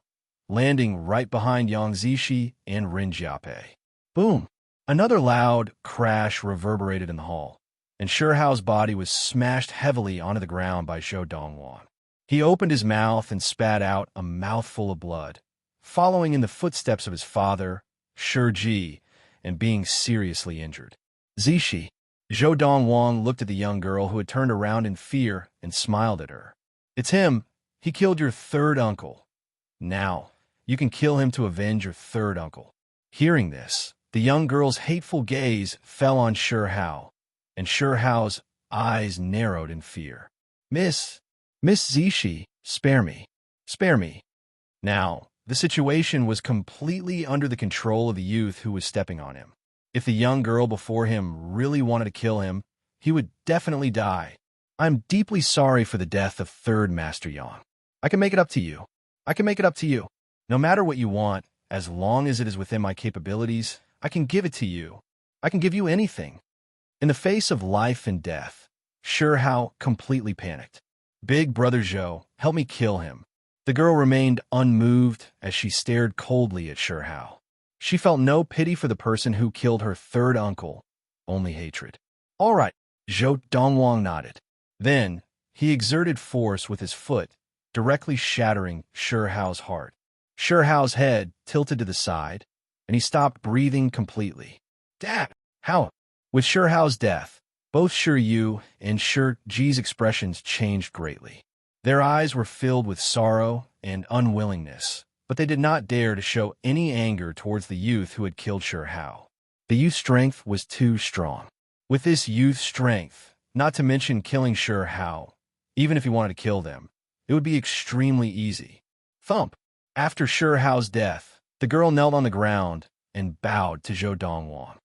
landing right behind Yang Zishi and Rin Jiape. Boom! Another loud crash reverberated in the hall, and Shihao's body was smashed heavily onto the ground by Zhou Dongwang. He opened his mouth and spat out a mouthful of blood, following in the footsteps of his father, Shi Ji, and being seriously injured. Zishi. Zhou Dongwang looked at the young girl who had turned around in fear and smiled at her. It's him. He killed your third uncle. Now, you can kill him to avenge your third uncle. Hearing this, the young girl's hateful gaze fell on Shihao, and Shihao's eyes narrowed in fear. Miss Zishi, spare me. Spare me. Now, the situation was completely under the control of the youth who was stepping on him. If the young girl before him really wanted to kill him, he would definitely die. I'm deeply sorry for the death of Third Master Yang. I can make it up to you. I can make it up to you. No matter what you want, as long as it is within my capabilities, I can give it to you. I can give you anything. In the face of life and death, Shihao completely panicked. Big Brother Zhou, help me kill him. The girl remained unmoved as she stared coldly at Shihao. She felt no pity for the person who killed her third uncle, only hatred. All right, Zhou Dongwang nodded. Then, he exerted force with his foot, directly shattering Shihao's heart. Shihao's head tilted to the side, and he stopped breathing completely. Dad, how? With Shihao's death, both Shi Yu and Shi Ji's expressions changed greatly. Their eyes were filled with sorrow and unwillingness, but they did not dare to show any anger towards the youth who had killed Shihao. The youth's strength was too strong. With this youth's strength, not to mention killing Shihao, even if he wanted to kill them, it would be extremely easy. Thump! After Shihao's death, the girl knelt on the ground and bowed to Zhou Dongwang.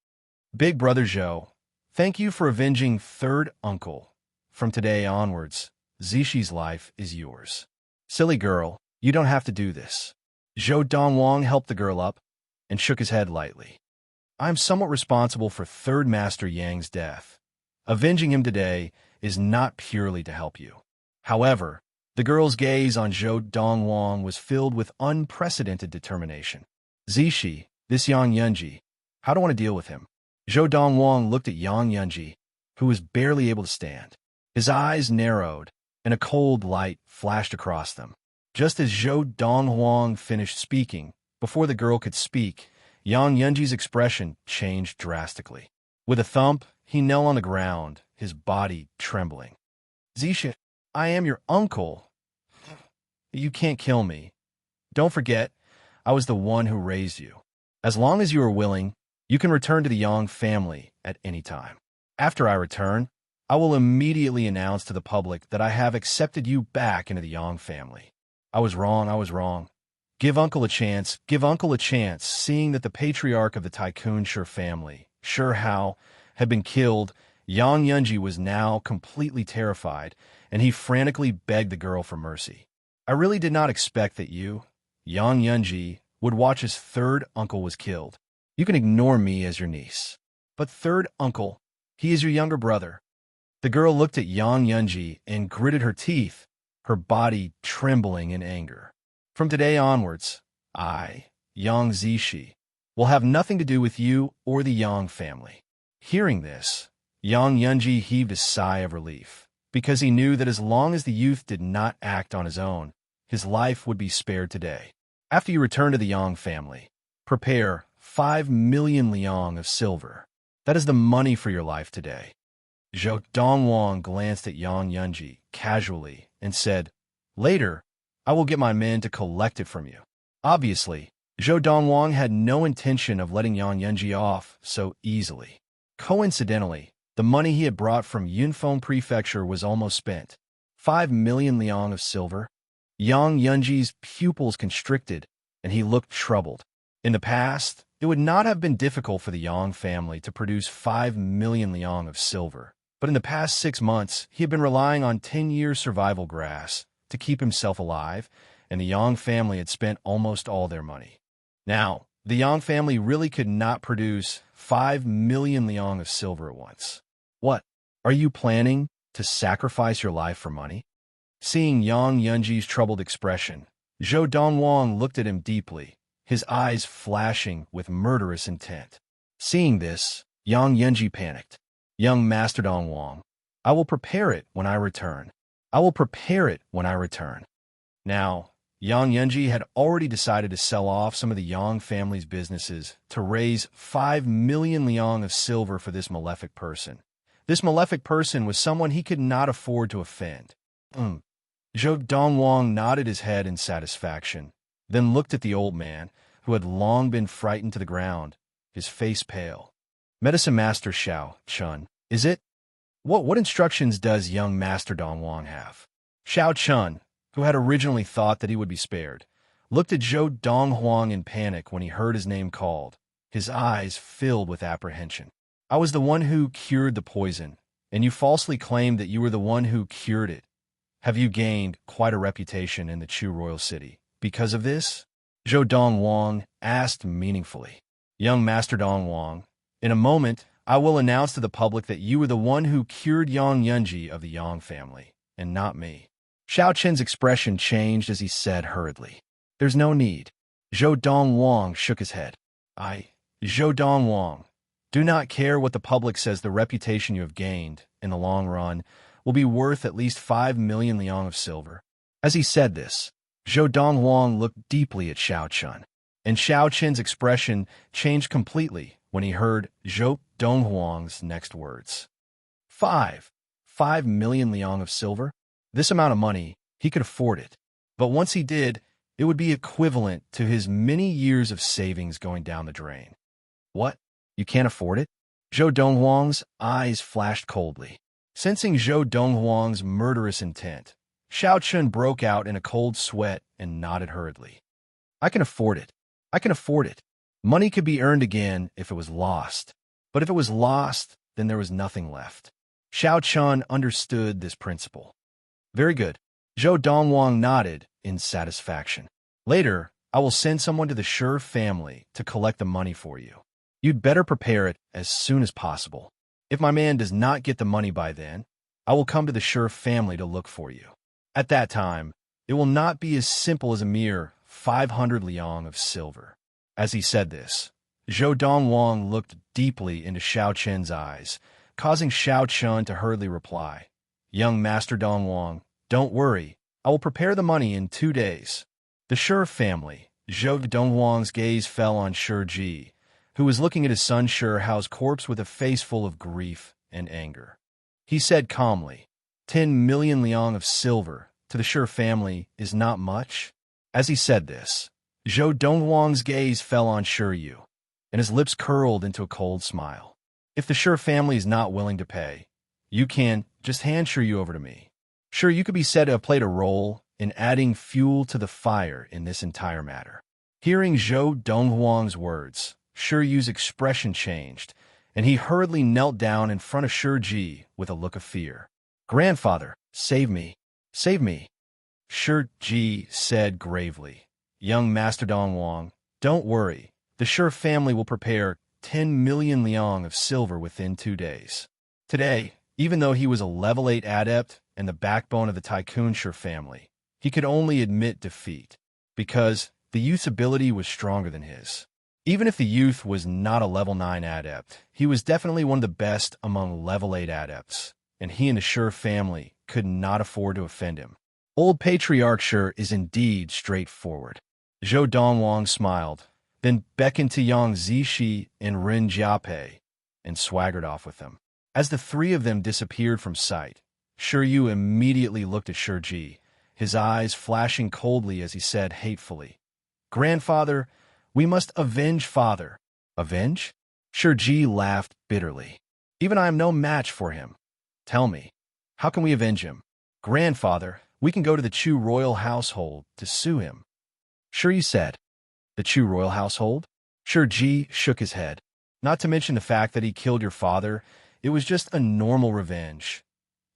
Big Brother Zhou, thank you for avenging third uncle. From today onwards, Zishi's life is yours. Silly girl, you don't have to do this. Zhou Dongwang helped the girl up and shook his head lightly. I am somewhat responsible for Third Master Yang's death. Avenging him today is not purely to help you. However, the girl's gaze on Zhou Dongwang was filled with unprecedented determination. Zishi, this Yang Yunji, how do I want to deal with him? Zhou Dongwang looked at Yang Yunji, who was barely able to stand. His eyes narrowed, and a cold light flashed across them. Just as Zhou Dongwang finished speaking, before the girl could speak, Yang Yunji's expression changed drastically. With a thump, he knelt on the ground, his body trembling. Zishi, I am your uncle. You can't kill me. Don't forget, I was the one who raised you. As long as you are willing, you can return to the Yang family at any time. After I return, I will immediately announce to the public that I have accepted you back into the Yang family. I was wrong. Give Uncle a chance, seeing that the patriarch of the Tycoon Shi family, Shihao, had been killed. Yang Yunji was now completely terrified, and he frantically begged the girl for mercy. I really did not expect that you, Yang Yunji, would watch his third uncle was killed. You can ignore me as your niece. But third uncle, he is your younger brother. The girl looked at Yang Yunji and gritted her teeth, her body trembling in anger. From today onwards, I, Yang Zishi, will have nothing to do with you or the Yang family. Hearing this, Yang Yunji heaved a sigh of relief, because he knew that as long as the youth did not act on his own, his life would be spared today. After you return to the Yang family, prepare 5 million liang of silver. That is the money for your life today. Zhou Dongwang glanced at Yang Yunji casually and said, Later, I will get my men to collect it from you. Obviously, Zhou Dongwang had no intention of letting Yang Yunji off so easily. Coincidentally, the money he had brought from Yunfeng Prefecture was almost spent. 5 million liang of silver. Yang Yunji's pupils constricted, and he looked troubled. In the past, it would not have been difficult for the Yang family to produce 5 million liang of silver, but in the past 6 months, he had been relying on 10 years survival grass to keep himself alive, and the Yang family had spent almost all their money. Now, the Yang family really could not produce 5 million liang of silver at once. What? Are you planning to sacrifice your life for money? Seeing Yang Yunji's troubled expression, Zhou Dongwang looked at him deeply, his eyes flashing with murderous intent. Seeing this, Yang Yunji panicked. Young Master Dongwang, I will prepare it when I return. I will prepare it when I return. Now, Yang Yunji had already decided to sell off some of the Yang family's businesses to raise 5 million liang of silver for this malefic person. This malefic person was someone he could not afford to offend. Zhou Dongwang nodded his head in satisfaction, then looked at the old man, who had long been frightened to the ground, his face pale. Medicine Master Xiao Chun, is it? What instructions does young Master Dongwang have? Xiao Chun, who had originally thought that he would be spared, looked at Zhou Donghuang in panic when he heard his name called, his eyes filled with apprehension. I was the one who cured the poison, and you falsely claimed that you were the one who cured it. Have you gained quite a reputation in the Chu royal city because of this? Zhou Donghuang asked meaningfully. Young Master Donghuang, in a moment, I will announce to the public that you were the one who cured Yang Yunji of the Yang family, and not me. Xiao Chen's expression changed as he said hurriedly, There's no need. Zhou Dongwang shook his head. Zhou Dongwang, do not care what the public says. The reputation you have gained, in the long run, will be worth at least 5 million liang of silver. As he said this, Zhou Donghuang looked deeply at Xiao Chun, and Xiao Chen's expression changed completely when he heard Zhou Donghuang's next words. 5 million liang of silver? This amount of money, he could afford it. But once he did, it would be equivalent to his many years of savings going down the drain. What? You can't afford it? Zhou Donghuang's eyes flashed coldly. Sensing Zhou Donghuang's murderous intent, Xiao Chun broke out in a cold sweat and nodded hurriedly. I can afford it. I can afford it. Money could be earned again if it was lost. But if it was lost, then there was nothing left. Xiao Chun understood this principle. Very good. Zhou Dongwang nodded in satisfaction. Later, I will send someone to the Shi family to collect the money for you. You'd better prepare it as soon as possible. If my man does not get the money by then, I will come to the Shi family to look for you. At that time, it will not be as simple as a mere 500 liang of silver. As he said this, Zhou Dongwang looked deeply into Xiao Chen's eyes, causing Xiao Chun to hurriedly reply, Young Master Dongwang, don't worry. I will prepare the money in 2 days. The Shi family. Zhou Dongwang's gaze fell on Shi Ji, who was looking at his son Shi Hao's corpse with a face full of grief and anger. He said calmly, 10 million liang of silver to the Shi family is not much. As he said this, Zhou Dongwang's gaze fell on Shi Yu, and his lips curled into a cold smile. If the Shi family is not willing to pay, you can just hand Shi Yu over to me. Sure, you could be said to have played a role in adding fuel to the fire in this entire matter. Hearing Zhou Donghuang's words, Shi Yu's expression changed, and he hurriedly knelt down in front of Shi Ji with a look of fear. Grandfather, save me. Save me. Shi Ji said gravely, Young Master Dongwang, don't worry. The Shi family will prepare 10 million liang of silver within 2 days. Today, even though he was a level 8 adept and the backbone of the Tycoon Shi family, he could only admit defeat, because the youth's ability was stronger than his. Even if the youth was not a level 9 adept, he was definitely one of the best among level 8 adepts, and he and the Shi family could not afford to offend him. Old Patriarch Shi is indeed straightforward. Zhou Dongwang smiled, then beckoned to Yang Zishi and Ren Jiapei, and swaggered off with them. As the three of them disappeared from sight, Shi Yu immediately looked at Shi Ji, his eyes flashing coldly as he said hatefully, Grandfather, we must avenge father. Avenge? Shi Ji laughed bitterly. Even I am no match for him. Tell me, how can we avenge him? Grandfather, we can go to the Chu royal household to sue him. Shi Yu said, The Chu royal household? Shi Ji shook his head. Not to mention the fact that he killed your father, it was just a normal revenge.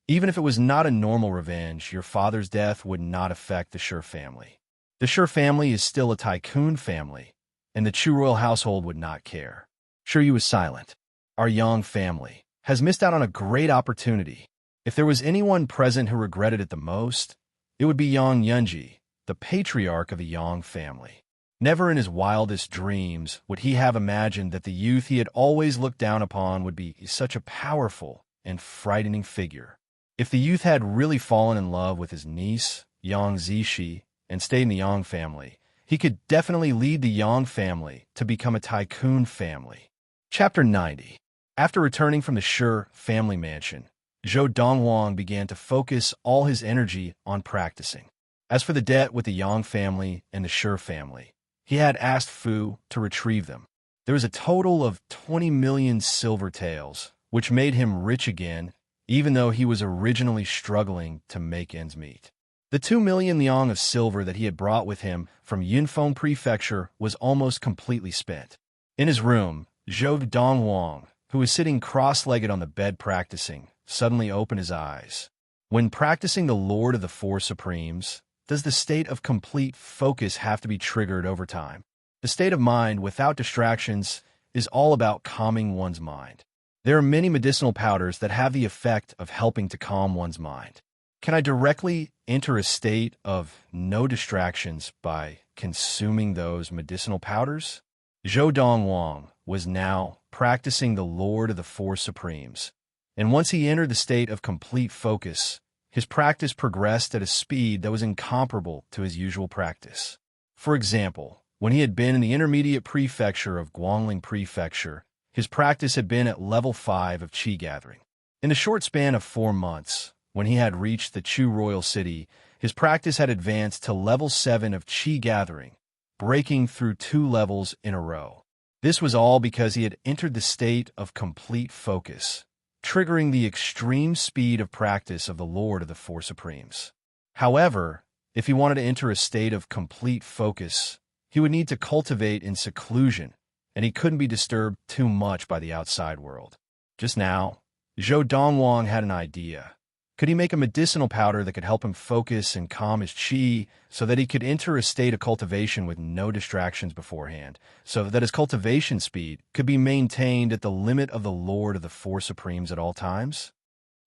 Even if it was not a normal revenge, your father's death would not affect the Shi family. The Shi family is still a Tycoon family, and the Chu royal household would not care. Shi Yu was silent. Our Yang family has missed out on a great opportunity. If there was anyone present who regretted it the most, It would be Yang Yunji, the patriarch of the Yang family. Never in his wildest dreams would he have imagined that the youth he had always looked down upon would be such a powerful and frightening figure. If the youth had really fallen in love with his niece, Yang Zishi, and stayed in the Yang family, he could definitely lead the Yang family to become a tycoon family. Chapter 90. After returning from the Shi family mansion, Zhou Donghuang began to focus all his energy on practicing. As for the debt with the Yang family and the Shi family, he had asked Fu to retrieve them. There was a total of 20 million silver taels, which made him rich again, even though he was originally struggling to make ends meet. The 2 million liang of silver that he had brought with him from Yunfeng Prefecture was almost completely spent. In his room, Zhou Donghuang, who was sitting cross-legged on the bed practicing, suddenly opened his eyes. When practicing the Lord of the Four Supremes, does the state of complete focus have to be triggered over time? The state of mind without distractions is all about calming one's mind. There are many medicinal powders that have the effect of helping to calm one's mind. Can I directly enter a state of no distractions by consuming those medicinal powders? Zhou Donghuang was now practicing the Lord of the Four Supremes, and once he entered the state of complete focus, his practice progressed at a speed that was incomparable to his usual practice. For example, when he had been in the intermediate prefecture of Guangling Prefecture, his practice had been at level 5 of Qi gathering. In the short span of 4 months, when he had reached the Chu royal city, his practice had advanced to level 7 of Qi gathering, breaking through 2 levels in a row. This was all because he had entered the state of complete focus, triggering the extreme speed of practice of the Lord of the Four Supremes. However, if he wanted to enter a state of complete focus, he would need to cultivate in seclusion, and he couldn't be disturbed too much by the outside world. Just now, Zhou Donghuang had an idea. Could he make a medicinal powder that could help him focus and calm his qi so that he could enter a state of cultivation with no distractions beforehand, so that his cultivation speed could be maintained at the limit of the Lord of the Four Supremes at all times?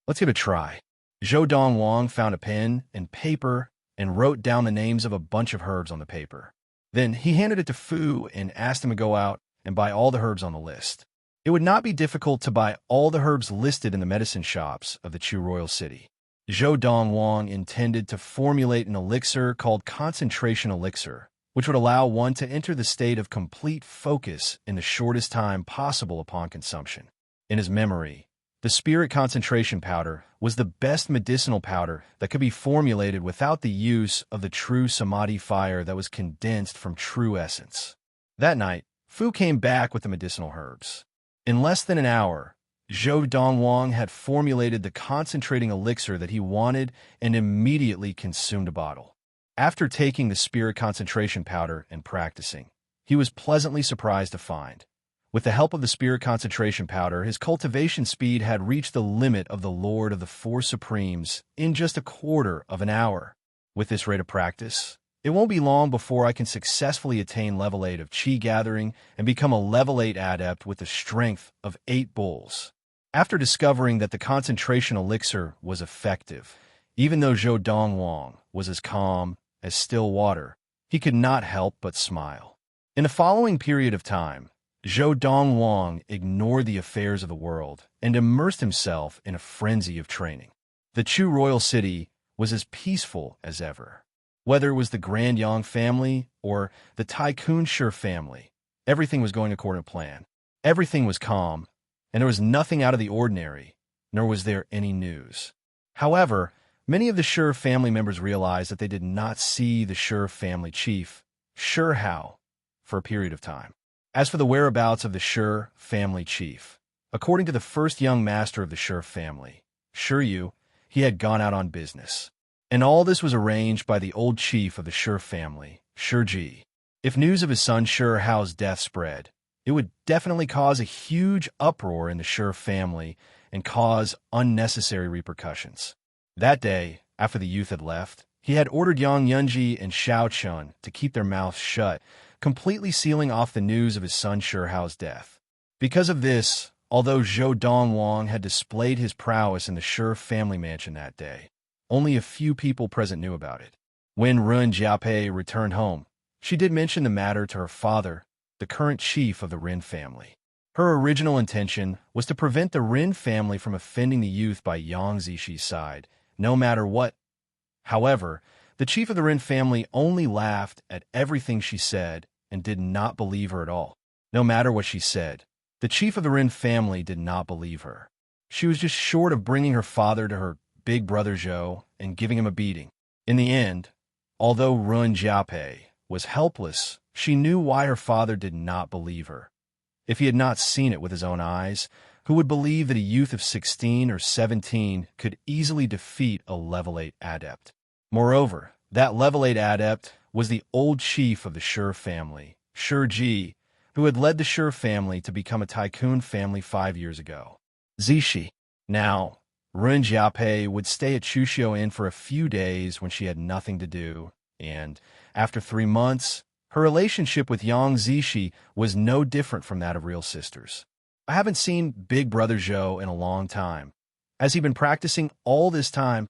Let's give it a try. Zhou Donghuang found a pen and paper and wrote down the names of a bunch of herbs on the paper. Then he handed it to Fu and asked him to go out and buy all the herbs on the list. It would not be difficult to buy all the herbs listed in the medicine shops of the Chu royal city. Zhou Donghuang intended to formulate an elixir called concentration elixir, which would allow one to enter the state of complete focus in the shortest time possible upon consumption. In his memory, the spirit concentration powder was the best medicinal powder that could be formulated without the use of the true samadhi fire that was condensed from true essence. That night, Fu came back with the medicinal herbs. In less than an hour, Zhou Donghuang had formulated the concentrating elixir that he wanted and immediately consumed a bottle. After taking the spirit concentration powder and practicing, he was pleasantly surprised to find, with the help of the spirit concentration powder, his cultivation speed had reached the limit of the Lord of the Four Supremes in just a quarter of an hour. With this rate of practice, it won't be long before I can successfully attain level 8 of Qi gathering and become a level 8 adept with the strength of 8 bulls. After discovering that the concentration elixir was effective, even though Zhou Donghuang was as calm as still water, he could not help but smile. In the following period of time, Zhou Donghuang ignored the affairs of the world and immersed himself in a frenzy of training. The Chu royal city was as peaceful as ever. Whether it was the Grand Yang family or the Tycoon Shi family, everything was going according to plan. Everything was calm, and there was nothing out of the ordinary, nor was there any news. However, many of the Shi family members realized that they did not see the Shi family chief, Shi Hao, for a period of time. As for the whereabouts of the Shi family chief, according to the first young master of the Shi family, Shi Yu, he had gone out on business. And all this was arranged by the old chief of the Shi family, Shi Ji. If news of his son Shi Hao's death spread, it would definitely cause a huge uproar in the Shi family and cause unnecessary repercussions. That day, after the youth had left, he had ordered Yang Yunji and Xiao Chun to keep their mouths shut, completely sealing off the news of his son Shi Hao's death. Because of this, although Zhou Donghuang had displayed his prowess in the Shi family mansion that day, only a few people present knew about it. When Run Jiaopei returned home, she did mention the matter to her father, the current chief of the Rin family. Her original intention was to prevent the Rin family from offending the youth by Yang Zixi side, no matter what. However, the chief of the Rin family only laughed at everything she said and did not believe her at all. No matter what she said, the chief of the Rin family did not believe her. She was just short of bringing her father to her big brother Zhou and giving him a beating. In the end, although Run Jiaopei was helpless, she knew why her father did not believe her. If he had not seen it with his own eyes, who would believe that a youth of 16 or 17 could easily defeat a level 8 adept? Moreover, that level 8 adept was the old chief of the Shi family, Shi Ji, who had led the Shi family to become a tycoon family 5 years ago. Zixi. Now, Run Jiaopei would stay at Chuxiu Inn for a few days when she had nothing to do, and, after 3 months, her relationship with Yang Zixi was no different from that of real sisters. I haven't seen Big Brother Zhou in a long time. Has he been practicing all this time?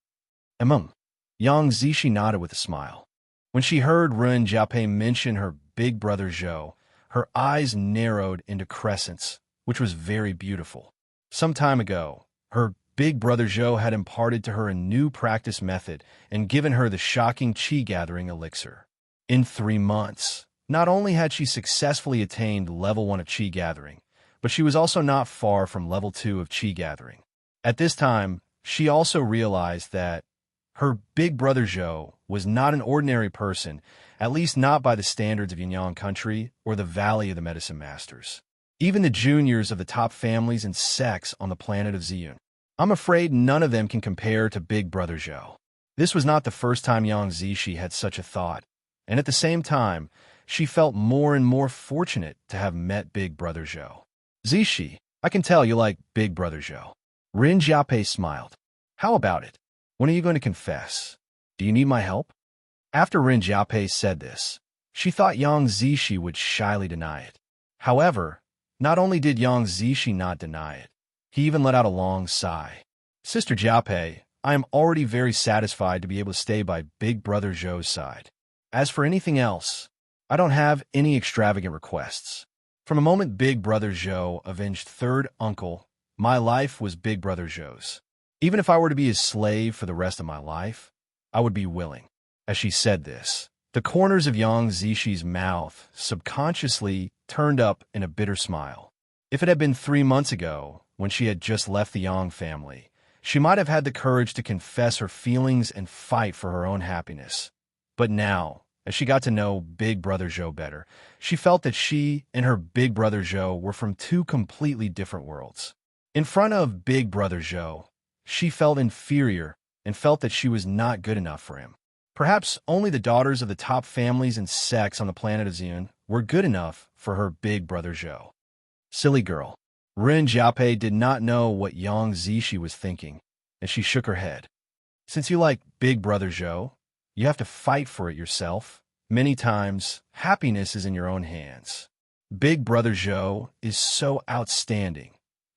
Yang Zixi nodded with a smile. When she heard Run Jiaopei mention her big brother Zhou, her eyes narrowed into crescents, which was very beautiful. Some time ago, her big brother Zhou had imparted to her a new practice method and given her the shocking qi-gathering elixir. In 3 months, not only had she successfully attained level 1 of qi-gathering, but she was also not far from level 2 of qi-gathering. At this time, she also realized that her big brother Zhou was not an ordinary person, at least not by the standards of Yunyang country or the Valley of the Medicine Masters. Even the juniors of the top families and sects on the planet of Ziyun. I'm afraid none of them can compare to Big Brother Zhou. This was not the first time Yang Zixi had such a thought, and at the same time, she felt more and more fortunate to have met Big Brother Zhou. Zixi, I can tell you like Big Brother Zhou. Rin Jiaopei smiled. How about it? When are you going to confess? Do you need my help? After Rin Jiaopei said this, she thought Yang Zixi would shyly deny it. However, not only did Yang Zixi not deny it, he even let out a long sigh. Sister Jiaopei, I am already very satisfied to be able to stay by Big Brother Zhou's side. As for anything else, I don't have any extravagant requests. From the moment Big Brother Zhou avenged third uncle, my life was Big Brother Zhou's. Even if I were to be his slave for the rest of my life, I would be willing. As she said this, the corners of Yang Zixi's mouth subconsciously turned up in a bitter smile. If it had been 3 months ago, when she had just left the Yang family, she might have had the courage to confess her feelings and fight for her own happiness. But now, as she got to know Big Brother Zhou better, she felt that she and her Big Brother Zhou were from 2 completely different worlds. In front of Big Brother Zhou, she felt inferior and felt that she was not good enough for him. Perhaps only the daughters of the top families and sects on the planet of Ziyun were good enough for her Big Brother Zhou. Silly girl. Rin Jiaopei did not know what Yang Zixi was thinking, and she shook her head. Since you like Big Brother Zhou, you have to fight for it yourself. Many times, happiness is in your own hands. Big Brother Zhou is so outstanding.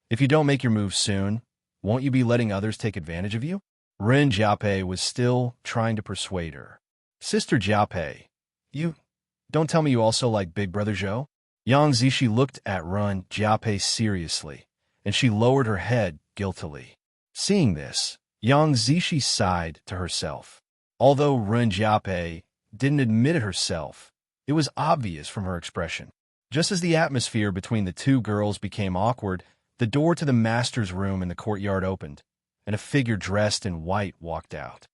If you don't make your move soon, won't you be letting others take advantage of you? Rin Jiaopei was still trying to persuade her. Sister Jiaopei, you don't tell me you also like Big Brother Zhou? Yang Zixi looked at Rin Jiaopei seriously, and she lowered her head guiltily. Seeing this, Yang Zixi sighed to herself. Although Rin Jiaopei didn't admit it herself, it was obvious from her expression. Just as the atmosphere between the 2 girls became awkward, the door to the master's room in the courtyard opened, and a figure dressed in white walked out.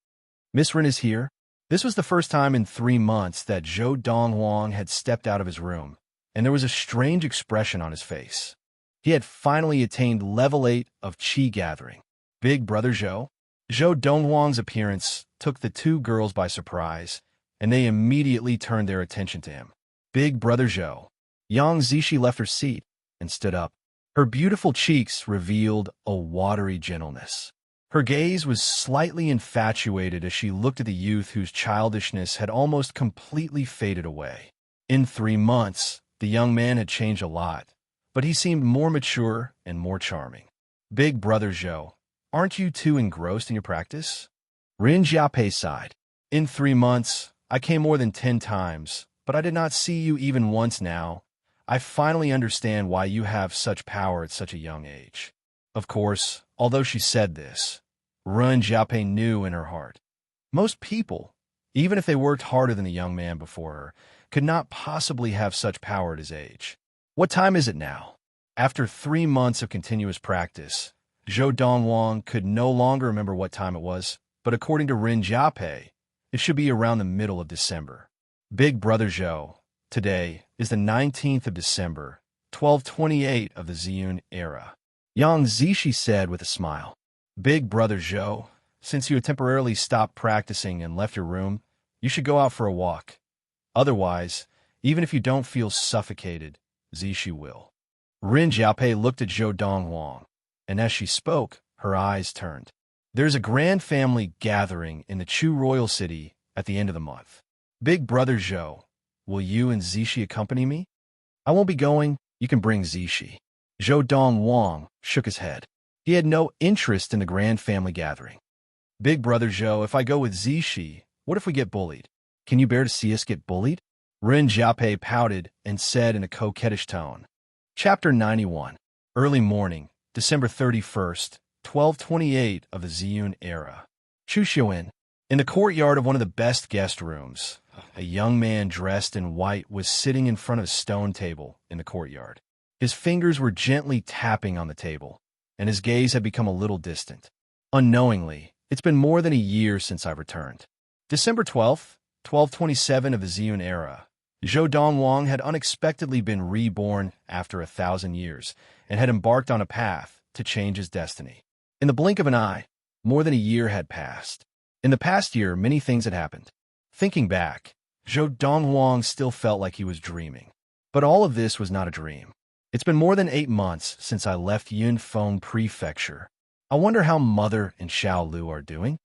Miss Rin is here? This was the first time in 3 months that Zhou Donghuang had stepped out of his room, and there was a strange expression on his face. He had finally attained level 8 of qi gathering. Big Brother Zhou? Zhou Donghuang's appearance took the 2 girls by surprise, and they immediately turned their attention to him. Big Brother Zhou. Yang Zixi left her seat and stood up. Her beautiful cheeks revealed a watery gentleness. Her gaze was slightly infatuated as she looked at the youth whose childishness had almost completely faded away. In 3 months, the young man had changed a lot, but he seemed more mature and more charming. Big Brother Zhou, aren't you too engrossed in your practice? Rin Jiapei sighed. In 3 months, I came more than 10 times, but I did not see you even once now. I finally understand why you have such power at such a young age. Of course, although she said this, Rin Jiapei knew in her heart. Most people, even if they worked harder than the young man before her, could not possibly have such power at his age. What time is it now? After 3 months of continuous practice, Zhou Dongwang could no longer remember what time it was, but according to Rin Jiapei, it should be around the middle of December. Big Brother Zhou, today is the 19th of December, 1228 of the Ziyun era. Yang Zishi said with a smile. Big Brother Zhou, since you have temporarily stopped practicing and left your room, you should go out for a walk. Otherwise, even if you don't feel suffocated, Zishi will. Rin Jiapei looked at Zhou Dongwang, and as she spoke, her eyes turned. There's a grand family gathering in the Chu royal city at the end of the month. Big Brother Zhou, will you and Zishi accompany me? I won't be going. You can bring Zishi. Zhou Dongwang shook his head. He had no interest in the grand family gathering. Big Brother Zhou, if I go with Zishi, what if we get bullied? Can you bear to see us get bullied? Rin Jiapei pouted and said in a coquettish tone. Chapter 91. Early morning, December 31st, 1228 of the Ziyun era. Chuxiuan. In the courtyard of one of the best guest rooms, a young man dressed in white was sitting in front of a stone table in the courtyard. His fingers were gently tapping on the table, and his gaze had become a little distant. Unknowingly, it's been more than a year since I returned. December 12th, 1227 of the Ziyun era. Zhou Dongwang had unexpectedly been reborn after 1,000 years and had embarked on a path to change his destiny. In the blink of an eye, more than a year had passed. In the past year, many things had happened. Thinking back, Zhou Dongwang still felt like he was dreaming. But all of this was not a dream. It's been more than 8 months since I left Yunfeng Prefecture. I wonder how Mother and Xiao Lu are doing.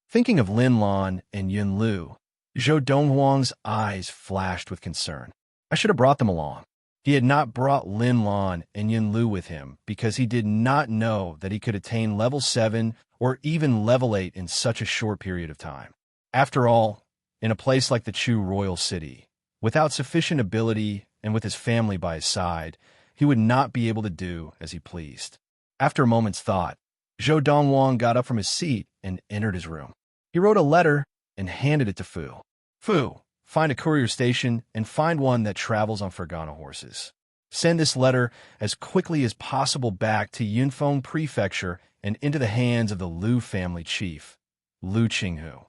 Thinking of Lin Lan and Yun Lu, Zhou Dongwang's eyes flashed with concern. I should have brought them along. He had not brought Lin Lan and Yun Lu with him because he did not know that he could attain level 7 or even level 8 in such a short period of time. After all, in a place like the Chu royal city, without sufficient ability and with his family by his side, he would not be able to do as he pleased. After a moment's thought, Zhou Dongwang got up from his seat and entered his room. He wrote a letter and handed it to Fu. Fu, find a courier station and find one that travels on Fergana horses. Send this letter as quickly as possible back to Yunfeng Prefecture and into the hands of the Lu family chief, Lu Qinghu.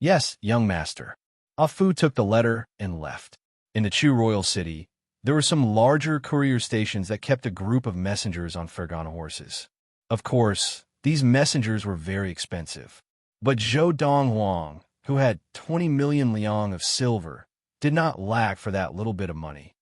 Yes, young master. Ah Fu took the letter and left. In the Chu royal city, there were some larger courier stations that kept a group of messengers on Fergana horses. Of course, these messengers were very expensive. But Zhou Dongwang, who had 20 million liang of silver, did not lack for that little bit of money.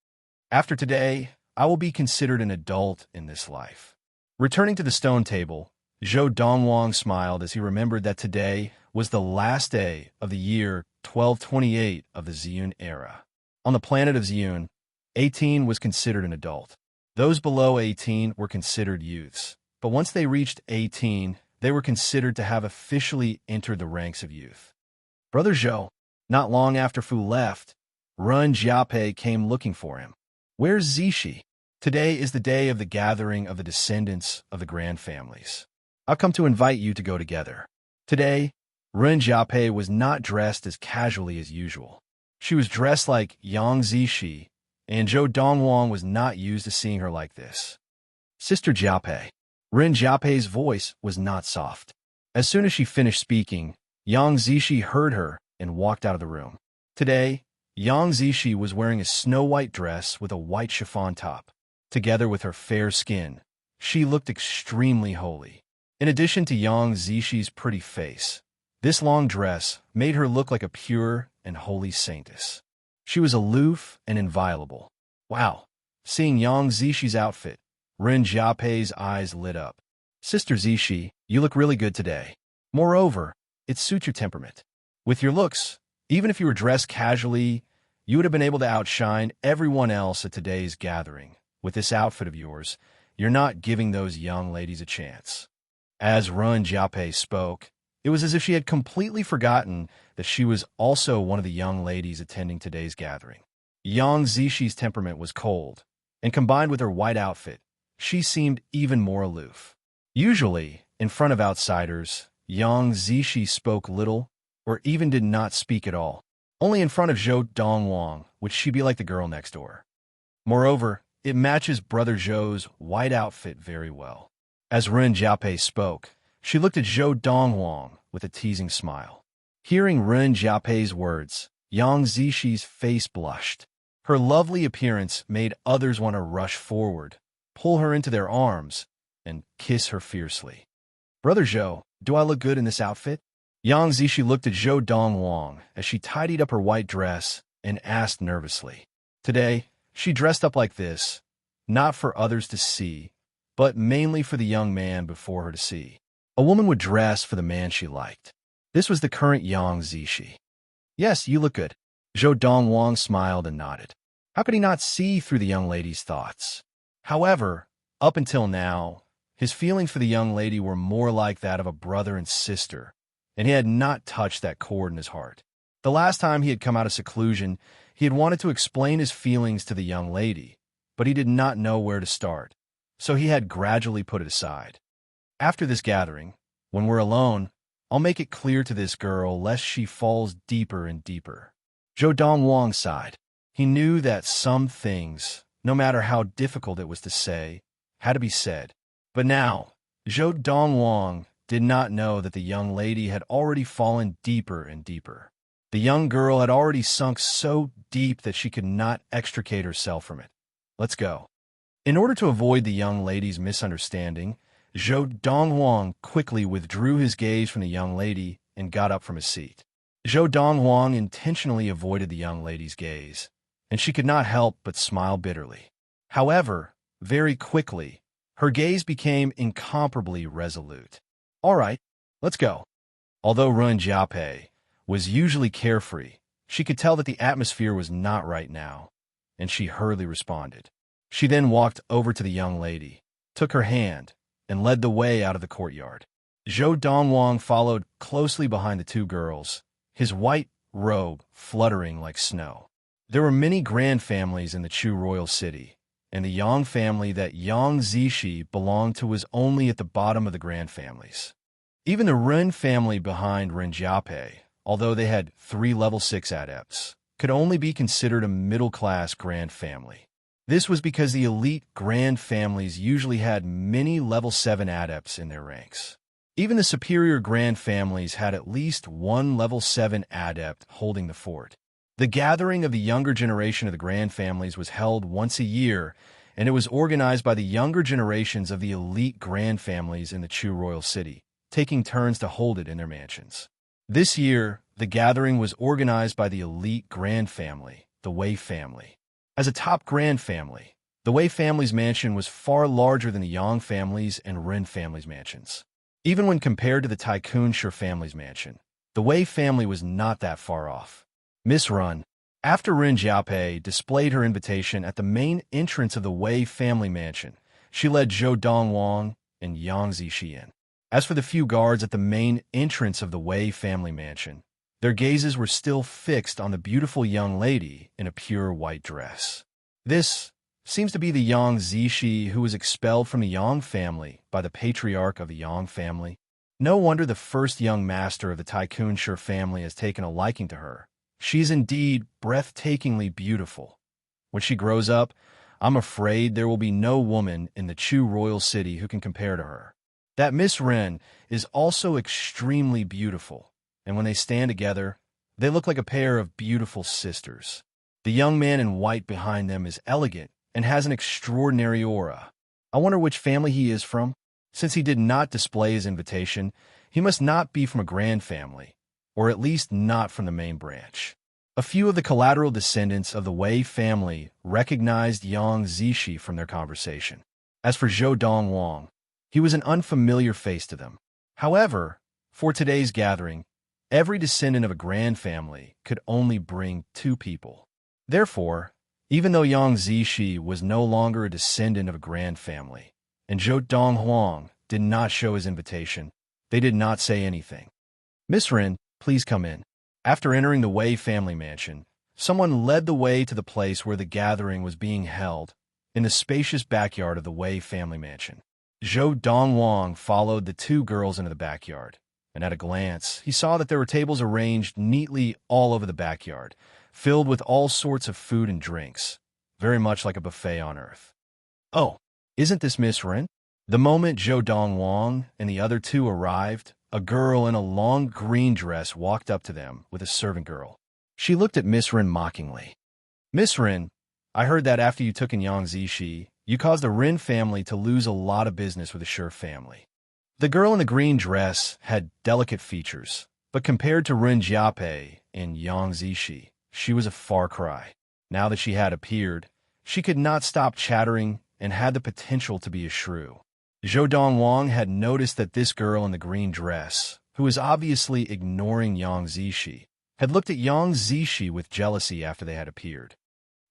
After today, I will be considered an adult in this life. Returning to the stone table, Zhou Dongwang smiled as he remembered that today was the last day of the year 1228 of the Ziyun era. On the planet of Ziyun, 18 was considered an adult. Those below 18 were considered youths. But once they reached 18, they were considered to have officially entered the ranks of youth. Brother Zhou, not long after Fu left, Rin Jiapei came looking for him. Where's Zishi? Today is the day of the gathering of the descendants of the grand families. I've come to invite you to go together. Today, Rin Jiapei was not dressed as casually as usual. She was dressed like Yang Zishi, and Zhou Dongwang was not used to seeing her like this. Sister Jiapei. Rin Jiapei's voice was not soft. As soon as she finished speaking, Yang Zishi heard her and walked out of the room. Today, Yang Zishi was wearing a snow-white dress with a white chiffon top. Together with her fair skin, she looked extremely holy. In addition to Yang Zishi's pretty face, this long dress made her look like a pure and holy saintess. She was aloof and inviolable. Wow! Seeing Yang Zishi's outfit, Rin Jiapei's eyes lit up. Sister Zishi, you look really good today. Moreover, it suits your temperament. With your looks, even if you were dressed casually, you would have been able to outshine everyone else at today's gathering. With this outfit of yours, you're not giving those young ladies a chance. As Rin Jiapei spoke, It was as if she had completely forgotten that she was also one of the young ladies attending today's gathering. Yang Zixi's temperament was cold, and combined with her white outfit, she seemed even more aloof. Usually, in front of outsiders, Yang Zixi spoke little or even did not speak at all. Only in front of Zhou Dongwang would she be like the girl next door. Moreover, it matches Brother Zhou's white outfit very well. As Ren Jiaopei spoke, she looked at Zhou Dongwang with a teasing smile. Hearing Ren Jiaopei's words, Yang Zixi's face blushed. Her lovely appearance made others want to rush forward, pull her into their arms, and kiss her fiercely. Brother Zhou, do I look good in this outfit? Yang Zixi looked at Zhou Dongwang as she tidied up her white dress and asked nervously. Today, she dressed up like this, not for others to see, but mainly for the young man before her to see. A woman would dress for the man she liked. This was the current Yang Zixi. Yes, you look good. Zhou Dongwang smiled and nodded. How could he not see through the young lady's thoughts? However, up until now, his feelings for the young lady were more like that of a brother and sister, and he had not touched that chord in his heart. The last time he had come out of seclusion, he had wanted to explain his feelings to the young lady, but he did not know where to start, so he had gradually put it aside. After this gathering, when we're alone, I'll make it clear to this girl lest she falls deeper and deeper. Zhou Dongwang sighed. He knew that some things, no matter how difficult it was to say, had to be said. But now, Zhou Dongwang did not know that the young lady had already fallen deeper and deeper. The young girl had already sunk so deep that she could not extricate herself from it. Let's go. In order to avoid the young lady's misunderstanding, Zhou Dongwang quickly withdrew his gaze from the young lady and got up from his seat. Zhou Dongwang intentionally avoided the young lady's gaze, and she could not help but smile bitterly. However, very quickly, her gaze became incomparably resolute. All right, let's go. Although Ren Jiaopei was usually carefree, she could tell that the atmosphere was not right now, and she hurriedly responded. She then walked over to the young lady, took her hand, and led the way out of the courtyard. Zhou Dongwang followed closely behind the two girls, his white robe fluttering like snow. There were many grand families in the Chu royal city, and the Yang family that Yang Zixi belonged to was only at the bottom of the grand families. Even the Ren family behind Ren Jiaopei, although they had 3 level 6 adepts, could only be considered a middle-class grand family. This was because the elite grand families usually had many level 7 adepts in their ranks. Even the superior grand families had at least 1 level 7 adept holding the fort. The gathering of the younger generation of the grand families was held once a year, and it was organized by the younger generations of the elite grand families in the Chu royal city, taking turns to hold it in their mansions. This year, the gathering was organized by the elite grand family, the Wei family. As a top grand family, the Wei family's mansion was far larger than the Yang family's and Ren family's mansions. Even when compared to the Tycoon Shi family's mansion, the Wei family was not that far off. Miss Run, after Ren Jiaopei displayed her invitation at the main entrance of the Wei family mansion, she led Zhou Dongwang and Yang Zixi in. As for the few guards at the main entrance of the Wei family mansion, their gazes were still fixed on the beautiful young lady in a pure white dress. This seems to be the Yang Zixi who was expelled from the Yang family by the patriarch of the Yang family. No wonder the first young master of the Tycoon Shi family has taken a liking to her. She is indeed breathtakingly beautiful. When she grows up, I'm afraid there will be no woman in the Chu royal city who can compare to her. That Miss Ren is also extremely beautiful, and when they stand together, they look like a pair of beautiful sisters. The young man in white behind them is elegant and has an extraordinary aura. I wonder which family he is from. Since he did not display his invitation, he must not be from a grand family, or at least not from the main branch. A few of the collateral descendants of the Wei family recognized Yang Zixi from their conversation. As for Zhou Dongwang, he was an unfamiliar face to them. However, for today's gathering, every descendant of a grand family could only bring 2 people. Therefore, even though Yang Zixi was no longer a descendant of a grand family, and Zhou Donghuang did not show his invitation, they did not say anything. Miss Rin, please come in. After entering the Wei family mansion, someone led the way to the place where the gathering was being held, in the spacious backyard of the Wei family mansion. Zhou Dongwang followed the two girls into the backyard, and at a glance, he saw that there were tables arranged neatly all over the backyard, filled with all sorts of food and drinks, very much like a buffet on earth. Oh, isn't this Miss Rin? The moment Zhou Dongwang and the other two arrived, a girl in a long green dress walked up to them with a servant girl. She looked at Miss Rin mockingly. Miss Rin, I heard that after you took in Yang Zishi, you caused the Rin family to lose a lot of business with the Shi family. The girl in the green dress had delicate features, but compared to Rin Jiapei and Yang Zishi, she was a far cry. Now that she had appeared, she could not stop chattering and had the potential to be a shrew. Zhou Dongwang had noticed that this girl in the green dress, who was obviously ignoring Yang Zishi, had looked at Yang Zishi with jealousy after they had appeared.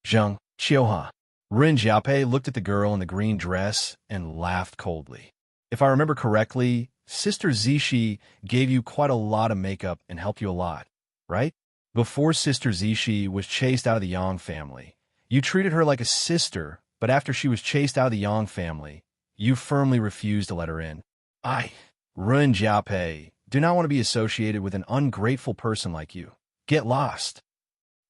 Zheng Qiuha. Rin Jiapei looked at the girl in the green dress and laughed coldly. If I remember correctly, Sister Zishi gave you quite a lot of makeup and helped you a lot, right? Before Sister Zishi was chased out of the Yang family, you treated her like a sister, but after she was chased out of the Yang family, you firmly refused to let her in. I, Rin Jiapei, do not want to be associated with an ungrateful person like you. Get lost.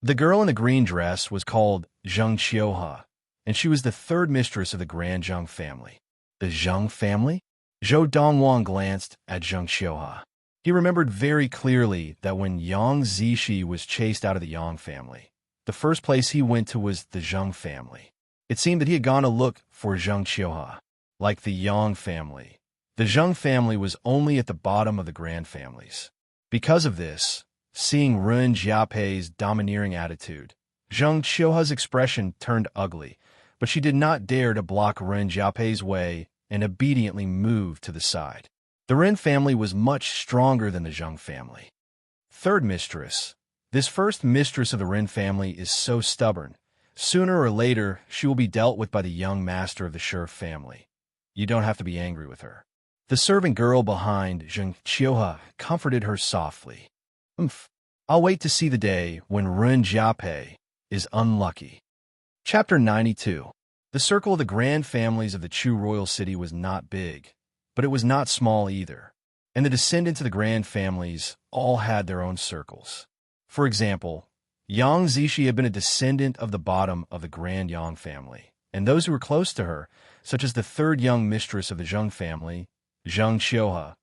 The girl in the green dress was called Zheng Qiuha, and she was the third mistress of the Grand Zheng family. The Zheng family? Zhou Dongwang glanced at Zheng Qiuha. He remembered very clearly that when Yang Zishi was chased out of the Yang family, the first place he went to was the Zheng family. It seemed that he had gone to look for Zheng Qiuha. Like the Yang family, the Zheng family was only at the bottom of the grand families. Because of this, seeing Rin Jiapei's domineering attitude, Zheng Qiuha's expression turned ugly, but she did not dare to block Rin Jiapei's way and obediently moved to the side. The Rin family was much stronger than the Zheng family. Third mistress. This first mistress of the Rin family is so stubborn. Sooner or later, she will be dealt with by the young master of the Shi family. You don't have to be angry with her. The servant girl behind Zheng Qiuha comforted her softly. I'll wait to see the day when Rin Jiapei is unlucky. Chapter 92. The circle of the grand families of the Chu royal city was not big, but it was not small either, and the descendants of the grand families all had their own circles. For example, Yang Zishi had been a descendant of the bottom of the Grand Yang family, and those who were close to her, such as the third young mistress of the Zheng family, Zheng Qiuha,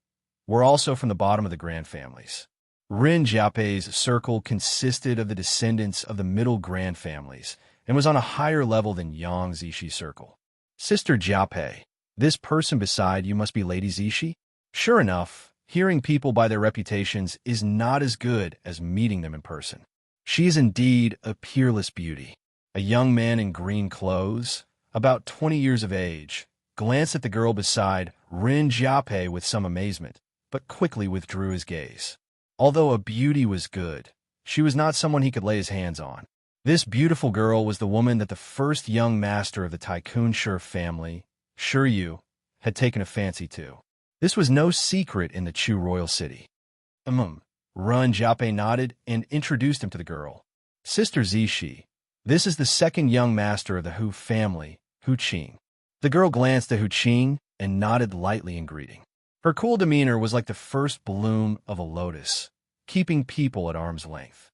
were also from the bottom of the grand families. Rin Jiapei's circle consisted of the descendants of the middle grand families and was on a higher level than Yang Zishi's circle. Sister Jiapei, this person beside you must be Lady Zishi? Sure enough, hearing people by their reputations is not as good as meeting them in person. She is indeed a peerless beauty. A young man in green clothes, about 20 years of age, glanced at the girl beside Rin Jiapei with some amazement, but quickly withdrew his gaze. Although a beauty was good, she was not someone he could lay his hands on. This beautiful girl was the woman that the first young master of the Tycoon Shi family, Shi Yu, had taken a fancy to. This was no secret in the Chu royal city. Rin Jiapei nodded and introduced him to the girl. Sister Zishi, this is the second young master of the Hu family, Hu Qing. The girl glanced at Hu Qing and nodded lightly in greeting. Her cool demeanor was like the first bloom of a lotus, keeping people at arm's length.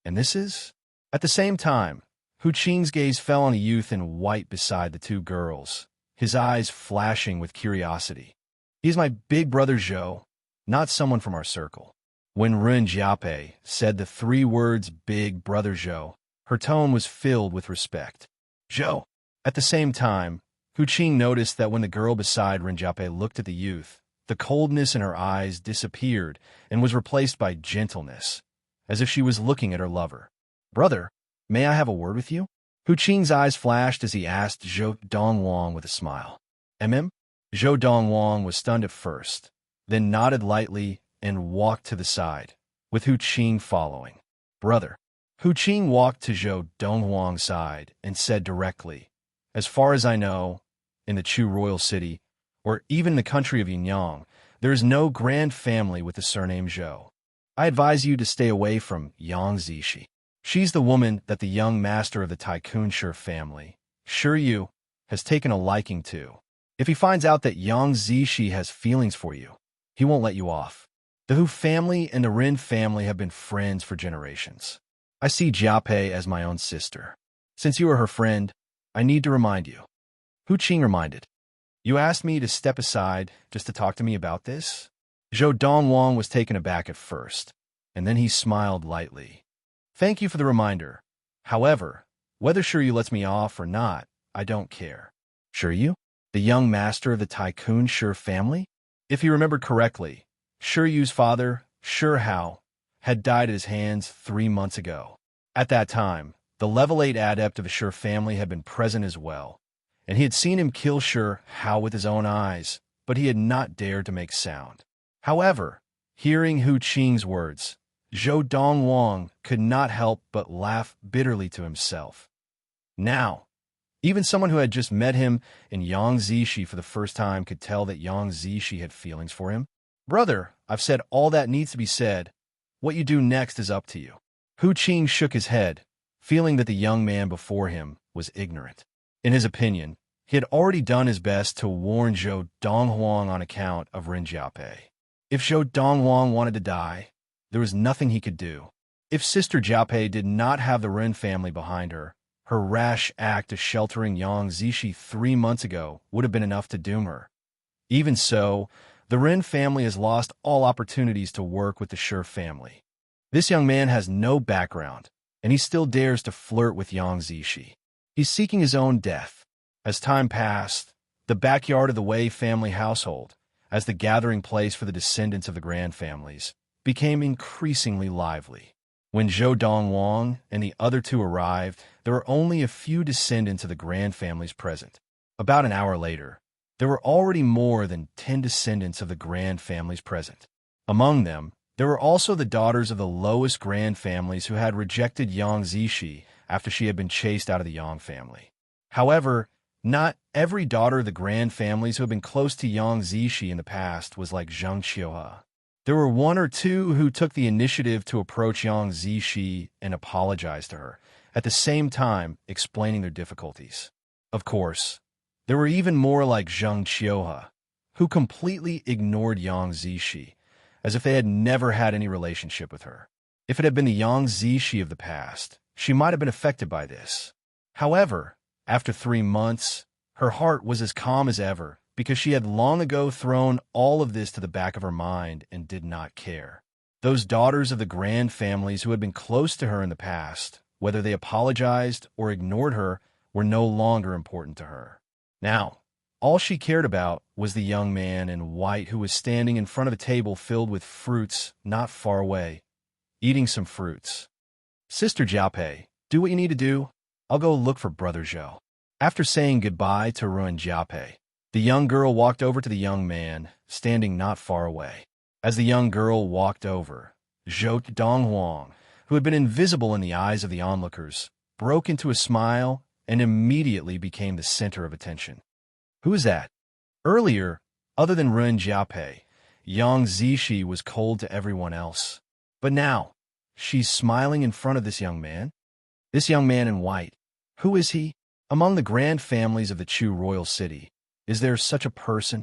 And this is? At the same time, Hu Qing's gaze fell on a youth in white beside the two girls, his eyes flashing with curiosity. He's my big brother Zhou, not someone from our circle. When Rin Jiapei said the three words big brother Zhou, her tone was filled with respect. Zhou. At the same time, Hu Qing noticed that when the girl beside Rin Jiapei looked at the youth, the coldness in her eyes disappeared and was replaced by gentleness, as if she was looking at her lover. Brother, may I have a word with you? Hu Qing's eyes flashed as he asked Zhou Dongwang with a smile. Mm? Zhou Dongwang was stunned at first, then nodded lightly and walked to the side, with Hu Qing following. Brother. Hu Qing walked to Zhou Dongwang's side and said directly, as far as I know, in the Chu royal city, or even the country of Yinyang, there is no grand family with the surname Zhou. I advise you to stay away from Yang Zishi. She's the woman that the young master of the Tycoon Shi family, Shi Yu, has taken a liking to. If he finds out that Yang Zishi has feelings for you, he won't let you off. The Hu family and the Rin family have been friends for generations. I see Jiapei as my own sister. Since you are her friend, I need to remind you. Hu Qing reminded. You asked me to step aside just to talk to me about this? Zhou Dongwang was taken aback at first, and then he smiled lightly. Thank you for the reminder. However, whether Shiryu lets me off or not, I don't care. Shiryu? The young master of the Tycoon Shi family? If you remembered correctly, Shiryu's father, Shi Hao, had died at his hands 3 months ago. At that time, the level 8 adept of the Shi family had been present as well, and he had seen him kill Shi Hao with his own eyes, but he had not dared to make sound. However, hearing Hu Qing's words, Zhou Dongwang could not help but laugh bitterly to himself. Now, even someone who had just met him in Yang Zishi for the first time could tell that Yang Zishi had feelings for him. Brother, I've said all that needs to be said. What you do next is up to you. Hu Qing shook his head, feeling that the young man before him was ignorant. In his opinion, he had already done his best to warn Zhou Donghuang on account of Rin Jiapei. If Zhou Donghuang wanted to die, there was nothing he could do. If Sister Jiapei did not have the Rin family behind her, her rash act of sheltering Yang Zishi 3 months ago would have been enough to doom her. Even so, the Rin family has lost all opportunities to work with the Shi family. This young man has no background, and he still dares to flirt with Yang Zishi. He's seeking his own death. As time passed, the backyard of the Wei family household, as the gathering place for the descendants of the Grand families, became increasingly lively. When Zhou Dongwang and the other two arrived, there were only a few descendants of the Grand families present. About an hour later, there were already more than 10 descendants of the Grand families present. Among them, there were also the daughters of the lowest Grand families who had rejected Yang Zishi after she had been chased out of the Yang family. However, not every daughter of the Grand families who had been close to Yang Zishi in the past was like Zhang Qiuhe. There were 1 or 2 who took the initiative to approach Yang Zishi and apologize to her, at the same time explaining their difficulties. Of course, there were even more like Zhang Qiuhe, who completely ignored Yang Zishi, as if they had never had any relationship with her. If it had been the Yang Zishi of the past, she might have been affected by this. However, after 3 months, her heart was as calm as ever, because she had long ago thrown all of this to the back of her mind and did not care. Those daughters of the Grand families who had been close to her in the past, whether they apologized or ignored her, were no longer important to her. Now, all she cared about was the young man in white who was standing in front of a table filled with fruits not far away, eating some fruits. Sister Jiapei, do what you need to do. I'll go look for Brother Zhou. After saying goodbye to Rin Jiapei, the young girl walked over to the young man, standing not far away. As the young girl walked over, Zhou Donghuang, who had been invisible in the eyes of the onlookers, broke into a smile and immediately became the center of attention. Who is that? Earlier, other than Rin Jiapei, Yang Zishi was cold to everyone else. But now, she's smiling in front of this young man? This young man in white. Who is he? Among the grand families of the Chu royal city, is there such a person?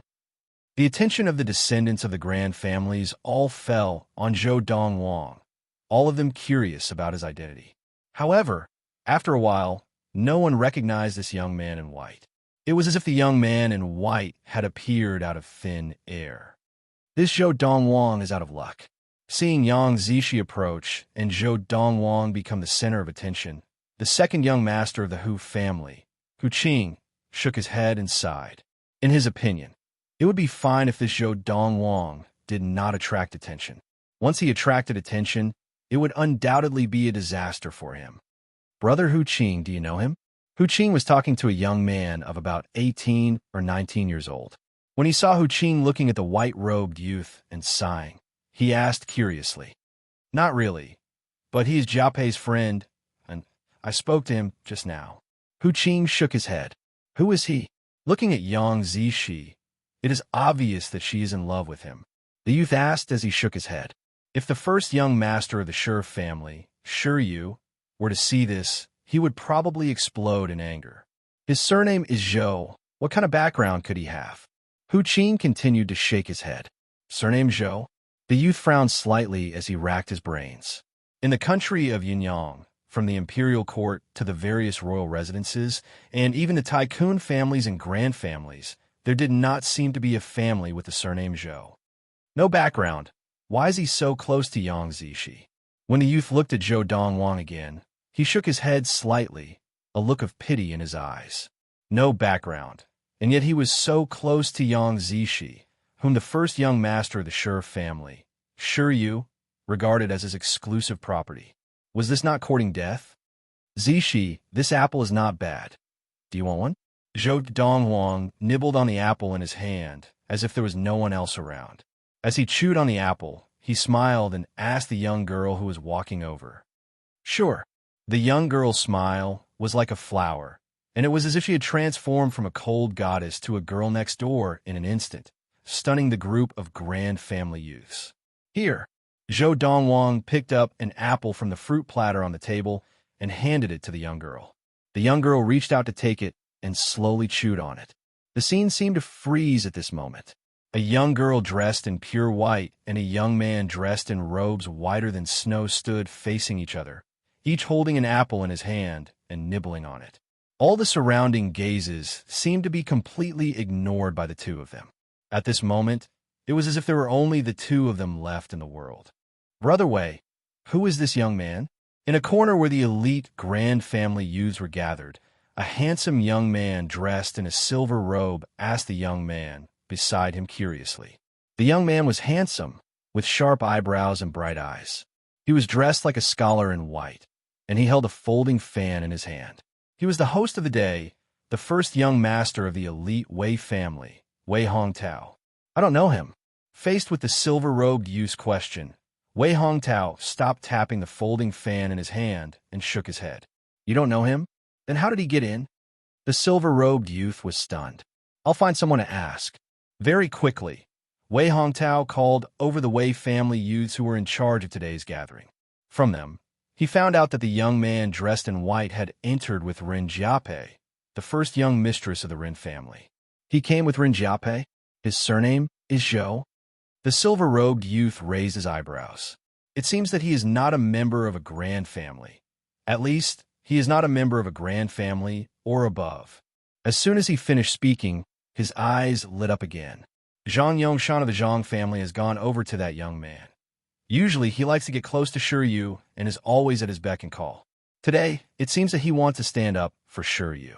The attention of the descendants of the grand families all fell on Zhou Dongwang, all of them curious about his identity. However, after a while, no one recognized this young man in white. It was as if the young man in white had appeared out of thin air. This Zhou Dongwang is out of luck. Seeing Yang Zishi approach and Zhou Dongwang become the center of attention, the second young master of the Hu family, Hu Qing, shook his head and sighed. In his opinion, it would be fine if this Zhou Dongwang did not attract attention. Once he attracted attention, it would undoubtedly be a disaster for him. Brother Hu Qing, do you know him? Hu Qing was talking to a young man of about 18 or 19 years old. When he saw Hu Qing looking at the white-robed youth and sighing, he asked curiously. Not really, but he is Jiapei's friend, and I spoke to him just now. Hu Qing shook his head. Who is he? Looking at Yang Zishi, it is obvious that she is in love with him. The youth asked as he shook his head. If the first young master of the Shi family, Shi Yu, were to see this, he would probably explode in anger. His surname is Zhou. What kind of background could he have? Hu Qin continued to shake his head. Surname Zhou? The youth frowned slightly as he racked his brains. In the country of Yunyang, from the imperial court to the various royal residences, and even the tycoon families and grand families, there did not seem to be a family with the surname Zhou. No background. Why is he so close to Yang Zishi? When the youth looked at Zhou Dongwang again, he shook his head slightly, a look of pity in his eyes. No background, and yet he was so close to Yang Zishi, whom the first young master of the Shi family, Shi Yu, regarded as his exclusive property. Was this not courting death? Zishi, this apple is not bad. Do you want one? Zhou Dongwang nibbled on the apple in his hand, as if there was no one else around. As he chewed on the apple, he smiled and asked the young girl who was walking over. Sure. The young girl's smile was like a flower, and it was as if she had transformed from a cold goddess to a girl next door in an instant, stunning the group of grand family youths. Here, Zhou Dongwang picked up an apple from the fruit platter on the table and handed it to the young girl. The young girl reached out to take it and slowly chewed on it. The scene seemed to freeze at this moment. A young girl dressed in pure white and a young man dressed in robes whiter than snow stood facing each other, each holding an apple in his hand and nibbling on it. All the surrounding gazes seemed to be completely ignored by the two of them. At this moment, it was as if there were only the two of them left in the world. Brother Wei, who is this young man? In a corner where the elite grand family youths were gathered, a handsome young man dressed in a silver robe asked the young man beside him curiously. The young man was handsome, with sharp eyebrows and bright eyes. He was dressed like a scholar in white, and he held a folding fan in his hand. He was the host of the day, the first young master of the elite Wei family, Wei Hongtao. I don't know him. Faced with the silver-robed youth's question, Wei Hongtao stopped tapping the folding fan in his hand and shook his head. You don't know him? Then how did he get in? The silver-robed youth was stunned. I'll find someone to ask. Very quickly, Wei Hongtao called over the Wei family youths who were in charge of today's gathering. From them, he found out that the young man dressed in white had entered with Ren Jiape, the first young mistress of the Ren family. He came with Ren Jiape? His surname is Zhou? The silver-robed youth raised his eyebrows. It seems that he is not a member of a grand family. At least, he is not a member of a grand family or above. As soon as he finished speaking, his eyes lit up again. Zhang Yongshan of the Zhang family has gone over to that young man. Usually, he likes to get close to Shi Yu and is always at his beck and call. Today, it seems that he wants to stand up for Shi Yu.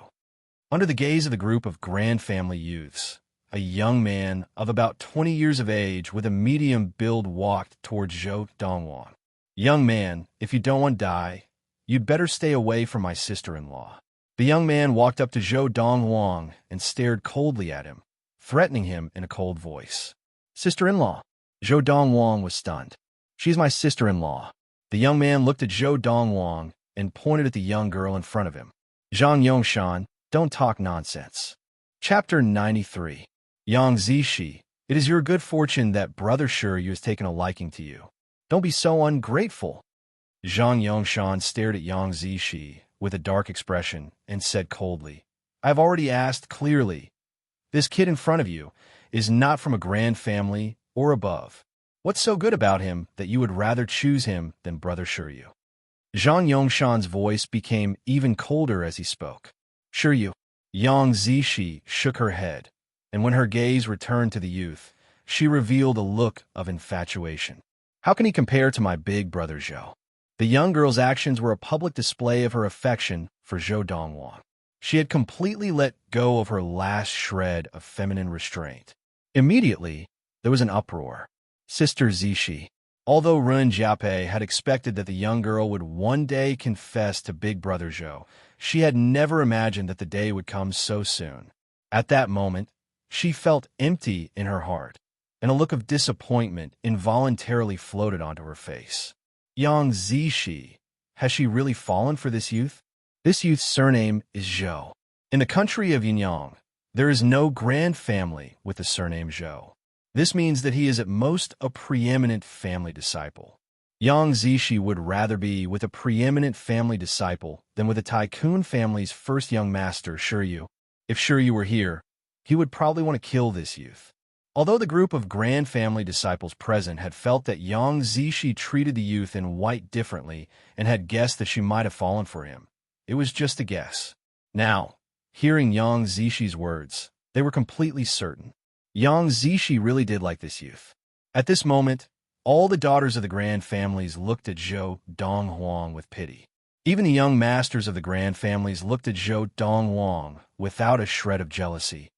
Under the gaze of the group of grand family youths, a young man of about 20 years of age with a medium build walked towards Zhou Dongwang. Young man, if you don't want to die, you'd better stay away from my sister-in-law. The young man walked up to Zhou Dongwang and stared coldly at him, threatening him in a cold voice. Sister-in-law? Zhou Dongwang was stunned. She's my sister-in-law. The young man looked at Zhou Dongwang and pointed at the young girl in front of him. Zhang Yongshan, don't talk nonsense. Chapter 93. Yang Zishi, it is your good fortune that Brother Shi Yu has taken a liking to you. Don't be so ungrateful. Zhang Yongshan stared at Yang Zishi with a dark expression and said coldly, I've already asked clearly. This kid in front of you is not from a grand family or above. What's so good about him that you would rather choose him than Brother Shi Yu? Zhang Yongshan's voice became even colder as he spoke. Shi Yu. Yang Zishi shook her head, and when her gaze returned to the youth, she revealed a look of infatuation. How can he compare to my big brother Zhou? The young girl's actions were a public display of her affection for Zhou Dongwang. She had completely let go of her last shred of feminine restraint. Immediately, there was an uproar. Sister Zishi. Although Ren Jiape had expected that the young girl would one day confess to Big Brother Zhou, she had never imagined that the day would come so soon. At that moment, she felt empty in her heart, and a look of disappointment involuntarily floated onto her face. Yang Zishi, has she really fallen for this youth? This youth's surname is Zhou. In the country of Yunyang, there is no grand family with the surname Zhou. This means that he is at most a preeminent family disciple. Yang Zishi would rather be with a preeminent family disciple than with a tycoon family's first young master, Shiryu. If Shiryu were here, he would probably want to kill this youth. Although the group of grand family disciples present had felt that Yang Zishi treated the youth in white differently and had guessed that she might have fallen for him, it was just a guess. Now, hearing Yang Zishi's words, they were completely certain. Yang Zishi really did like this youth. At this moment, all the daughters of the grand families looked at Zhou Donghuang with pity. Even the young masters of the grand families looked at Zhou Donghuang without a shred of jealousy,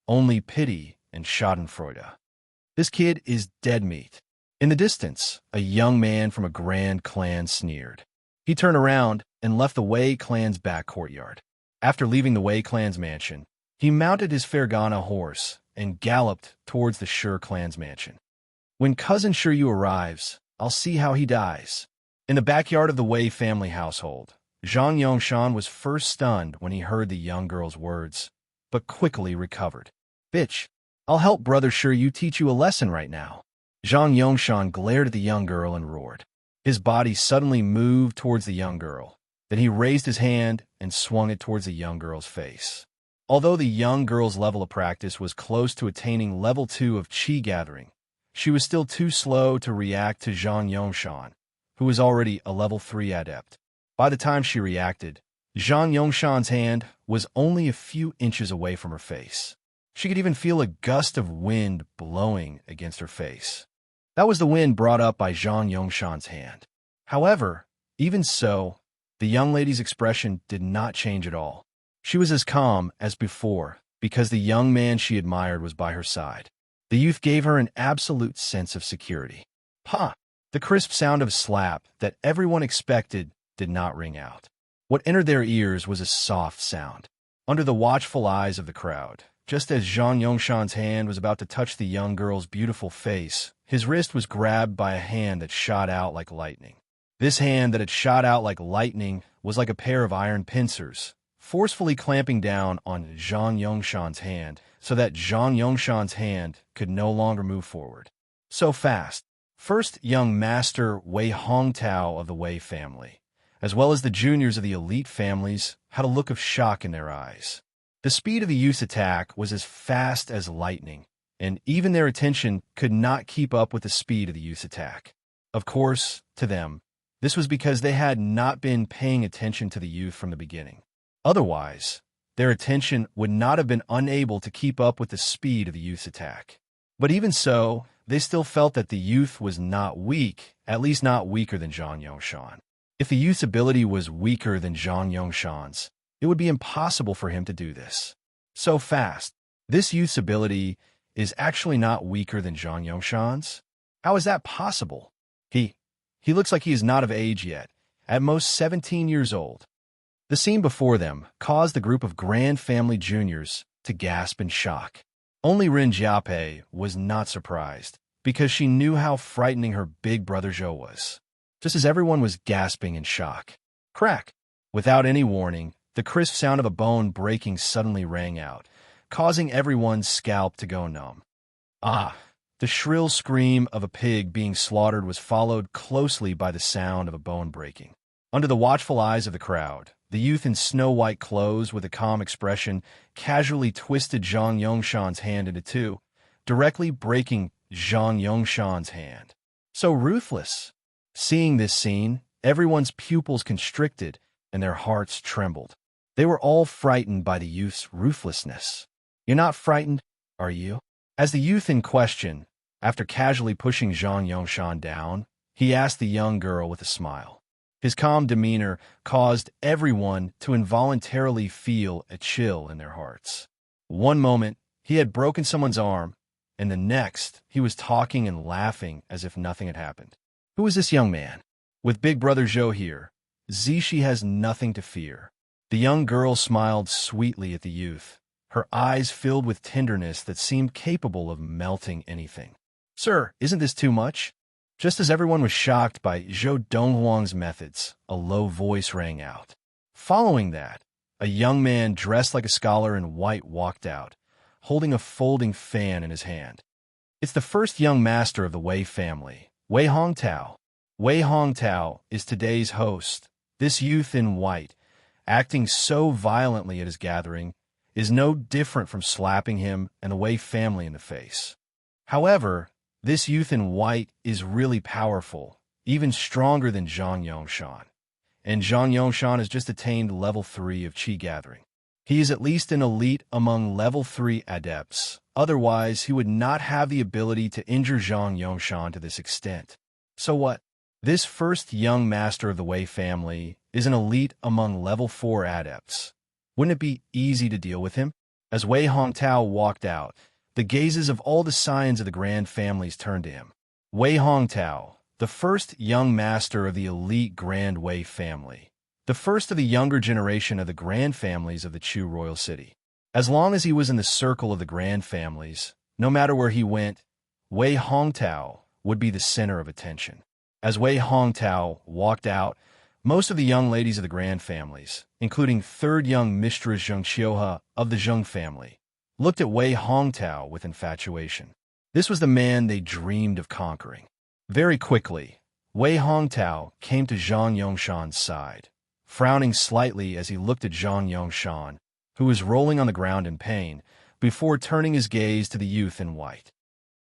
only pity and schadenfreude. This kid is dead meat. In the distance, a young man from a grand clan sneered. He turned around and left the Wei clan's back courtyard. After leaving the Wei clan's mansion, he mounted his Fergana horse and galloped towards the Shi clan's mansion. When cousin Shiryu arrives, I'll see how he dies. In the backyard of the Wei family household, Zhang Yongshan was first stunned when he heard the young girl's words, but quickly recovered. Bitch, I'll help brother Shiryu teach you a lesson right now. Zhang Yongshan glared at the young girl and roared. His body suddenly moved towards the young girl. Then he raised his hand and swung it towards the young girl's face. Although the young girl's level of practice was close to attaining level 2 of Qi gathering, she was still too slow to react to Zhang Yongshan, who was already a level 3 adept. By the time she reacted, Zhang Yongshan's hand was only a few inches away from her face. She could even feel a gust of wind blowing against her face. That was the wind brought up by Zhang Yongshan's hand. However, even so, the young lady's expression did not change at all. She was as calm as before because the young man she admired was by her side. The youth gave her an absolute sense of security. Pa! The crisp sound of a slap that everyone expected did not ring out. What entered their ears was a soft sound. Under the watchful eyes of the crowd, just as Zhang Yongshan's hand was about to touch the young girl's beautiful face, his wrist was grabbed by a hand that shot out like lightning. This hand that had shot out like lightning was like a pair of iron pincers, forcefully clamping down on Zhang Yongshan's hand so that Zhang Yongshan's hand could no longer move forward. So fast. First young master Wei Hongtao of the Wei family, as well as the juniors of the elite families, had a look of shock in their eyes. The speed of the youth's attack was as fast as lightning, and even their attention could not keep up with the speed of the youth's attack. Of course, to them, this was because they had not been paying attention to the youth from the beginning. Otherwise, their attention would not have been unable to keep up with the speed of the youth's attack. But even so, they still felt that the youth was not weak, at least not weaker than Zhang Yongshan. If the youth's ability was weaker than Zhang Yongshan's, it would be impossible for him to do this. So fast. This youth's ability is actually not weaker than Zhang Yongshan's? How is that possible? He looks like he is not of age yet, at most 17 years old. The scene before them caused the group of grand family juniors to gasp in shock. Only Rin Jiape was not surprised, because she knew how frightening her big brother Zhou was. Just as everyone was gasping in shock. Crack! Without any warning, the crisp sound of a bone breaking suddenly rang out, causing everyone's scalp to go numb. Ah! The shrill scream of a pig being slaughtered was followed closely by the sound of a bone breaking. Under the watchful eyes of the crowd, the youth in snow-white clothes with a calm expression casually twisted Zhang Yongshan's hand into two, directly breaking Zhang Yongshan's hand. So ruthless! Seeing this scene, everyone's pupils constricted and their hearts trembled. They were all frightened by the youth's ruthlessness. You're not frightened, are you? As the youth in question, after casually pushing Zhang Yongshan down, he asked the young girl with a smile. His calm demeanor caused everyone to involuntarily feel a chill in their hearts. One moment, he had broken someone's arm, and the next, he was talking and laughing as if nothing had happened. Who is this young man? With big brother Zhou here, Zishi has nothing to fear. The young girl smiled sweetly at the youth, her eyes filled with tenderness that seemed capable of melting anything. Sir, isn't this too much? Just as everyone was shocked by Zhou Donghuang's methods, a low voice rang out. Following that, a young man dressed like a scholar in white walked out, holding a folding fan in his hand. It's the first young master of the Wei family, Wei Hongtao. Wei Hongtao is today's host. This youth in white, acting so violently at his gathering, is no different from slapping him and the Wei family in the face. However, this youth in white is really powerful, even stronger than Zhang Yongshan. And Zhang Yongshan has just attained level 3 of Qi gathering. He is at least an elite among level 3 adepts. Otherwise, he would not have the ability to injure Zhang Yongshan to this extent. So what? This first young master of the Wei family is an elite among level 4 adepts. Wouldn't it be easy to deal with him? As Wei Hongtao walked out, the gazes of all the scions of the grand families turned to him. Wei Hongtao, the first young master of the elite Grand Wei family, the first of the younger generation of the grand families of the Chu royal city. As long as he was in the circle of the grand families, no matter where he went, Wei Hongtao would be the center of attention. As Wei Hongtao walked out, most of the young ladies of the grand families, including third young mistress Zheng Qiuhe of the Zheng family, looked at Wei Hongtao with infatuation. This was the man they dreamed of conquering. Very quickly, Wei Hongtao came to Zhang Yongshan's side, frowning slightly as he looked at Zhang Yongshan, who was rolling on the ground in pain, before turning his gaze to the youth in white.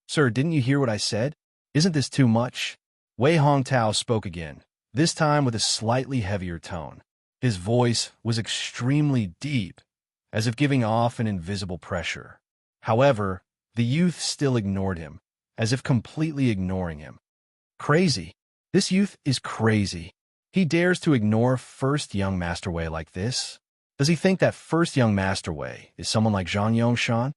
"Sir, didn't you hear what I said? Isn't this too much?" Wei Hongtao spoke again, this time with a slightly heavier tone. His voice was extremely deep, as if giving off an invisible pressure. However, the youth still ignored him, as if completely ignoring him. Crazy. This youth is crazy. He dares to ignore first young Master Wei like this? Does he think that first young Master Wei is someone like Zhang Yongshan?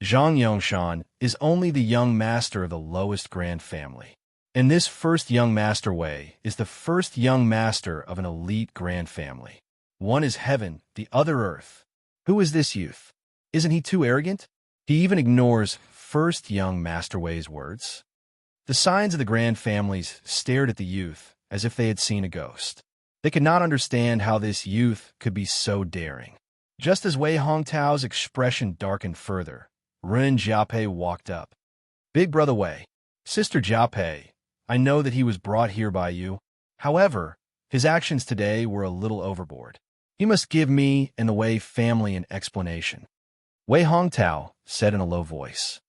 Zhang Yongshan is only the young master of the lowest grand family. And this first young Master Wei is the first young master of an elite grand family. One is heaven, the other earth. Who is this youth? Isn't he too arrogant? He even ignores first young Master Wei's words. The scions of the grand families stared at the youth as if they had seen a ghost. They could not understand how this youth could be so daring. Just as Wei Hongtao's expression darkened further, Ren Jiapei walked up. "Big brother Wei, sister Jiapei, I know that he was brought here by you. However, his actions today were a little overboard. He must give me and the Wei family an explanation." Wei Hongtao said in a low voice.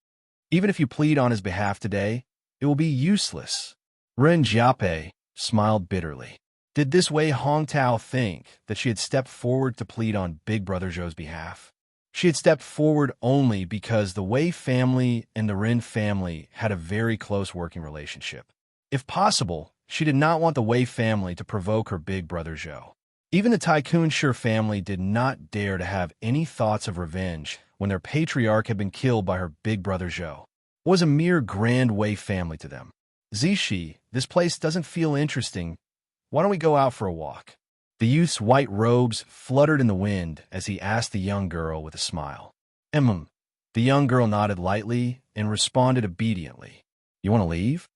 "Even if you plead on his behalf today, it will be useless." Ren Jiapei smiled bitterly. Did this Wei Hongtao think that she had stepped forward to plead on Big Brother Zhou's behalf? She had stepped forward only because the Wei family and the Ren family had a very close working relationship. If possible, she did not want the Wei family to provoke her big brother Zhou. Even the Tycoon Shi family did not dare to have any thoughts of revenge when their patriarch had been killed by her big brother Zhou. It was a mere grand Wei family to them. "Zishi, this place doesn't feel interesting. Why don't we go out for a walk?" The youth's white robes fluttered in the wind as he asked the young girl with a smile. The young girl nodded lightly and responded obediently. "You want to leave?"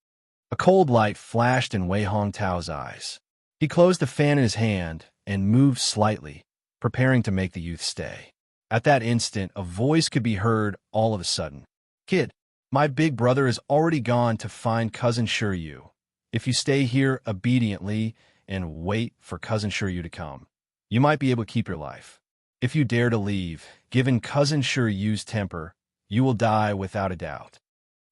A cold light flashed in Wei Hongtao's eyes. He closed the fan in his hand and moved slightly, preparing to make the youth stay. At that instant, a voice could be heard all of a sudden. "Kid, my big brother has already gone to find Cousin Shiryu. If you stay here obediently and wait for Cousin Shiryu to come, you might be able to keep your life. If you dare to leave, given Cousin Shiryu's temper, you will die without a doubt."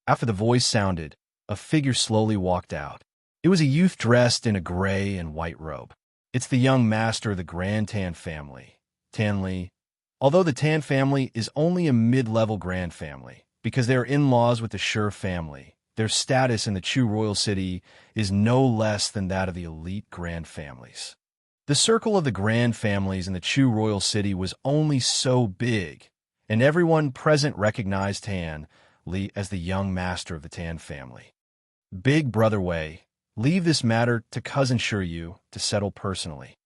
After the voice sounded, a figure slowly walked out. It was a youth dressed in a gray and white robe. It's the young master of the Grand Tan family, Tan Li. Although the Tan family is only a mid-level grand family, because they are in-laws with the Shi family, their status in the Chu royal city is no less than that of the elite grand families. The circle of the grand families in the Chu royal city was only so big, and everyone present recognized Tan Li as the young master of the Tan family. "Big brother Wei, leave this matter to Cousin Shiryu to settle personally."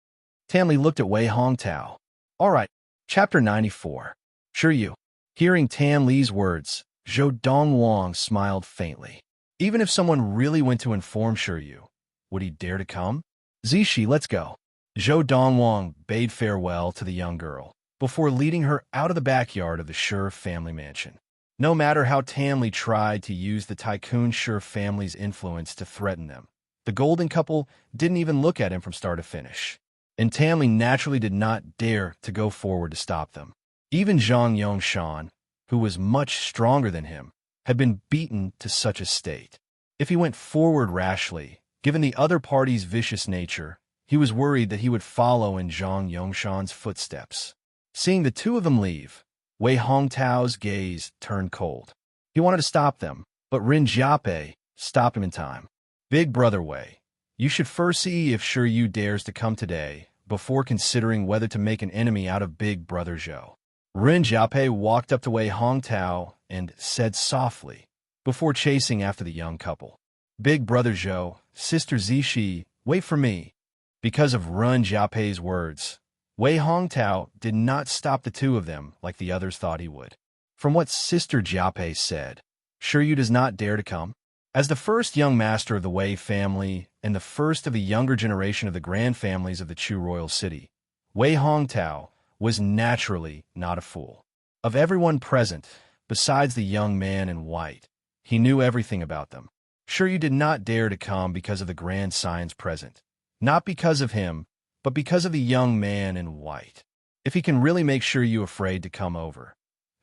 Tan Li looked at Wei Hongtao. "All right." Chapter 94. Shiryu. Hearing Tan Li's words, Zhou Dongwang smiled faintly. Even if someone really went to inform Shiryu, would he dare to come? "Zishi, let's go." Zhou Dongwang bade farewell to the young girl before leading her out of the backyard of the Shi family mansion. No matter how Tanley tried to use the Tycoon Sure family's influence to threaten them, the golden couple didn't even look at him from start to finish. And Tanley naturally did not dare to go forward to stop them. Even Zhang Yongshan, who was much stronger than him, had been beaten to such a state. If he went forward rashly, given the other party's vicious nature, he was worried that he would follow in Zhang Yongshan's footsteps. Seeing the two of them leave, Wei Hongtao's gaze turned cold. He wanted to stop them, but Rin Jiape stopped him in time. Big Brother Wei, you should first see if Sure Yu dares to come today before considering whether to make an enemy out of Big Brother Zhou. Rin Jiape walked up to Wei Hongtao and said softly, before chasing after the young couple. Big Brother Zhou, Sister Zishi, wait for me. Because of Rin Jiape's words, Wei Hongtao did not stop the two of them like the others thought he would. From what Sister Jiape said, Sure Yu does not dare to come? As the first young master of the Wei family and the first of the younger generation of the grand families of the Chu royal city, Wei Hongtao was naturally not a fool. Of everyone present, besides the young man in white, he knew everything about them. Sure Yu did not dare to come because of the grand signs present. Not because of him, but because of the young man in white. If he can really make Sure Yu afraid to come over,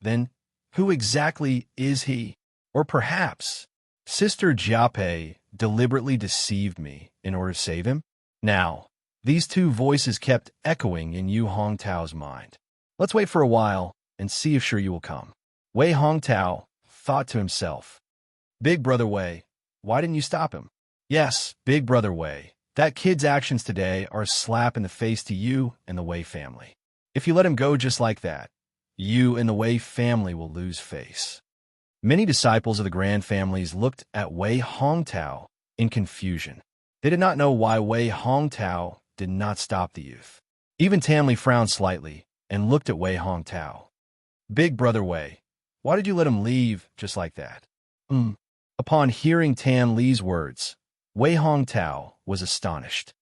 then who exactly is he? Or perhaps Sister Jiape deliberately deceived me in order to save him? Now, these two voices kept echoing in Yu Hongtao's mind. Let's wait for a while and see if Sure Yu will come. Wei Hongtao thought to himself, Big Brother Wei, why didn't you stop him? Yes, Big Brother Wei, that kid's actions today are a slap in the face to you and the Wei family. If you let him go just like that, you and the Wei family will lose face. Many disciples of the grand families looked at Wei Hongtao in confusion. They did not know why Wei Hongtao did not stop the youth. Even Tanley frowned slightly and looked at Wei Hongtao. Big Brother Wei, why did you let him leave just like that? Upon hearing Tan Li's words, Wei Hongtao was astonished.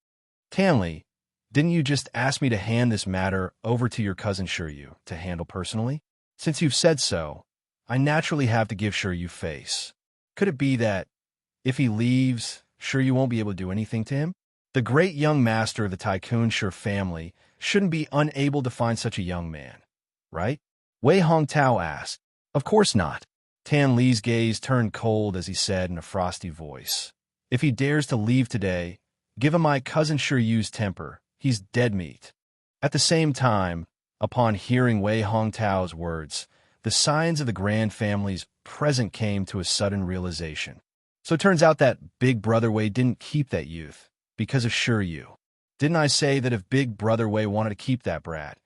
Tanley, didn't you just ask me to hand this matter over to your cousin Sure Yu to handle personally? Since you've said so, I naturally have to give Sure Yu face. Could it be that, if he leaves, Sure Yu won't be able to do anything to him? The great young master of the Tycoon Sure family shouldn't be unable to find such a young man, right? Wei Hongtao asked. Of course not. Tan Li's gaze turned cold as he said in a frosty voice. If he dares to leave today, given my cousin Sure Yu's temper, he's dead meat. At the same time, upon hearing Wei Hongtao's words, the signs of the grand families present came to a sudden realization. So it turns out that Big Brother Wei didn't keep that youth because of Sure Yu. Didn't I say that if Big Brother Wei wanted to keep that brat,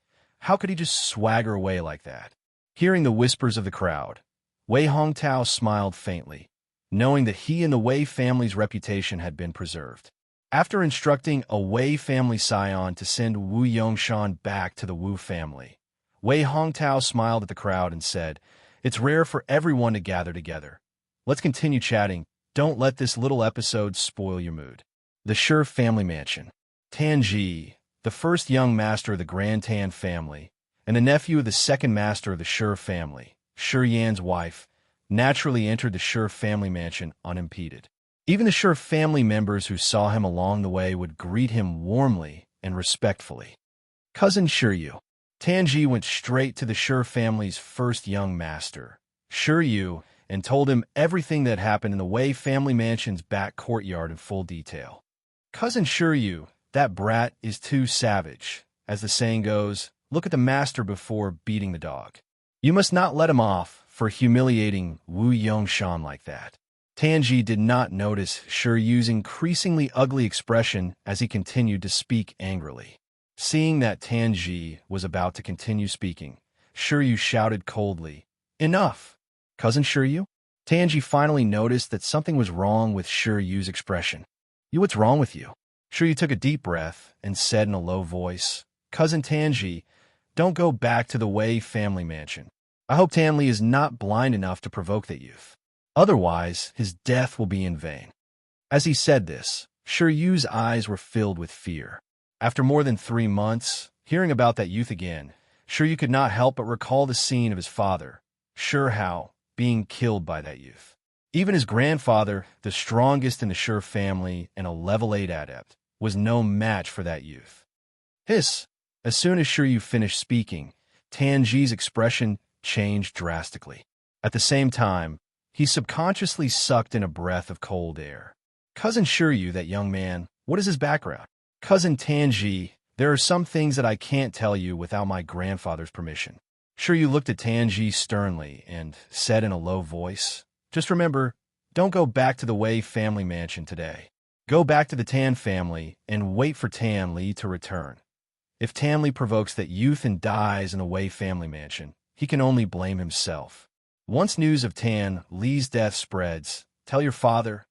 how could he just swagger away like that? Hearing the whispers of the crowd, Wei Hongtao smiled faintly, knowing that he and the Wei family's reputation had been preserved. After instructing a Wei family scion to send Wu Yongshan back to the Wu family, Wei Hongtao smiled at the crowd and said, It's rare for everyone to gather together. Let's continue chatting. Don't let this little episode spoil your mood. The Sure family mansion. Tan Ji, the first young master of the Grand Tan family, and the nephew of the second master of the Sure family, Sure Yan's wife, naturally entered the Sure family mansion unimpeded. Even the Sure family members who saw him along the way would greet him warmly and respectfully. Cousin Sure Yu. Tan Ji went straight to the Sure family's first young master, Sure Yu, and told him everything that happened in the Wei family mansion's back courtyard in full detail. Cousin Sure Yu, that brat is too savage. As the saying goes, look at the master before beating the dog. You must not let him off for humiliating Wu Yongshan like that. Tan Ji did not notice Sure Yu's increasingly ugly expression as he continued to speak angrily. Seeing that Tan Ji was about to continue speaking, Sure Yu shouted coldly, Enough! Cousin Sure Yu? Tan Ji finally noticed that something was wrong with Sure Yu's expression. What's wrong with you? Sure Yu took a deep breath and said in a low voice, Cousin Tan Ji, don't go back to the Wei family mansion. I hope Tan Li is not blind enough to provoke that youth. Otherwise, his death will be in vain. As he said this, Sure Yu's eyes were filled with fear. After more than 3 months, hearing about that youth again, Sure Yu could not help but recall the scene of his father, Sure Hao, being killed by that youth. Even his grandfather, the strongest in the Sure family and a level 8 adept, was no match for that youth. Hiss! As soon as Shiryu finished speaking, Tanji's expression changed drastically. At the same time, he subconsciously sucked in a breath of cold air. Cousin Shiryu, that young man, what is his background? Cousin Tanji, there are some things that I can't tell you without my grandfather's permission. Shiryu looked at Tanji sternly and said in a low voice, just remember, don't go back to the Wei family mansion today. Go back to the Tan family and wait for Tan Li to return. If Tan Li provokes that youth and dies in a Wei family mansion, he can only blame himself. Once news of Tan Li's death spreads, tell your father,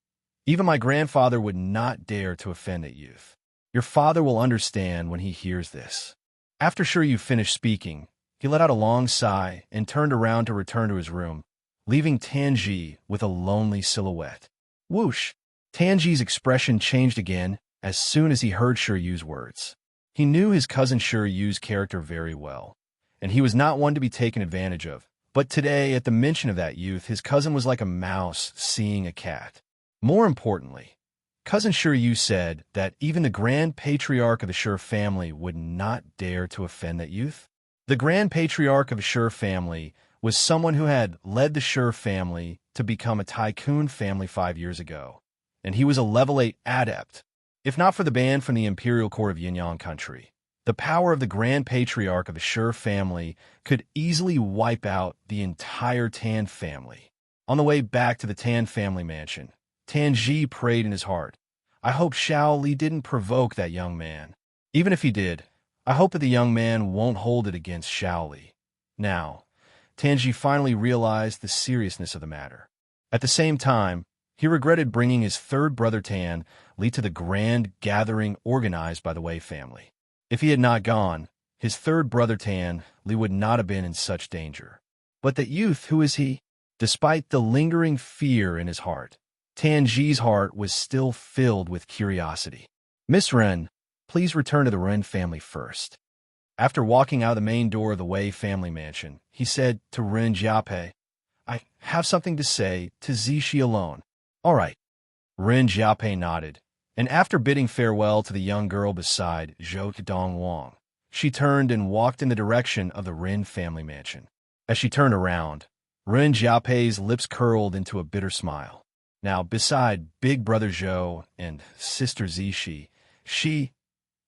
even my grandfather would not dare to offend that youth. Your father will understand when he hears this. After Shiryu finished speaking, he let out a long sigh and turned around to return to his room, leaving Tanji with a lonely silhouette. Whoosh! Tanji's expression changed again as soon as he heard Shiryu's words. He knew his cousin Shiryu's character very well, and he was not one to be taken advantage of. But today, at the mention of that youth, his cousin was like a mouse seeing a cat. More importantly, Cousin Shiryu said that even the Grand Patriarch of the Sure family would not dare to offend that youth. The Grand Patriarch of the Sure family was someone who had led the Sure family to become a tycoon family 5 years ago, and he was a level 8 adept. If not for the ban from the Imperial Court of Yinyang Country, the power of the Grand Patriarch of the Sure family could easily wipe out the entire Tan family. On the way back to the Tan family mansion, Tanji prayed in his heart, I hope Xiao Li didn't provoke that young man. Even if he did, I hope that the young man won't hold it against Xiao Li. Now, Tanji finally realized the seriousness of the matter. At the same time, he regretted bringing his third brother Tan Li to the grand gathering organized by the Wei family. If he had not gone, his third brother Tan Li would not have been in such danger. But that youth, who is he? Despite the lingering fear in his heart, Tanji's heart was still filled with curiosity. Miss Ren, please return to the Ren family first. After walking out the main door of the Wei family mansion, he said to Ren Jiapei, I have something to say to Zishi alone. All right. Ren Jiapei nodded, and after bidding farewell to the young girl beside Zhou Dongwang, she turned and walked in the direction of the Ren family mansion. As she turned around, Ren Jiapei's lips curled into a bitter smile. Now, beside big brother Zhou and sister Zishi,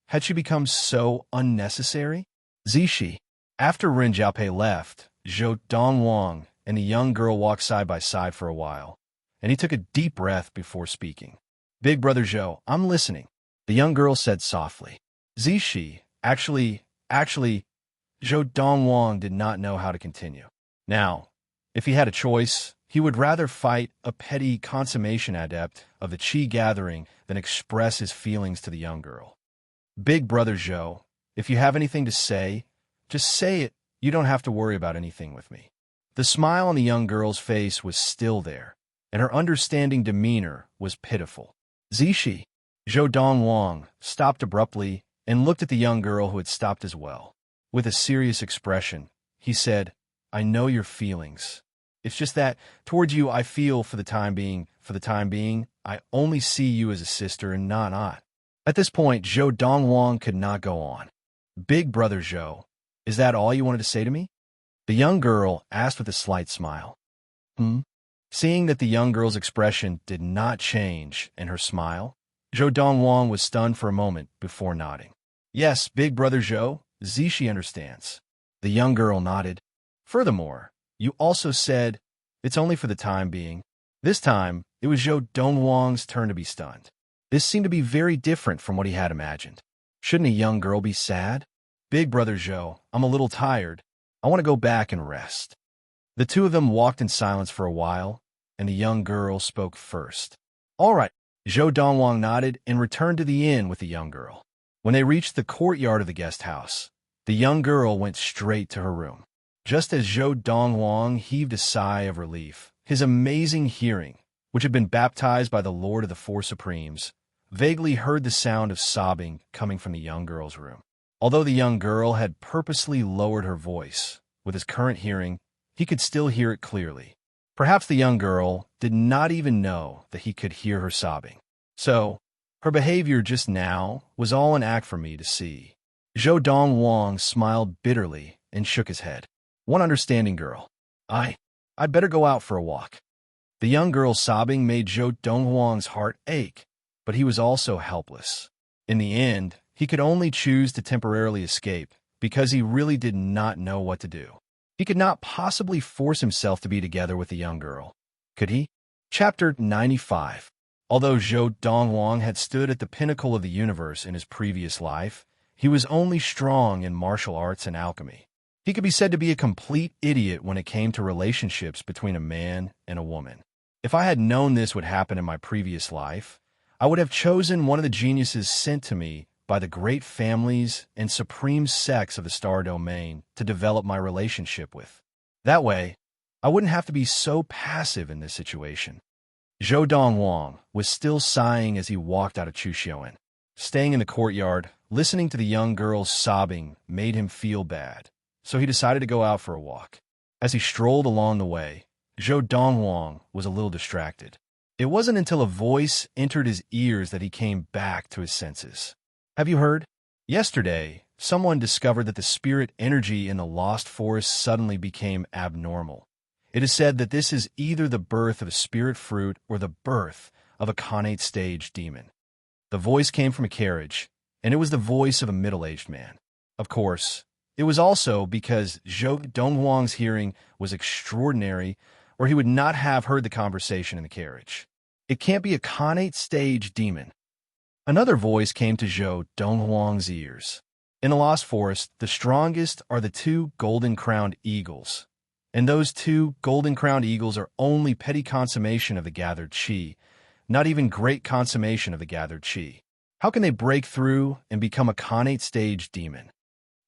had she become so unnecessary? Zishi. After Ren Jiapei left, Zhou Dongwang and the young girl walked side by side for a while, and he took a deep breath before speaking. Big brother Zhou, I'm listening, the young girl said softly. Zishi, actually, Zhou Dongwang did not know how to continue. Now, if he had a choice, he would rather fight a petty consummation adept of the Qi gathering than express his feelings to the young girl. Big brother Zhou, if you have anything to say, just say it. You don't have to worry about anything with me. The smile on the young girl's face was still there, and her understanding demeanor was pitiful. Zishi, Zhou Dongwang, stopped abruptly and looked at the young girl who had stopped as well. With a serious expression, he said, I know your feelings. It's just that, towards you, I feel for the time being, I only see you as a sister and not aunt. At this point, Zhou Dongwang could not go on. Big brother Zhou, is that all you wanted to say to me? The young girl asked with a slight smile. Seeing that the young girl's expression did not change and her smile, Zhou Dongwang was stunned for a moment before nodding. Yes, big brother Zhou, Zishi understands. The young girl nodded. Furthermore, you also said, it's only for the time being. This time, it was Zhou Dongwang's turn to be stunned. This seemed to be very different from what he had imagined. Shouldn't a young girl be sad? Big brother Zhou, I'm a little tired. I want to go back and rest. The two of them walked in silence for a while, and the young girl spoke first. All right. Zhou Dongwang nodded and returned to the inn with the young girl. When they reached the courtyard of the guest house, the young girl went straight to her room. Just as Zhou Dongwang heaved a sigh of relief, his amazing hearing, which had been baptized by the Lord of the Four Supremes, vaguely heard the sound of sobbing coming from the young girl's room. Although the young girl had purposely lowered her voice, with his current hearing, he could still hear it clearly. Perhaps the young girl did not even know that he could hear her sobbing. So, her behavior just now was all an act for me to see. Zhou Dongwang smiled bitterly and shook his head. One understanding girl. I'd better go out for a walk. The young girl's sobbing made Zhou Dongwang's heart ache, but he was also helpless. In the end, he could only choose to temporarily escape because he really did not know what to do. He could not possibly force himself to be together with the young girl, could he? Chapter 95. Although Zhou Dongwang had stood at the pinnacle of the universe in his previous life, he was only strong in martial arts and alchemy. He could be said to be a complete idiot when it came to relationships between a man and a woman. If I had known this would happen in my previous life, I would have chosen one of the geniuses sent to me by the great families and supreme sects of the star domain to develop my relationship with. That way, I wouldn't have to be so passive in this situation. Zhou Dongwang was still sighing as he walked out of Chuxiuan. Staying in the courtyard, listening to the young girl's sobbing made him feel bad, so he decided to go out for a walk. As he strolled along the way, Zhou Dongwang was a little distracted. It wasn't until a voice entered his ears that he came back to his senses. Have you heard? Yesterday, someone discovered that the spirit energy in the lost forest suddenly became abnormal. It is said that this is either the birth of a spirit fruit or the birth of a connate stage demon. The voice came from a carriage, and it was the voice of a middle-aged man. Of course, it was also because Zhou Dongwang's hearing was extraordinary, or he would not have heard the conversation in the carriage. It can't be a connate stage demon. Another voice came to Zhou Dongwang's ears. In the Lost Forest, the strongest are the two golden-crowned eagles. And those two golden-crowned eagles are only petty consummation of the gathered qi, not even great consummation of the gathered qi. How can they break through and become a connate stage demon?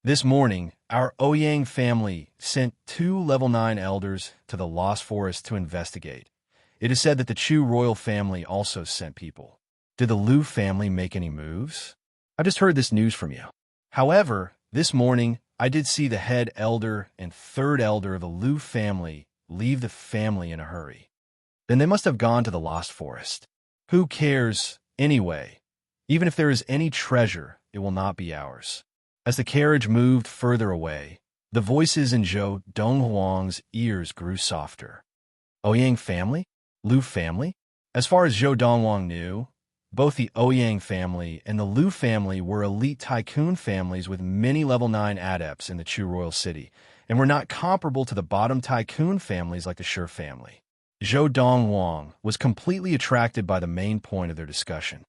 This morning, our Ouyang family sent 2 level 9 elders to the Lost Forest to investigate. It is said that the Chu royal family also sent people. Did the Liu family make any moves? I just heard this news from you. However, this morning, I did see the head elder and 3rd elder of the Liu family leave the family in a hurry. Then they must have gone to the Lost Forest. Who cares, anyway? Even if there is any treasure, it will not be ours. As the carriage moved further away, the voices in Zhou Donghuang's ears grew softer. Ouyang family? Liu family? As far as Zhou Donghuang knew, both the Ouyang family and the Liu family were elite tycoon families with many level 9 adepts in the Chu royal city, and were not comparable to the bottom tycoon families like the Shi family. Zhou Donghuang was completely attracted by the main point of their discussion.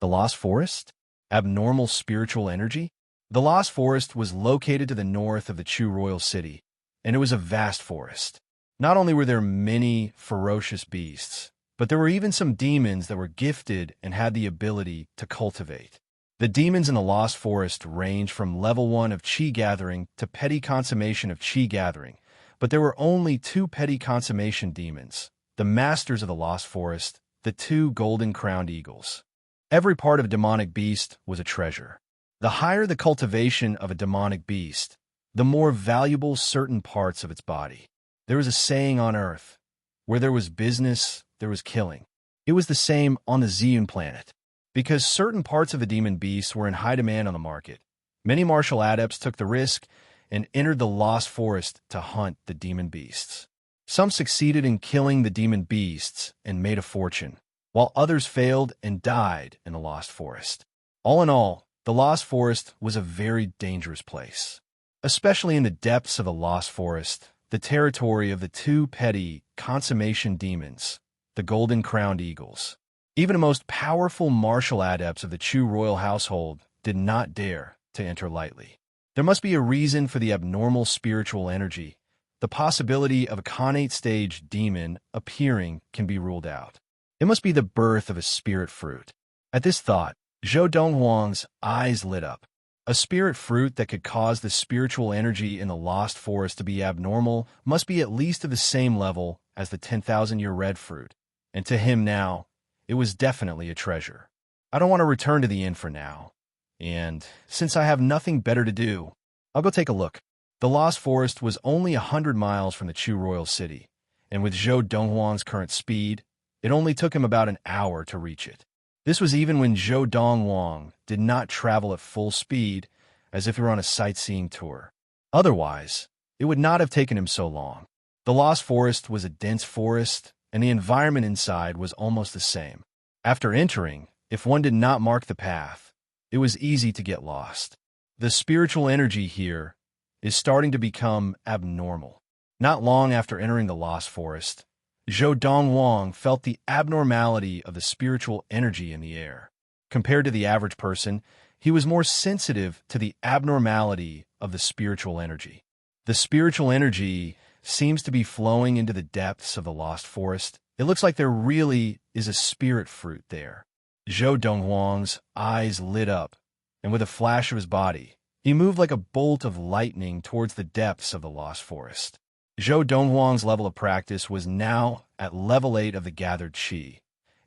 The Lost Forest? Abnormal spiritual energy? The Lost Forest was located to the north of the Chu royal city, and it was a vast forest. Not only were there many ferocious beasts, but there were even some demons that were gifted and had the ability to cultivate. The demons in the Lost Forest range from level 1 of Qi gathering to petty consummation of Qi gathering, but there were only 2 petty consummation demons, the masters of the Lost Forest, the 2 golden-crowned eagles. Every part of a demonic beast was a treasure. The higher the cultivation of a demonic beast, the more valuable certain parts of its body. There was a saying on Earth, where there was business, there was killing. It was the same on the Ziyun planet. Because certain parts of the demon beasts were in high demand on the market, many martial adepts took the risk and entered the Lost Forest to hunt the demon beasts. Some succeeded in killing the demon beasts and made a fortune, while others failed and died in the Lost Forest. All in all, the Lost Forest was a very dangerous place. Especially in the depths of the Lost Forest, the territory of the 2 petty consummation demons, the golden-crowned eagles. Even the most powerful martial adepts of the Chu royal household did not dare to enter lightly. There must be a reason for the abnormal spiritual energy. The possibility of a connate stage demon appearing can be ruled out. It must be the birth of a spirit fruit. At this thought, Zhou Donghuang's eyes lit up. A spirit fruit that could cause the spiritual energy in the Lost Forest to be abnormal must be at least of the same level as the 10,000-year red fruit. And to him now, it was definitely a treasure. I don't want to return to the inn for now. And since I have nothing better to do, I'll go take a look. The Lost Forest was only 100 miles from the Chu royal city, and with Zhou Donghuang's current speed, it only took him about an hour to reach it. This was even when Zhou Donghuang did not travel at full speed, as if he were on a sightseeing tour. Otherwise, it would not have taken him so long. The Lost Forest was a dense forest, and the environment inside was almost the same. After entering, if one did not mark the path, it was easy to get lost. The spiritual energy here is starting to become abnormal. Not long after entering the Lost Forest, Zhou Donghuang felt the abnormality of the spiritual energy in the air. Compared to the average person, he was more sensitive to the abnormality of the spiritual energy. The spiritual energy seems to be flowing into the depths of the Lost Forest. It looks like there really is a spirit fruit there. Zhou Donghuang's eyes lit up, and with a flash of his body, he moved like a bolt of lightning towards the depths of the Lost Forest. Zhou Donghuang's level of practice was now at level 8 of the gathered qi,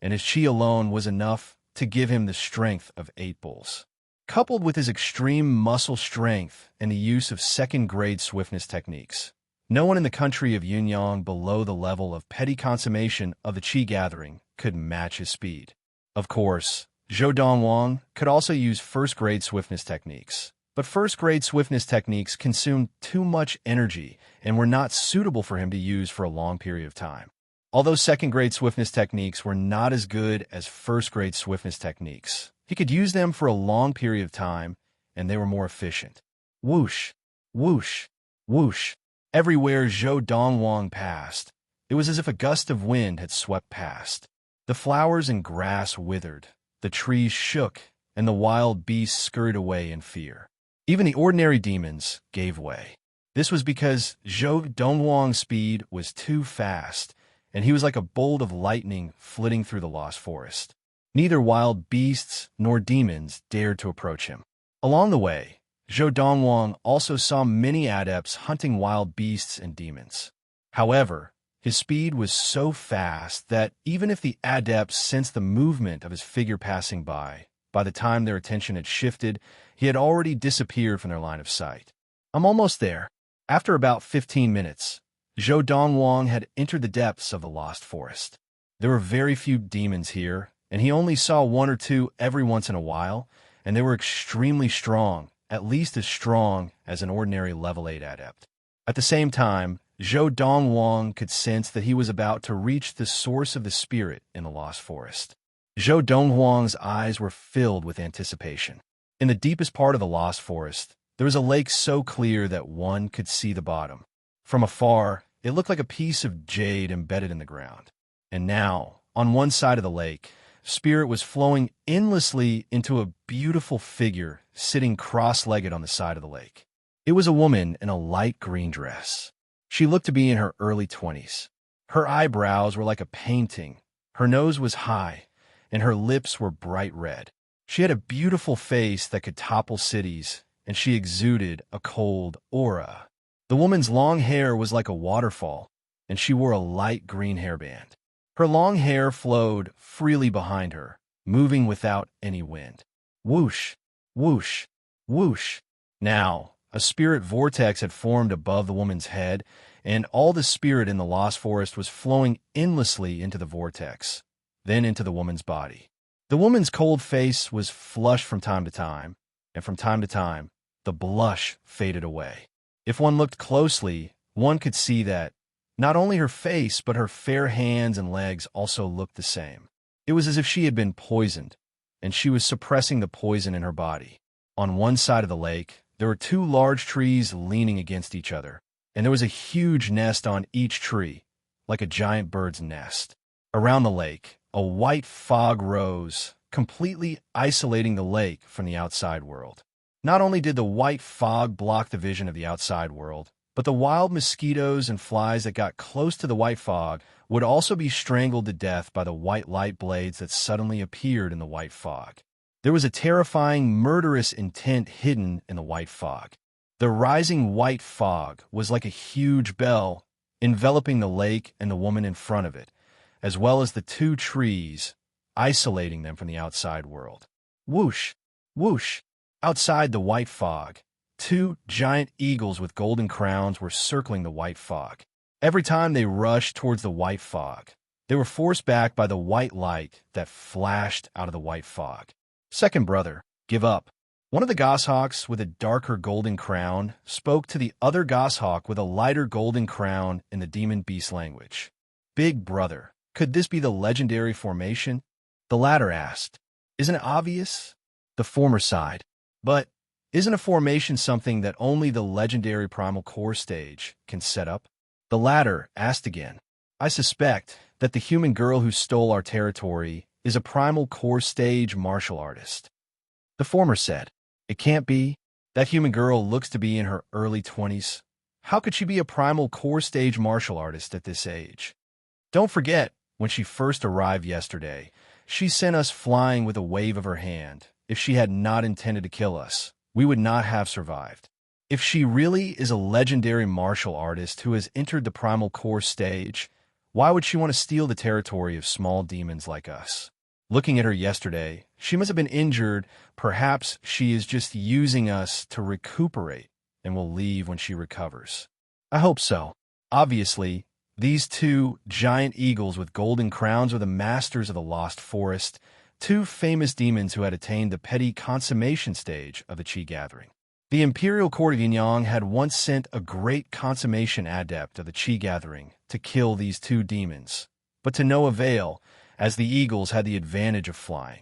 and his qi alone was enough to give him the strength of 8 bulls. Coupled with his extreme muscle strength and the use of second-grade swiftness techniques, no one in the country of Yunyang below the level of petty consummation of the qi gathering could match his speed. Of course, Zhou Donghuang could also use first-grade swiftness techniques, but first-grade swiftness techniques consumed too much energy and were not suitable for him to use for a long period of time. Although second-grade swiftness techniques were not as good as first-grade swiftness techniques, he could use them for a long period of time, and they were more efficient. Whoosh, whoosh, whoosh. Everywhere Zhou Donghuang passed, it was as if a gust of wind had swept past. The flowers and grass withered, the trees shook, and the wild beasts scurried away in fear. Even the ordinary demons gave way. This was because Zhou Donghuang's speed was too fast, and he was like a bolt of lightning flitting through the Lost Forest. Neither wild beasts nor demons dared to approach him. Along the way, Zhou Donghuang also saw many adepts hunting wild beasts and demons. However, his speed was so fast that even if the adepts sensed the movement of his figure passing by the time their attention had shifted, he had already disappeared from their line of sight. I'm almost there. After about 15 minutes, Zhou Donghuang had entered the depths of the Lost Forest. There were very few demons here, and he only saw 1 or 2 every once in a while, and they were extremely strong, at least as strong as an ordinary level 8 adept. At the same time, Zhou Donghuang could sense that he was about to reach the source of the spirit in the Lost Forest. Zhou Donghuang's eyes were filled with anticipation. In the deepest part of the Lost Forest, there was a lake so clear that one could see the bottom. From afar, it looked like a piece of jade embedded in the ground. And now, on one side of the lake, spirit was flowing endlessly into a beautiful figure sitting cross-legged on the side of the lake. It was a woman in a light green dress. She looked to be in her early 20s. Her eyebrows were like a painting, her nose was high, and her lips were bright red. She had a beautiful face that could topple cities, and she exuded a cold aura. The woman's long hair was like a waterfall, and she wore a light green hairband. Her long hair flowed freely behind her, moving without any wind. Whoosh, whoosh, whoosh. Now, a spirit vortex had formed above the woman's head, and all the spirit in the Lost Forest was flowing endlessly into the vortex, then into the woman's body. The woman's cold face was flushed from time to time, and from time to time, the blush faded away. If one looked closely, one could see that not only her face, but her fair hands and legs also looked the same. It was as if she had been poisoned, and she was suppressing the poison in her body. On one side of the lake, there were 2 large trees leaning against each other, and there was a huge nest on each tree, like a giant bird's nest. Around the lake, a white fog rose, completely isolating the lake from the outside world. Not only did the white fog block the vision of the outside world, but the wild mosquitoes and flies that got close to the white fog would also be strangled to death by the white light blades that suddenly appeared in the white fog. There was a terrifying, murderous intent hidden in the white fog. The rising white fog was like a huge bell, enveloping the lake and the woman in front of it, as well as the 2 trees, isolating them from the outside world. Whoosh, whoosh. Outside the white fog, 2 giant eagles with golden crowns were circling the white fog. Every time they rushed towards the white fog, they were forced back by the white light that flashed out of the white fog. Second brother, give up. One of the goshawks with a darker golden crown spoke to the other goshawk with a lighter golden crown in the demon beast language. Big brother, could this be the legendary formation? The latter asked. Isn't it obvious? The former sighed. But isn't a formation something that only the legendary primal core stage can set up? The latter asked again. I suspect that the human girl who stole our territory is a primal core stage martial artist. The former said, It can't be. That human girl looks to be in her early 20s. How could she be a primal core stage martial artist at this age? Don't forget, when she first arrived yesterday, she sent us flying with a wave of her hand. If she had not intended to kill us, we would not have survived. If she really is a legendary martial artist who has entered the primal core stage, why would she want to steal the territory of small demons like us? Looking at her yesterday, she must have been injured. Perhaps she is just using us to recuperate and will leave when she recovers. I hope so. Obviously, these two giant eagles with golden crowns are the masters of the Lost Forest, two famous demons who had attained the petty consummation stage of the Qi Gathering. The Imperial Court of Yin-Yang had once sent a great consummation adept of the Qi Gathering to kill these two demons, but to no avail, as the eagles had the advantage of flying.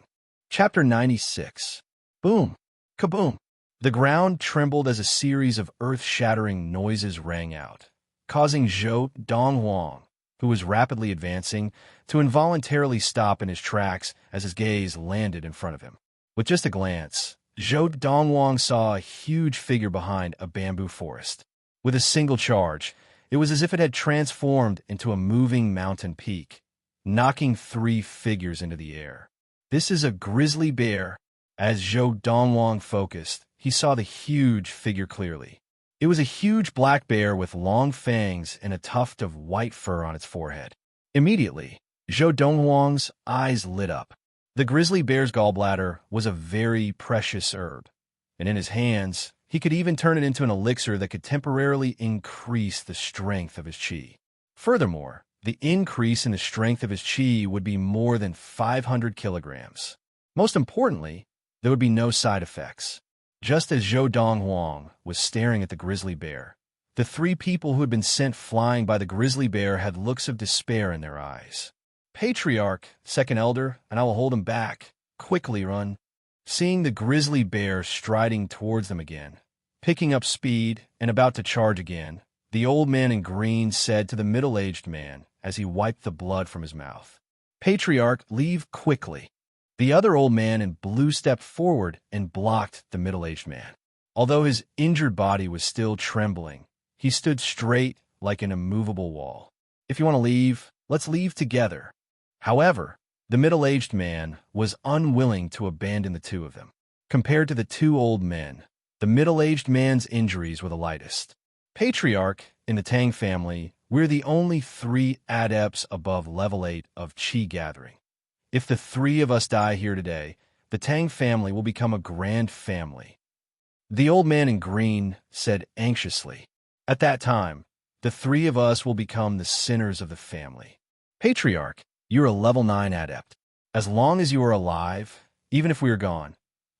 Chapter 96. Boom! Kaboom! The ground trembled as a series of earth-shattering noises rang out, causing Zhou Donghuang, who was rapidly advancing, to involuntarily stop in his tracks as his gaze landed in front of him. With just a glance, Zhou Donghuang saw a huge figure behind a bamboo forest. With a single charge, it was as if it had transformed into a moving mountain peak, knocking three figures into the air. This is a grizzly bear. As Zhou Donghuang focused, he saw the huge figure clearly. It was a huge black bear with long fangs and a tuft of white fur on its forehead. Immediately, Zhou Donghuang's eyes lit up. The grizzly bear's gallbladder was a very precious herb, and in his hands, he could even turn it into an elixir that could temporarily increase the strength of his qi. Furthermore, the increase in the strength of his qi would be more than 500 kilograms. Most importantly, there would be no side effects. Just as Zhou Donghuang was staring at the grizzly bear, the three people who had been sent flying by the grizzly bear had looks of despair in their eyes. Patriarch, second elder, and I will hold him back. Quickly run. Seeing the grizzly bear striding towards them again, picking up speed and about to charge again, the old man in green said to the middle-aged man as he wiped the blood from his mouth, Patriarch, leave quickly. The other old man in blue stepped forward and blocked the middle-aged man. Although his injured body was still trembling, he stood straight like an immovable wall. If you want to leave, let's leave together. However, the middle-aged man was unwilling to abandon the two of them. Compared to the two old men, the middle-aged man's injuries were the lightest. Patriarch, in the Tang family, we're the only 3 adepts above level 8 of Qi Gathering. If the 3 of us die here today, the Tang family will become a grand family. The old man in green said anxiously, At that time, the 3 of us will become the sinners of the family. Patriarch, you're a level 9 adept. As long as you are alive, even if we are gone,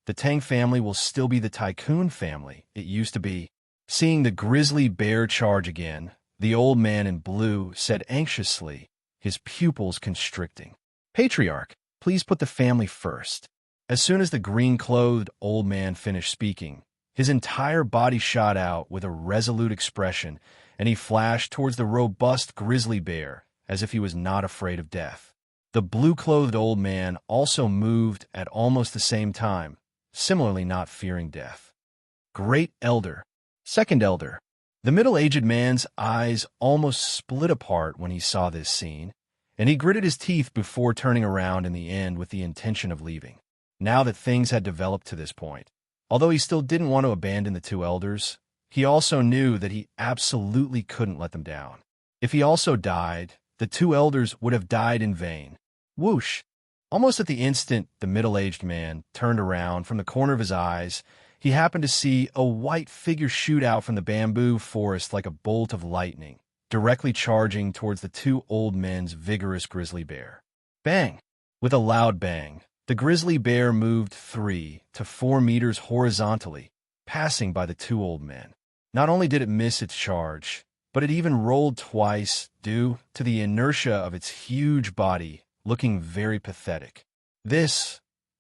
the Tang family will still be the tycoon family it used to be. Seeing the grizzly bear charge again, the old man in blue said anxiously, his pupils constricting, Patriarch, please put the family first. As soon as the green-clothed old man finished speaking, his entire body shot out with a resolute expression, and he flashed towards the robust grizzly bear as if he was not afraid of death. The blue-clothed old man also moved at almost the same time, similarly not fearing death. Great elder, second elder. The middle-aged man's eyes almost split apart when he saw this scene, and he gritted his teeth before turning around in the end with the intention of leaving. Now that things had developed to this point, although he still didn't want to abandon the 2 elders, he also knew that he absolutely couldn't let them down. If he also died, the 2 elders would have died in vain. Whoosh! Almost at the instant the middle-aged man turned around from the corner of his eyes, he happened to see a white figure shoot out from the bamboo forest like a bolt of lightning, directly charging towards the two old men's vigorous grizzly bear. Bang! With a loud bang, the grizzly bear moved 3 to 4 meters horizontally, passing by the two old men. Not only did it miss its charge, but it even rolled twice due to the inertia of its huge body, looking very pathetic.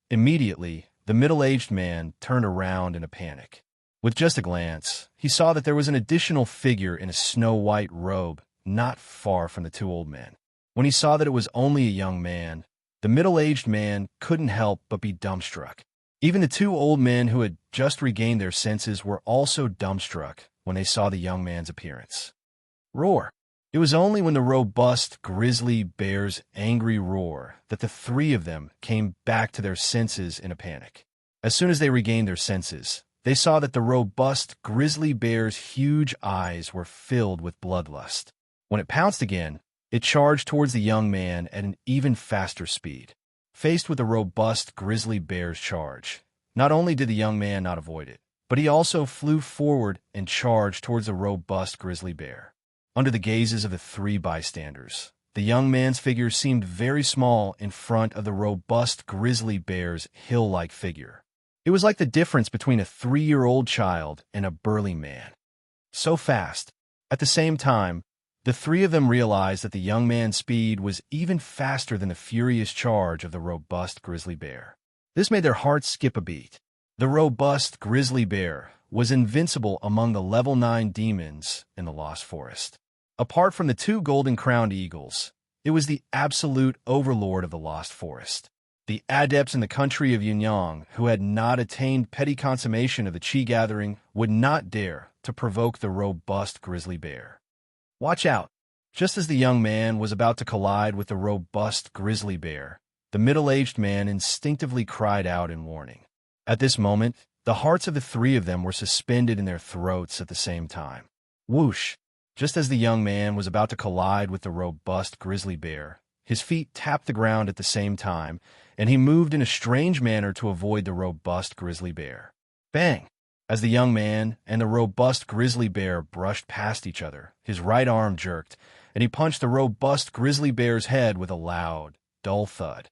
Immediately, the middle-aged man turned around in a panic. With just a glance, he saw that there was an additional figure in a snow-white robe not far from the two old men. When he saw that it was only a young man, the middle-aged man couldn't help but be dumbstruck. Even the two old men who had just regained their senses were also dumbstruck when they saw the young man's appearance. Roar! It was only when the robust grizzly bear's angry roar that the three of them came back to their senses in a panic. As soon as they regained their senses, they saw that the robust grizzly bear's huge eyes were filled with bloodlust. When it pounced again, it charged towards the young man at an even faster speed. Faced with the robust grizzly bear's charge, not only did the young man not avoid it, but he also flew forward and charged towards the robust grizzly bear. Under the gazes of the three bystanders, the young man's figure seemed very small in front of the robust grizzly bear's hill-like figure. It was like the difference between a 3-year-old child and a burly man. So fast. At the same time, the three of them realized that the young man's speed was even faster than the furious charge of the robust grizzly bear. This made their hearts skip a beat. The robust grizzly bear was invincible among the level 9 demons in the Lost Forest. Apart from the two golden-crowned eagles, it was the absolute overlord of the Lost Forest. The adepts in the country of Yunyang who had not attained petty consummation of the Qi gathering would not dare to provoke the robust grizzly bear. Watch out! Just as the young man was about to collide with the robust grizzly bear, the middle-aged man instinctively cried out in warning. At this moment, the hearts of the three of them were suspended in their throats at the same time. Whoosh! Just as the young man was about to collide with the robust grizzly bear, his feet tapped the ground at the same time, and he moved in a strange manner to avoid the robust grizzly bear. Bang! As the young man and the robust grizzly bear brushed past each other, his right arm jerked, and he punched the robust grizzly bear's head with a loud, dull thud.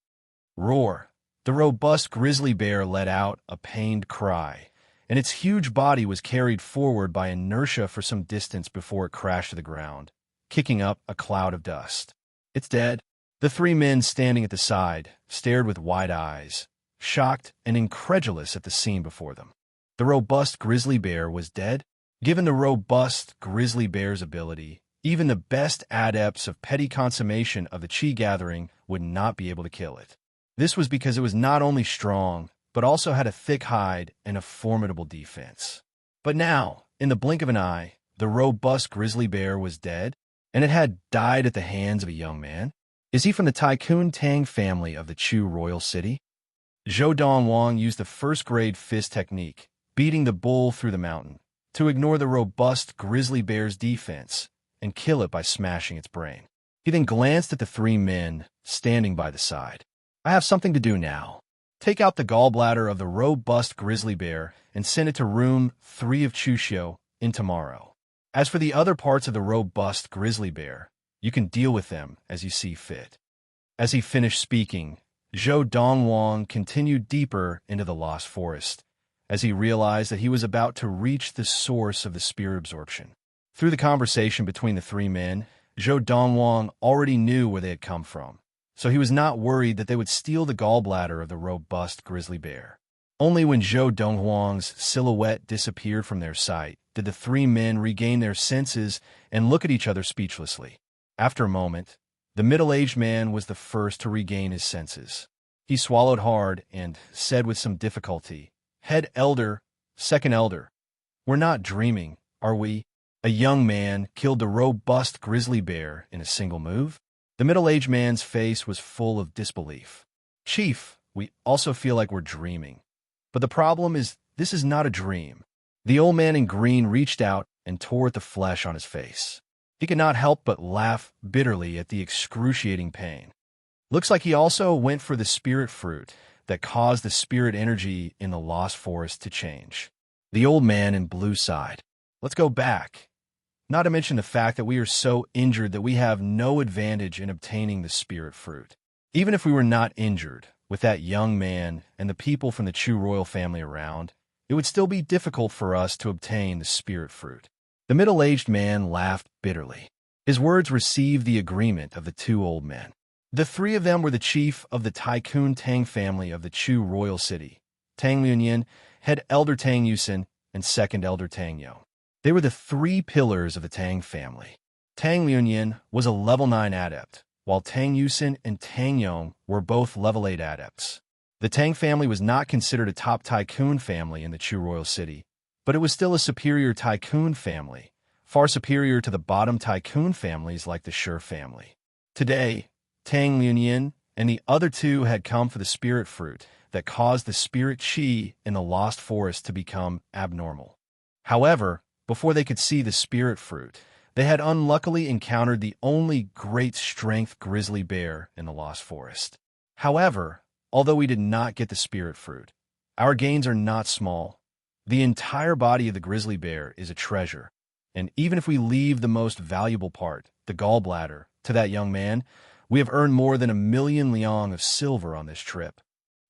Roar! The robust grizzly bear let out a pained cry, and its huge body was carried forward by inertia for some distance before it crashed to the ground, kicking up a cloud of dust. It's dead. The three men standing at the side stared with wide eyes, shocked and incredulous at the scene before them. The robust grizzly bear was dead? Given the robust grizzly bear's ability, even the best adepts of petty consummation of the Qi gathering would not be able to kill it. This was because it was not only strong, but also had a thick hide and a formidable defense. But now, in the blink of an eye, the robust grizzly bear was dead, and it had died at the hands of a young man. Is he from the Tycoon Tang family of the Chu royal city? Zhou Dongwang used the first-grade fist technique, beating the bull through the mountain, to ignore the robust grizzly bear's defense and kill it by smashing its brain. He then glanced at the three men standing by the side. I have something to do now. Take out the gallbladder of the robust grizzly bear and send it to room 3 of Chuxiu in tomorrow. As for the other parts of the robust grizzly bear, you can deal with them as you see fit. As he finished speaking, Zhou Dongwang continued deeper into the Lost Forest, as he realized that he was about to reach the source of the spirit absorption. Through the conversation between the three men, Zhou Dongwang already knew where they had come from, so he was not worried that they would steal the gallbladder of the robust grizzly bear. Only when Zhou Dongwang's silhouette disappeared from their sight did the three men regain their senses and look at each other speechlessly. After a moment, the middle-aged man was the first to regain his senses. He swallowed hard and said with some difficulty, Head elder, second elder, we're not dreaming, are we? A young man killed the robust grizzly bear in a single move? The middle-aged man's face was full of disbelief. Chief, we also feel like we're dreaming. But the problem is, this is not a dream. The old man in green reached out and tore at the flesh on his face. He could not help but laugh bitterly at the excruciating pain. Looks like he also went for the spirit fruit that caused the spirit energy in the Lost Forest to change. The old man in blue sighed. Let's go back. not to mention the fact that we are so injured that we have no advantage in obtaining the spirit fruit. Even if we were not injured, with that young man and the people from the Chu royal family around, it would still be difficult for us to obtain the spirit fruit. The middle-aged man laughed bitterly. His words received the agreement of the two old men. The three of them were the chief of the Tycoon Tang family of the Chu royal city, Tang Liunyin, head elder Tang Yusin, and second elder Tang Yo. They were the three pillars of the Tang family. Tang Liunyin was a level 9 adept, while Tang Yusin and Tang Yong were both level 8 adepts. The Tang family was not considered a top tycoon family in the Chu royal city, but it was still a superior tycoon family, far superior to the bottom tycoon families like the Shi family. Today, Tang Liunyin and the other two had come for the spirit fruit that caused the spirit qi in the lost forest to become abnormal. However, before they could see the spirit fruit, they had unluckily encountered the only great strength grizzly bear in the lost forest. However, although we did not get the spirit fruit, our gains are not small. The entire body of the grizzly bear is a treasure, and even if we leave the most valuable part, the gallbladder, to that young man, we have earned more than 1,000,000 liang of silver on this trip.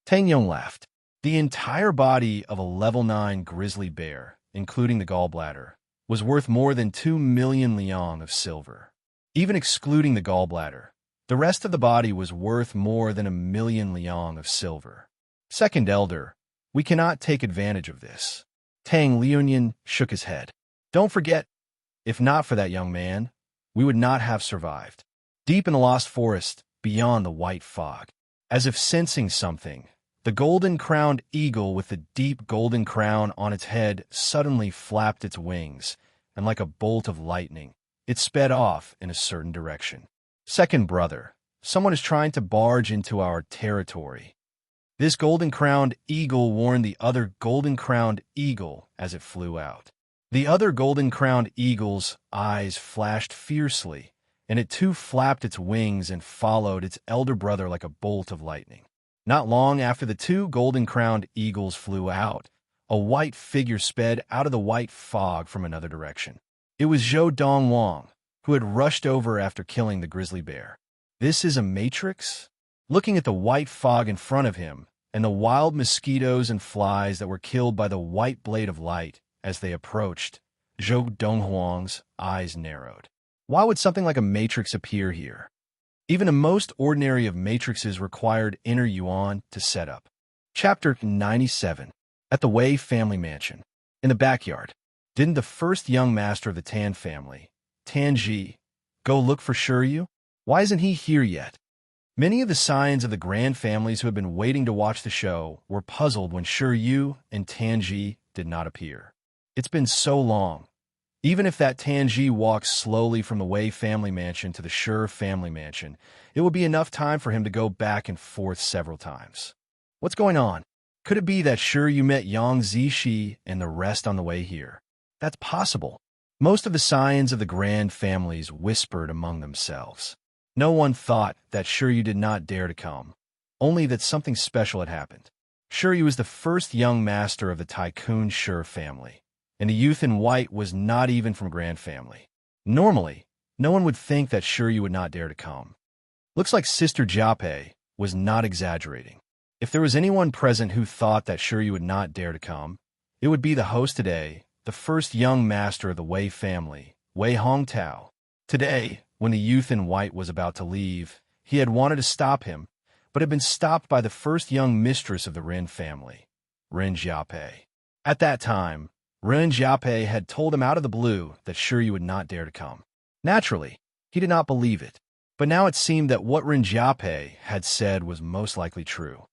Tang Yong laughed. The entire body of a level 9 grizzly bear, including the gallbladder, was worth more than 2,000,000 liang of silver. Even excluding the gallbladder, the rest of the body was worth more than 1,000,000 liang of silver. Second elder, we cannot take advantage of this. Tang Liunyin shook his head. Don't forget, if not for that young man, we would not have survived. Deep in the lost forest, beyond the white fog, as if sensing something, the golden-crowned eagle with the deep golden crown on its head suddenly flapped its wings, and like a bolt of lightning, it sped off in a certain direction. Second brother, someone is trying to barge into our territory. This golden-crowned eagle warned the other golden-crowned eagle as it flew out. The other golden-crowned eagle's eyes flashed fiercely, and it too flapped its wings and followed its elder brother like a bolt of lightning. Not long after the two golden-crowned eagles flew out, a white figure sped out of the white fog from another direction. It was Zhou Dongwang, who had rushed over after killing the grizzly bear. This is a matrix? Looking at the white fog in front of him, and the wild mosquitoes and flies that were killed by the white blade of light as they approached, Zhou Donghuang's eyes narrowed. Why would something like a matrix appear here? Even a most ordinary of matrices required inner yuan to set up. Chapter 97. At the Wei family mansion. In the backyard. Didn't the first young master of the Tan family, Tan Ji, go look for Shiryu? Why isn't he here yet? Many of the scions of the grand families who had been waiting to watch the show were puzzled when Shiryu and Tan Ji did not appear. It's been so long. Even if that Tan Ji walks slowly from the Wei family mansion to the Shi family mansion, it would be enough time for him to go back and forth several times. What's going on? Could it be that Shiryu met Yang Zishi and the rest on the way here? That's possible. Most of the scions of the grand families whispered among themselves. No one thought that Shiryu did not dare to come, only that something special had happened. Shiryu was the first young master of the Tycoon Shi family, and the youth in white was not even from grand family. Normally, no one would think that Shiryu would not dare to come. Looks like Sister Jiape was not exaggerating. If there was anyone present who thought that Shiryu would not dare to come, it would be the host today, the first young master of the Wei family, Wei Hongtao. Today, when the youth in white was about to leave, he had wanted to stop him, but had been stopped by the first young mistress of the Ren family, Ren Jiape. At that time, Ren Jiape had told him out of the blue that Shiryu would not dare to come. Naturally, he did not believe it, but now it seemed that what Ren Jiape had said was most likely true.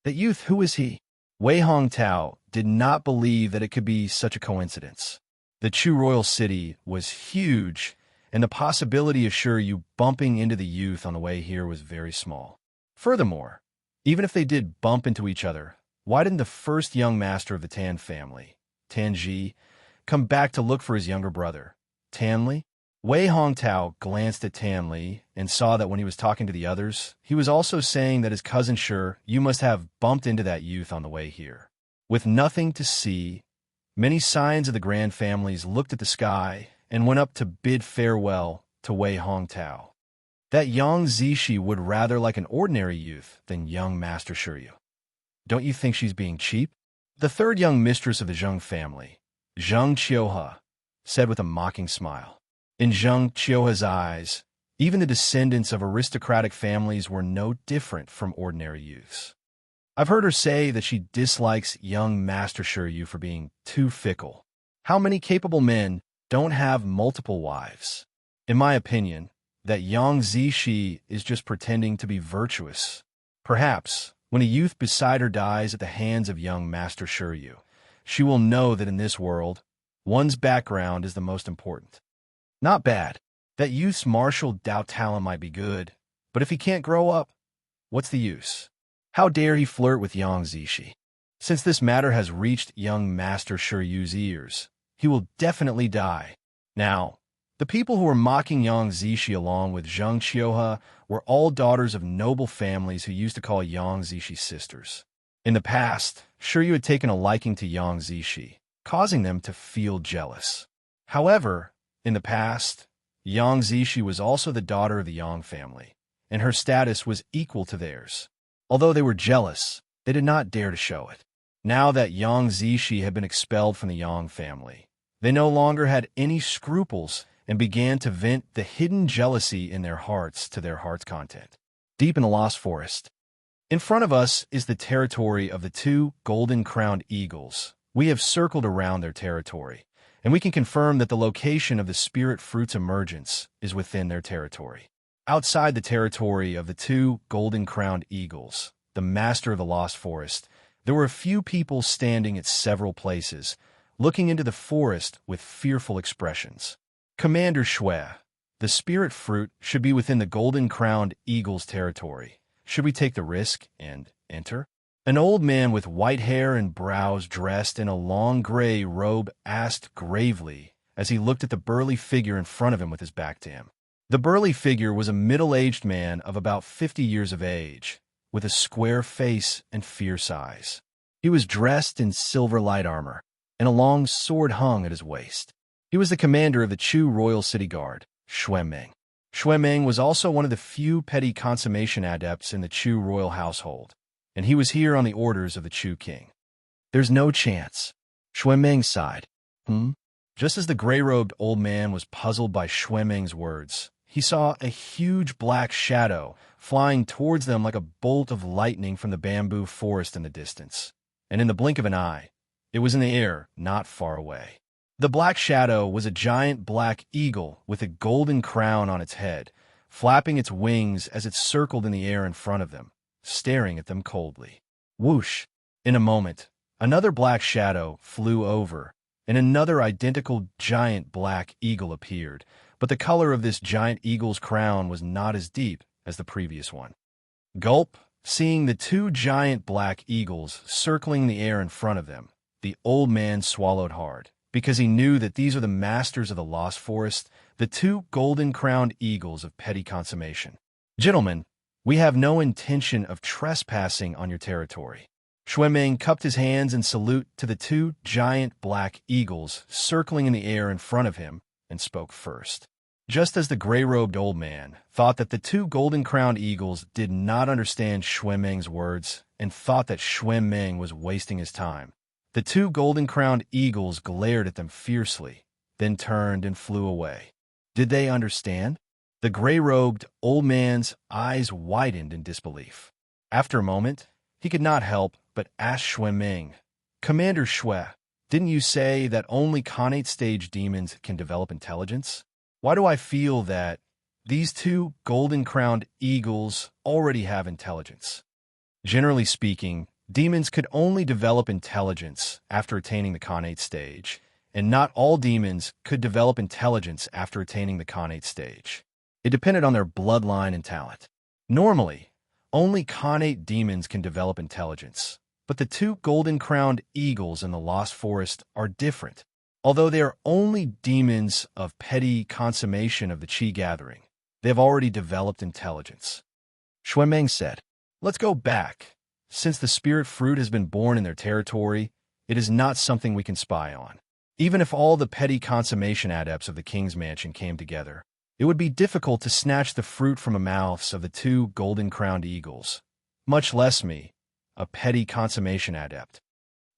That youth, who is he? Wei Hongtao did not believe that it could be such a coincidence. The Chu royal city was huge, and the possibility of Shiryu bumping into the youth on the way here was very small. Furthermore, even if they did bump into each other, why didn't the first young master of the Tan family, Tan Ji, come back to look for his younger brother, Tan Li? Wei Hongtao glanced at Tan Li and saw that when he was talking to the others, he was also saying that his cousin you must have bumped into that youth on the way here. With nothing to see, many scions of the grand families looked at the sky and went up to bid farewell to Wei Hongtao. That Yang Zishi would rather like an ordinary youth than young Master Shiryu. Don't you think she's being cheap? The third young mistress of the Zheng family, Zheng Qiuhe, said with a mocking smile. In Zheng Qiuhe's eyes, even the descendants of aristocratic families were no different from ordinary youths. I've heard her say that she dislikes young Master Shiryu for being too fickle. How many capable men don't have multiple wives? In my opinion, that Yang Zishi is just pretending to be virtuous. Perhaps, when a youth beside her dies at the hands of young Master Shiryu, she will know that in this world, one's background is the most important. Not bad. That youth's martial Dao talent might be good, but if he can't grow up, what's the use? How dare he flirt with Yang Zishi? Since this matter has reached young Master Shiryu's ears, he will definitely die. Now, the people who were mocking Yang Zishi along with Zheng Qiuhe were all daughters of noble families who used to call Yang Zishi sisters. In the past, Shiryu had taken a liking to Yang Zishi, causing them to feel jealous. However, in the past, Yang Zishi was also the daughter of the Yang family, and her status was equal to theirs. Although they were jealous, they did not dare to show it. Now that Yang Zishi had been expelled from the Yang family, they no longer had any scruples and began to vent the hidden jealousy in their hearts to their heart's content. Deep in the Lost Forest, in front of us is the territory of the two golden-crowned eagles. We have circled around their territory, and we can confirm that the location of the spirit fruit's emergence is within their territory. Outside the territory of the two golden-crowned eagles, the master of the Lost Forest, there were a few people standing at several places, looking into the forest with fearful expressions. Commander Shui, the spirit fruit should be within the golden-crowned eagle's territory. Should we take the risk and enter? An old man with white hair and brows dressed in a long gray robe asked gravely as he looked at the burly figure in front of him with his back to him. The burly figure was a middle-aged man of about 50 years of age, with a square face and fierce eyes. He was dressed in silver light armor, and a long sword hung at his waist. He was the commander of the Chu Royal City Guard, Xue Ming. Xue Ming was also one of the few petty consummation adepts in the Chu royal household, and he was here on the orders of the Chu king. There's no chance. Xue Ming sighed. Just as the gray-robed old man was puzzled by Xue Ming's words, he saw a huge black shadow flying towards them like a bolt of lightning from the bamboo forest in the distance. And in the blink of an eye, it was in the air not far away. The black shadow was a giant black eagle with a golden crown on its head, flapping its wings as it circled in the air in front of them, staring at them coldly. Whoosh! In a moment, another black shadow flew over, and another identical giant black eagle appeared, but the color of this giant eagle's crown was not as deep as the previous one. Gulp! Seeing the two giant black eagles circling the air in front of them, the old man swallowed hard, because he knew that these are the masters of the Lost Forest, the two golden-crowned eagles of petty consummation. Gentlemen, we have no intention of trespassing on your territory. Xue Ming cupped his hands in salute to the two giant black eagles circling in the air in front of him and spoke first. Just as the gray-robed old man thought that the two golden-crowned eagles did not understand Xue Ming's words and thought that Xue Ming was wasting his time, the two golden-crowned eagles glared at them fiercely, then turned and flew away. Did they understand? The gray-robed old man's eyes widened in disbelief. After a moment, he could not help but ask Xue Ming, "Commander Xue, didn't you say that only Khanate-stage demons can develop intelligence? Why do I feel that these two golden-crowned eagles already have intelligence?" Generally speaking, demons could only develop intelligence after attaining the Khanate stage, and not all demons could develop intelligence after attaining the Khanate stage. It depended on their bloodline and talent. Normally, only Khanate demons can develop intelligence, but the two golden-crowned eagles in the Lost Forest are different. Although they are only demons of petty consummation of the Qi gathering, they have already developed intelligence. Xue Ming said, "Let's go back. Since the spirit fruit has been born in their territory, it is not something we can spy on. Even if all the petty consummation adepts of the king's mansion came together, it would be difficult to snatch the fruit from the mouths of the two golden-crowned eagles, much less me, a petty consummation adept.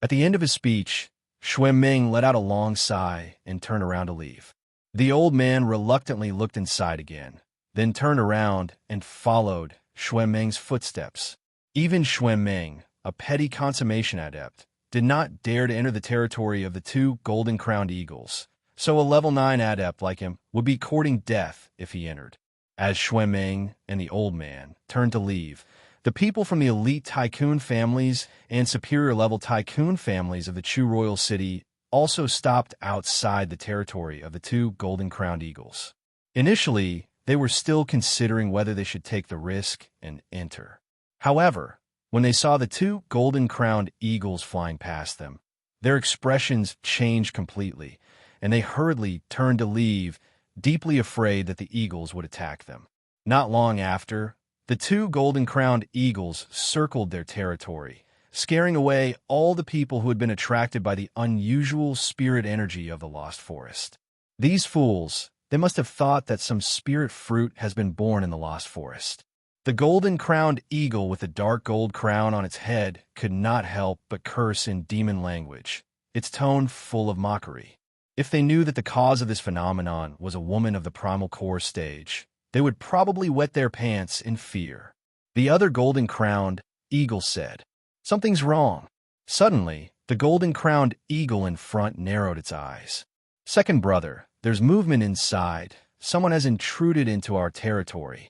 At the end of his speech, Xueming let out a long sigh and turned around to leave. The old man reluctantly looked inside again, then turned around and followed Xueming's footsteps. Even Xueming, a petty consummation adept, did not dare to enter the territory of the two golden-crowned eagles, so a level 9 adept like him would be courting death if he entered. As Xueming and the old man turned to leave, the people from the elite tycoon families and superior-level tycoon families of the Chu royal city also stopped outside the territory of the two golden-crowned eagles. Initially, they were still considering whether they should take the risk and enter. However, when they saw the two golden-crowned eagles flying past them, their expressions changed completely, and they hurriedly turned to leave, deeply afraid that the eagles would attack them. Not long after, the two golden-crowned eagles circled their territory, scaring away all the people who had been attracted by the unusual spirit energy of the Lost Forest. These fools, they must have thought that some spirit fruit has been born in the Lost Forest. The golden-crowned eagle with the dark gold crown on its head could not help but curse in demon language, its tone full of mockery. If they knew that the cause of this phenomenon was a woman of the primal core stage, they would probably wet their pants in fear. The other golden-crowned eagle said, "Something's wrong." Suddenly, the golden-crowned eagle in front narrowed its eyes. "Second brother, there's movement inside. Someone has intruded into our territory."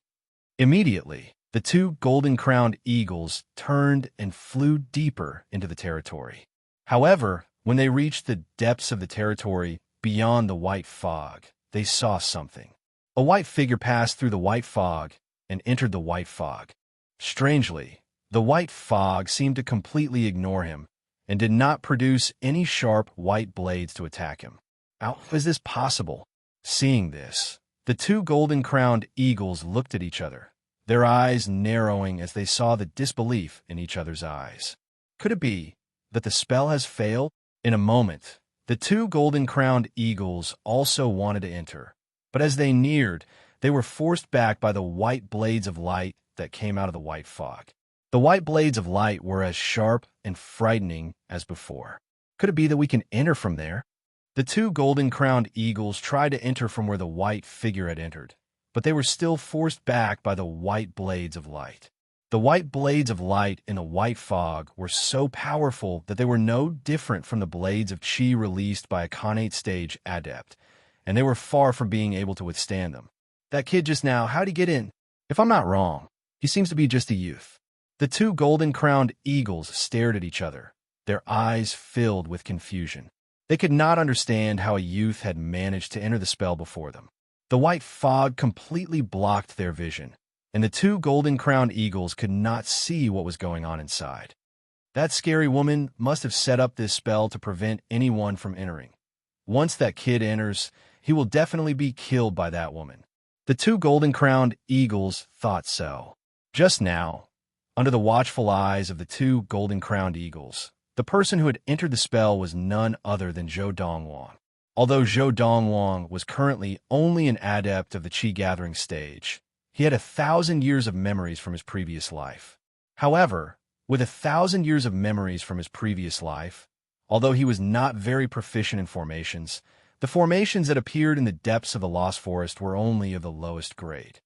Immediately, the two golden-crowned eagles turned and flew deeper into the territory. However, when they reached the depths of the territory beyond the white fog, they saw something. A white figure passed through the white fog and entered the white fog. Strangely, the white fog seemed to completely ignore him and did not produce any sharp white blades to attack him. How is this possible? Seeing this, the two golden-crowned eagles looked at each other, their eyes narrowing as they saw the disbelief in each other's eyes. Could it be that the spell has failed? In a moment, the two golden-crowned eagles also wanted to enter, but as they neared, they were forced back by the white blades of light that came out of the white fog. The white blades of light were as sharp and frightening as before. Could it be that we can enter from there? The two golden-crowned eagles tried to enter from where the white figure had entered, but they were still forced back by the white blades of light. The white blades of light in the white fog were so powerful that they were no different from the blades of chi released by a Khanate stage adept, and they were far from being able to withstand them. That kid just now, how'd he get in? If I'm not wrong, he seems to be just a youth. The two golden-crowned eagles stared at each other, their eyes filled with confusion. They could not understand how a youth had managed to enter the spell before them. The white fog completely blocked their vision, and the two golden-crowned eagles could not see what was going on inside. That scary woman must have set up this spell to prevent anyone from entering. Once that kid enters, he will definitely be killed by that woman. The two golden-crowned eagles thought so. Just now, under the watchful eyes of the two golden-crowned eagles, the person who had entered the spell was none other than Zhou Dongwang. Although Zhou Dongwang was currently only an adept of the Qi gathering stage, he had 1,000 years of memories from his previous life. However, with 1,000 years of memories from his previous life, although he was not very proficient in formations, the formations that appeared in the depths of the Lost Forest were only of the lowest grade.